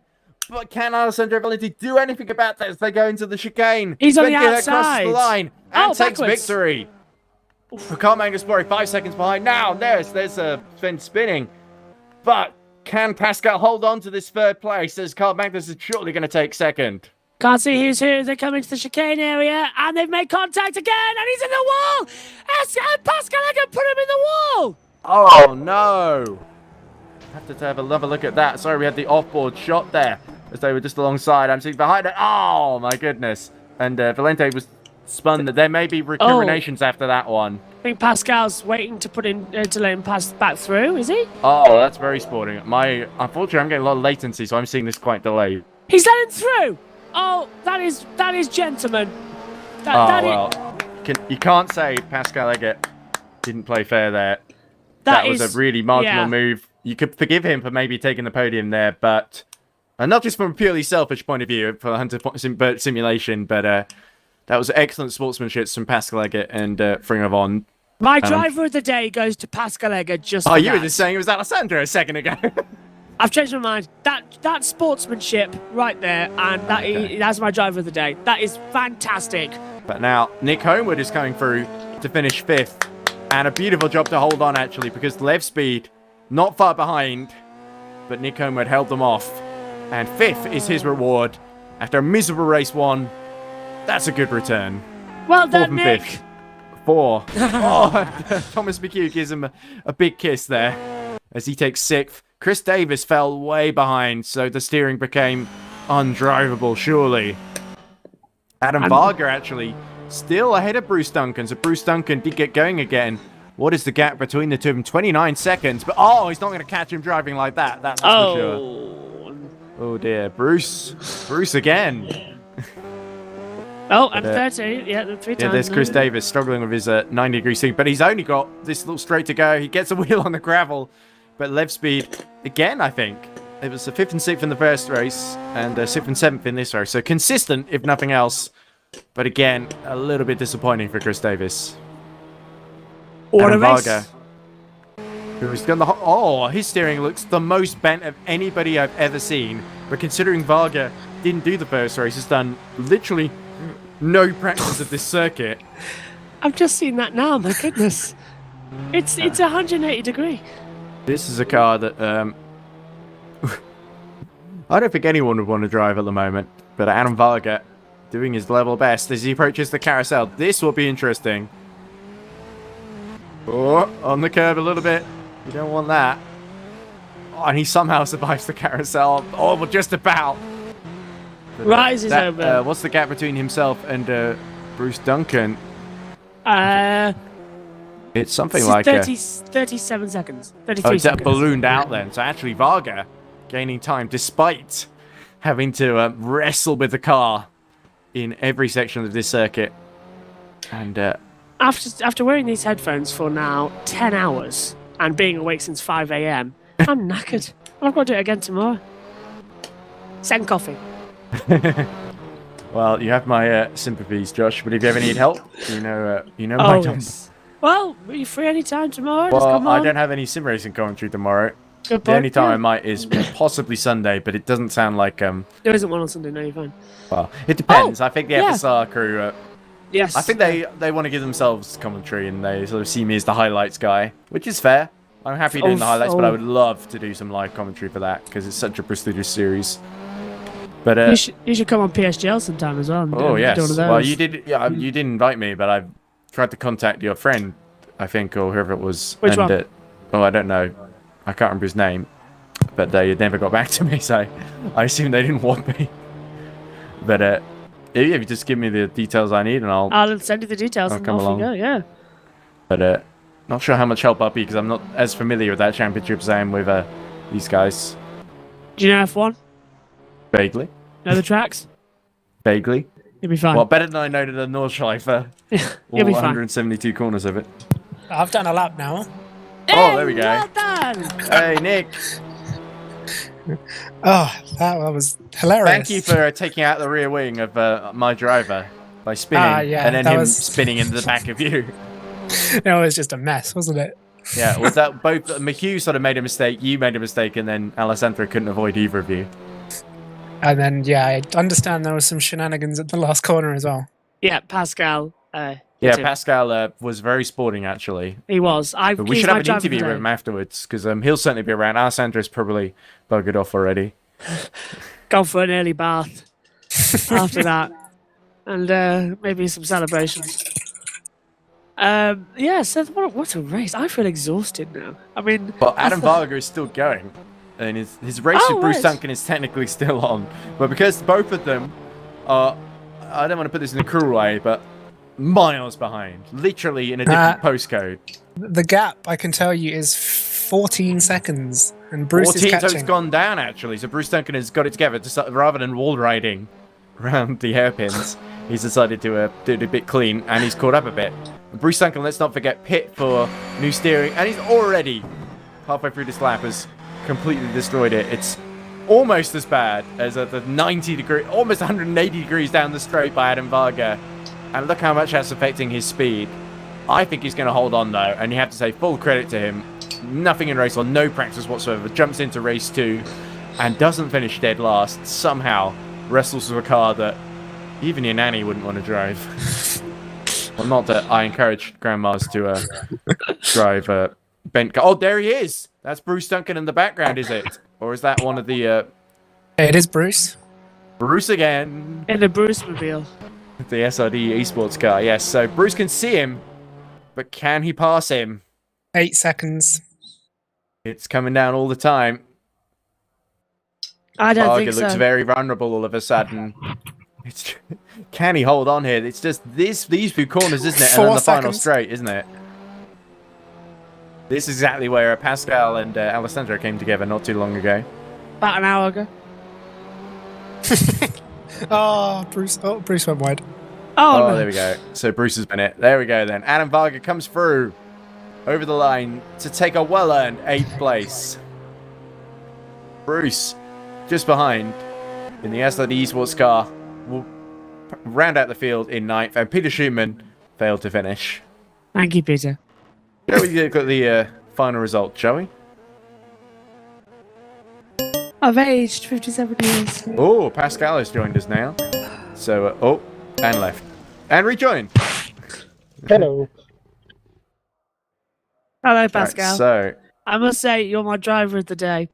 But can Alessandro Valente do anything about that as they go into the chicane? He's on the Sven Gillett outside. crosses the line and takes backwards. victory. Carl Magnus-Bori 5 seconds behind. Now there's Sven spinning. But can Pascal hold on to this third place as Carl Magnus is surely going to take second? Can't see who's who. They come into the chicane area and they've made contact again and he's in the wall. And Pascal Eggert put him in the wall. Oh no! Have to have another look at that. Sorry, we had the off-board shot there as they were just alongside. I'm seeing behind it. Oh my goodness! And Valente was spun. There may be recriminations after that one. I think Pascal's waiting to put in to let him pass back through. Is he? Oh, that's very sporting. Unfortunately, I'm getting a lot of latency, so I'm seeing this quite delayed. He's let him through. Oh, that is gentleman. You can't say Pascal Eggert didn't play fair there. That was a really marginal move. You could forgive him for maybe taking the podium there, but not just from a purely selfish point of view for Hunter Simulation, but that was excellent sportsmanship from Pascal Eggert and Fringavon. My driver of the day goes to Pascal Eggert just for You were that. just saying it was Alessandro a second ago. I've changed my mind. That sportsmanship right there, and that's my driver of the day. That is fantastic. But now Nick Homewood is coming through to finish 5th. And a beautiful job to hold on, actually, because Lev Speed, not far behind, but Nick Homewood held them off. And 5th is his reward. after a miserable race 1. That's a good return. Well 4th done, and Nick. 5th. 4. Oh, Thomas Mchugh gives him a big kiss there as he takes 6th. Chris Davis fell way behind, so the steering became undrivable, surely. Adam Varga, actually, still ahead of Bruce Duncan, so Bruce Duncan did get going again. What is the gap between the two of them? 29 seconds, but he's not going to catch him driving like that. That's for sure. Oh, dear. Bruce again. Oh, and 30. Yeah, the 3 times. Yeah, there's Chris Davis struggling with his 90-degree swing, but he's only got this little straight to go. He gets a wheel on the gravel, but Lev speed again, I think. It was the 5th and 6th in the first race, and 6th and 7th in this race. So consistent, if nothing else. But again, a little bit disappointing for Chris Davis. What Adam a race. Varga, who's done the his steering looks the most bent of anybody I've ever seen. But considering Varga didn't do the first race, has done literally no practice of this circuit. I've just seen that now. My goodness, it's 180 degree. This is a car that I don't think anyone would want to drive at the moment. But Adam Varga doing his level best as he approaches the carousel. This will be interesting. Oh, on the curb a little bit. You don't want that. Oh, and he somehow survives the carousel. Oh, well, just about. But, Rises over. What's the gap between himself and Bruce Duncan? It's something like 37 seconds. 33 it's seconds. ballooned out then. So actually Varga gaining time despite having to wrestle with the car in every section of this circuit. And After wearing these headphones for now 10 hours and being awake since 5 a.m, I'm knackered. I've got to do it again tomorrow. Send coffee. well, you have my sympathies, Josh. But if you ever need help, you know my Oh, number. yes. Well, are you free any time tomorrow? Just Well, come on. I don't have any sim racing commentary tomorrow. Good The point. only time Yeah. I might is possibly Sunday, but it doesn't sound like There isn't one on Sunday, no, you're fine. well, it depends. Oh, I think the yeah. FSR crew. Yes. I think they want to give themselves commentary and they sort of see me as the highlights guy, which is fair. I'm happy doing the highlights, but I would love to do some live commentary for that because it's such a prestigious series. But you should come on PSGL sometime as well. And oh do yes, one of well those. you did. Yeah, you did invite me, but I've tried to contact your friend, I think, or whoever it was. Which one? I don't know. I can't remember his name, but they never got back to me, so I assume they didn't want me. But if you just give me the details I need, and I'll send you the details I'll and come off along. you go, yeah. But not sure how much help I'll be because I'm not as familiar with that championship as I am with these guys. Do you know F1? Vaguely. Know the tracks? Vaguely. You'll be fine. Well, better than I know the Nordschleife. You'll All be fine. 172 corners of it. I've done a lap now. Oh, there we go. Well done. Hey, Nick. Oh, that was hilarious. Thank you for taking out the rear wing of my driver by spinning yeah, and then that him was- spinning into the back of you. It was just a mess, wasn't it? Yeah, was that both? Mchugh sort of made a mistake, you made a mistake, and then Alessandro couldn't avoid either of you. And then, yeah, I understand there was some shenanigans at the last corner as well. Yeah, Pascal. Yeah, hit him. Pascal was very sporting, actually. He was. But we he's should my have an driver interview today. with him afterwards, because he'll certainly be around. Alessandro's probably buggered off already. Go for an early bath after that. And maybe some celebrations. Yeah, so what a race. I feel exhausted now. I mean... But I Adam thought- Varga is still going. And his race Oh, with Bruce right. Duncan is technically still on. But because both of them are, I don't want to put this in a cruel way, but miles behind. Literally in a different postcode. The gap, I can tell you, is 14 seconds. And Bruce is 14, so catching. it's gone down, actually. So Bruce Duncan has got it together. To start, rather than wall riding around the hairpins, he's decided to do it a bit clean, and he's caught up a bit. Bruce Duncan, let's not forget, pit for new steering, and he's already, halfway through this lap, has completely destroyed it. It's almost as bad as the 90 degree, almost 180 degrees down the straight by Adam Varga. And look how much that's affecting his speed. I think he's going to hold on, though, and you have to say full credit to him. Nothing in race 1, no practice whatsoever. Jumps into race 2 and doesn't finish dead last. Somehow wrestles with a car that even your nanny wouldn't want to drive. Well, not that I encourage grandmas to drive bent car. Oh, there he is. That's Bruce Duncan in the background, is it? Or is that one of the... It is Bruce. Bruce again. In the Bruce mobile. The SRD esports car, yes. So Bruce can see him, but can he pass him? 8 seconds. It's coming down all the time. I don't Varga think so. looks very vulnerable all of a sudden. Can he hold on here? It's just these few corners, isn't it? And 4 then the final seconds. straight, isn't it? This is exactly where Pascal and Alessandro came together not too long ago. About an hour ago. Oh, Bruce went wide. Oh, Oh, no. there we go. So Bruce has been it. There we go then. Adam Varga comes through over the line to take a well-earned 8th place. Bruce, just behind in the SRD Esports car, will round out the field in 9th, and Peter Schumann failed to finish. Thank you, Peter. Shall we look at the final result, shall we? I've aged 57 years. Oh, Pascal has joined us now. So, and left. And rejoined. Hello. Hello, Pascal. Right, so, I must say, you're my driver of the day.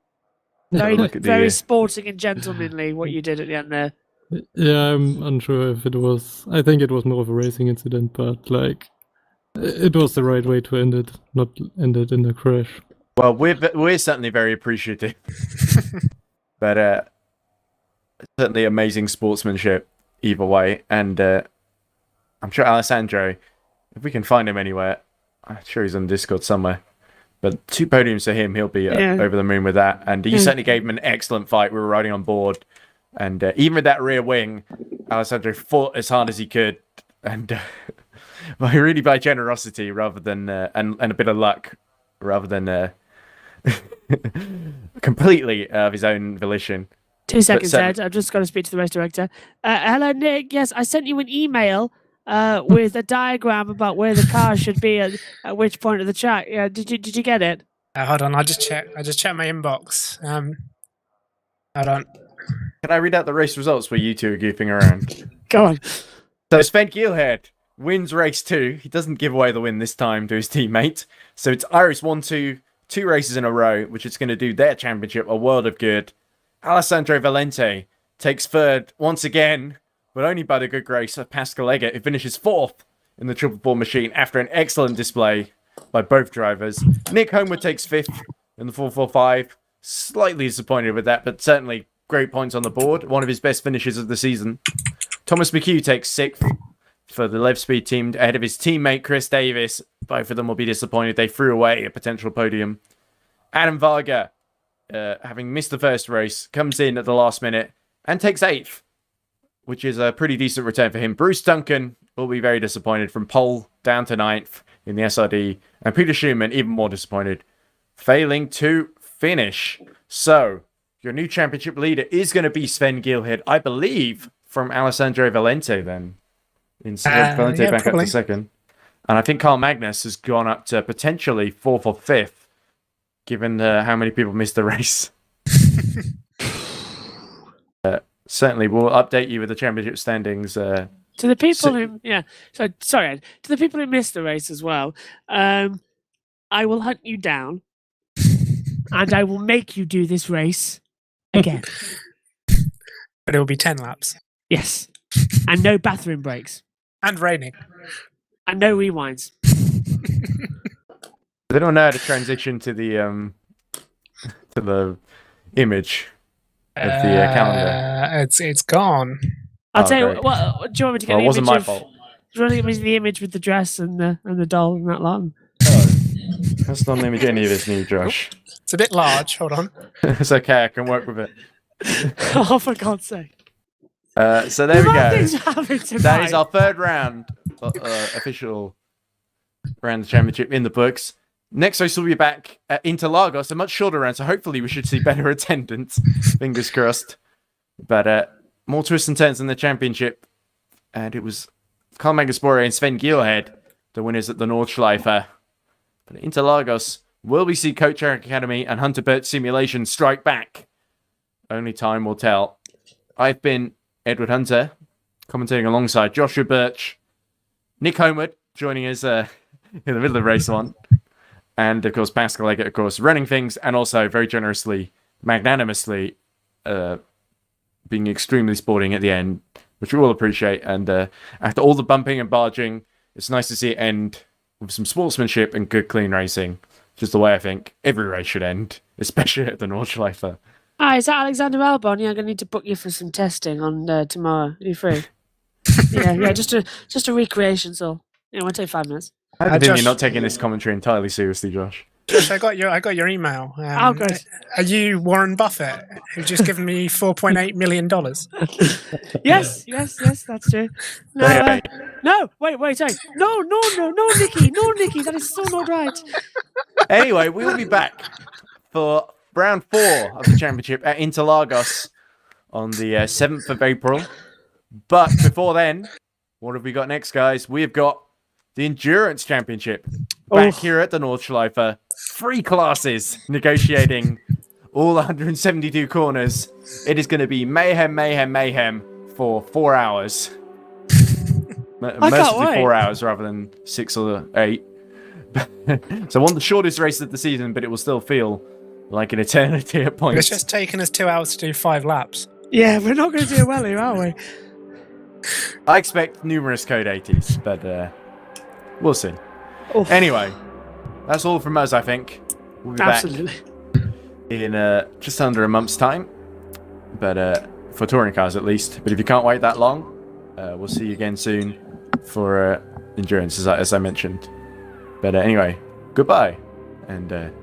Very, look at the, very sporting and gentlemanly what you did at the end there. Yeah, I'm unsure if it was. I think it was more of a racing incident, but like, it was the right way to end it, not end it in a crash. well, we're certainly very appreciative. But certainly amazing sportsmanship either way. And I'm sure Alessandro, if we can find him anywhere, I'm sure he's on Discord somewhere. But 2 podiums for him, he'll be over the moon with that. And he certainly gave him an excellent fight. We were riding on board. And even with that rear wing, Alessandro fought as hard as he could. And really by generosity rather than, and a bit of luck, rather than completely of his own volition. 2 seconds, so- Ed. I've just got to speak to the race director. Hello, Nick. Yes, I sent you an email with a diagram about where the car should be at which point of the track. Yeah, did you get it? Hold on, I just checked my inbox. Hold on. Can I read out the race results where you two are goofing around? Go on. So Sven Gielhed wins race 2. He doesn't give away the win this time to his teammate. So it's Iris 1-2, 2 races in a row, which is going to do their championship a world of good. Alessandro Valente takes 3rd once again, but only by the good grace of Pascal Eggert, who finishes 4th in the Triple 4 machine after an excellent display by both drivers. Nick Homewood takes 5th in the 445. Slightly disappointed with that, but certainly great points on the board. One of his best finishes of the season. Thomas Mchugh takes 6th for the Lev Speed team ahead of his teammate Chris Davis. Both of them will be disappointed. They threw away a potential podium. Adam Varga, having missed the first race, comes in at the last minute and takes 8th, which is a pretty decent return for him. Bruce Duncan will be very disappointed from pole down to 9th in the SRD. And Peter Schumann, even more disappointed, failing to finish. So, your new championship leader is going to be Sven Gielhed, I believe, from Alessandro Valente then. Valente yeah, back probably. up to 2nd. And I think Carl Magnus has gone up to potentially 4th or 5th, given how many people missed the race. Certainly, we'll update you with the championship standings. To the people So- who, sorry, Ed. To the people who missed the race as well, I will hunt you down, and I will make you do this race again. But it will be 10 laps. Yes, and no bathroom breaks, And raining. and no rewinds. They don't know how to transition to the image of the calendar. It's gone. I'll Oh, tell you great. what. Do you want me to get Well, the it wasn't image my of? fault. Do you want to get me the image with the dress and the doll and that lot? That's not an image any of this new, Josh. It's a bit large. Hold on. It's okay, I can work with it. Oh, for God's sake! So there we go. Things happening tonight. That is our 3rd round, official round of the championship in the books. Next race will be back at Interlagos, a much shorter round, so hopefully we should see better attendance. Fingers crossed. But more twists and turns in the championship. And it was Karl Magnus Boré and Sven Gielhed, the winners at the Nordschleife. But at Interlagos, will we see Coach Eric Academy and Hunter Birch Simulation strike back? Only time will tell. I've been Edward Hunter, commentating alongside Joshua Birch, Nick Homewood, joining us in the middle of race 1. And, of course, Pascal Eggert, of course, running things and also very generously, magnanimously being extremely sporting at the end, which we all appreciate. And after all the bumping and barging, it's nice to see it end with some sportsmanship and good, clean racing. Just the way I think every race should end, especially at the Nordschleife. Hi, is that Alexander Albon? Yeah, I'm gonna need to book you for some testing on tomorrow. Are you free? yeah, just a recreation, so it won't take 5 minutes. I think Josh, you're not taking this commentary entirely seriously, Josh. Josh, I got your email. Oh, great. Are you Warren Buffett, who's just given me $4.8 million? Yes, that's true. No, no, wait, sorry. No, Nikki, that is so not right. Anyway, we will be back for round 4 of the championship at Interlagos on the 7th of April. But before then, what have we got next, guys? We have got the Endurance Championship back here at the Nordschleife. 3 classes negotiating all 172 corners. It is going to be mayhem for 4 hours. Mercifully 4 hours rather than 6 or 8. So one of the shortest races of the season, but it will still feel like an eternity at points. It's just taken us 2 hours to do 5 laps. Yeah, we're not going to do well here, are we? I expect numerous code 80s, but we'll see. Oof. Anyway, that's all from us, I think. We'll be Absolutely. back in just under a month's time, but for touring cars at least. But if you can't wait that long, we'll see you again soon for endurance, as I mentioned. But anyway, goodbye, and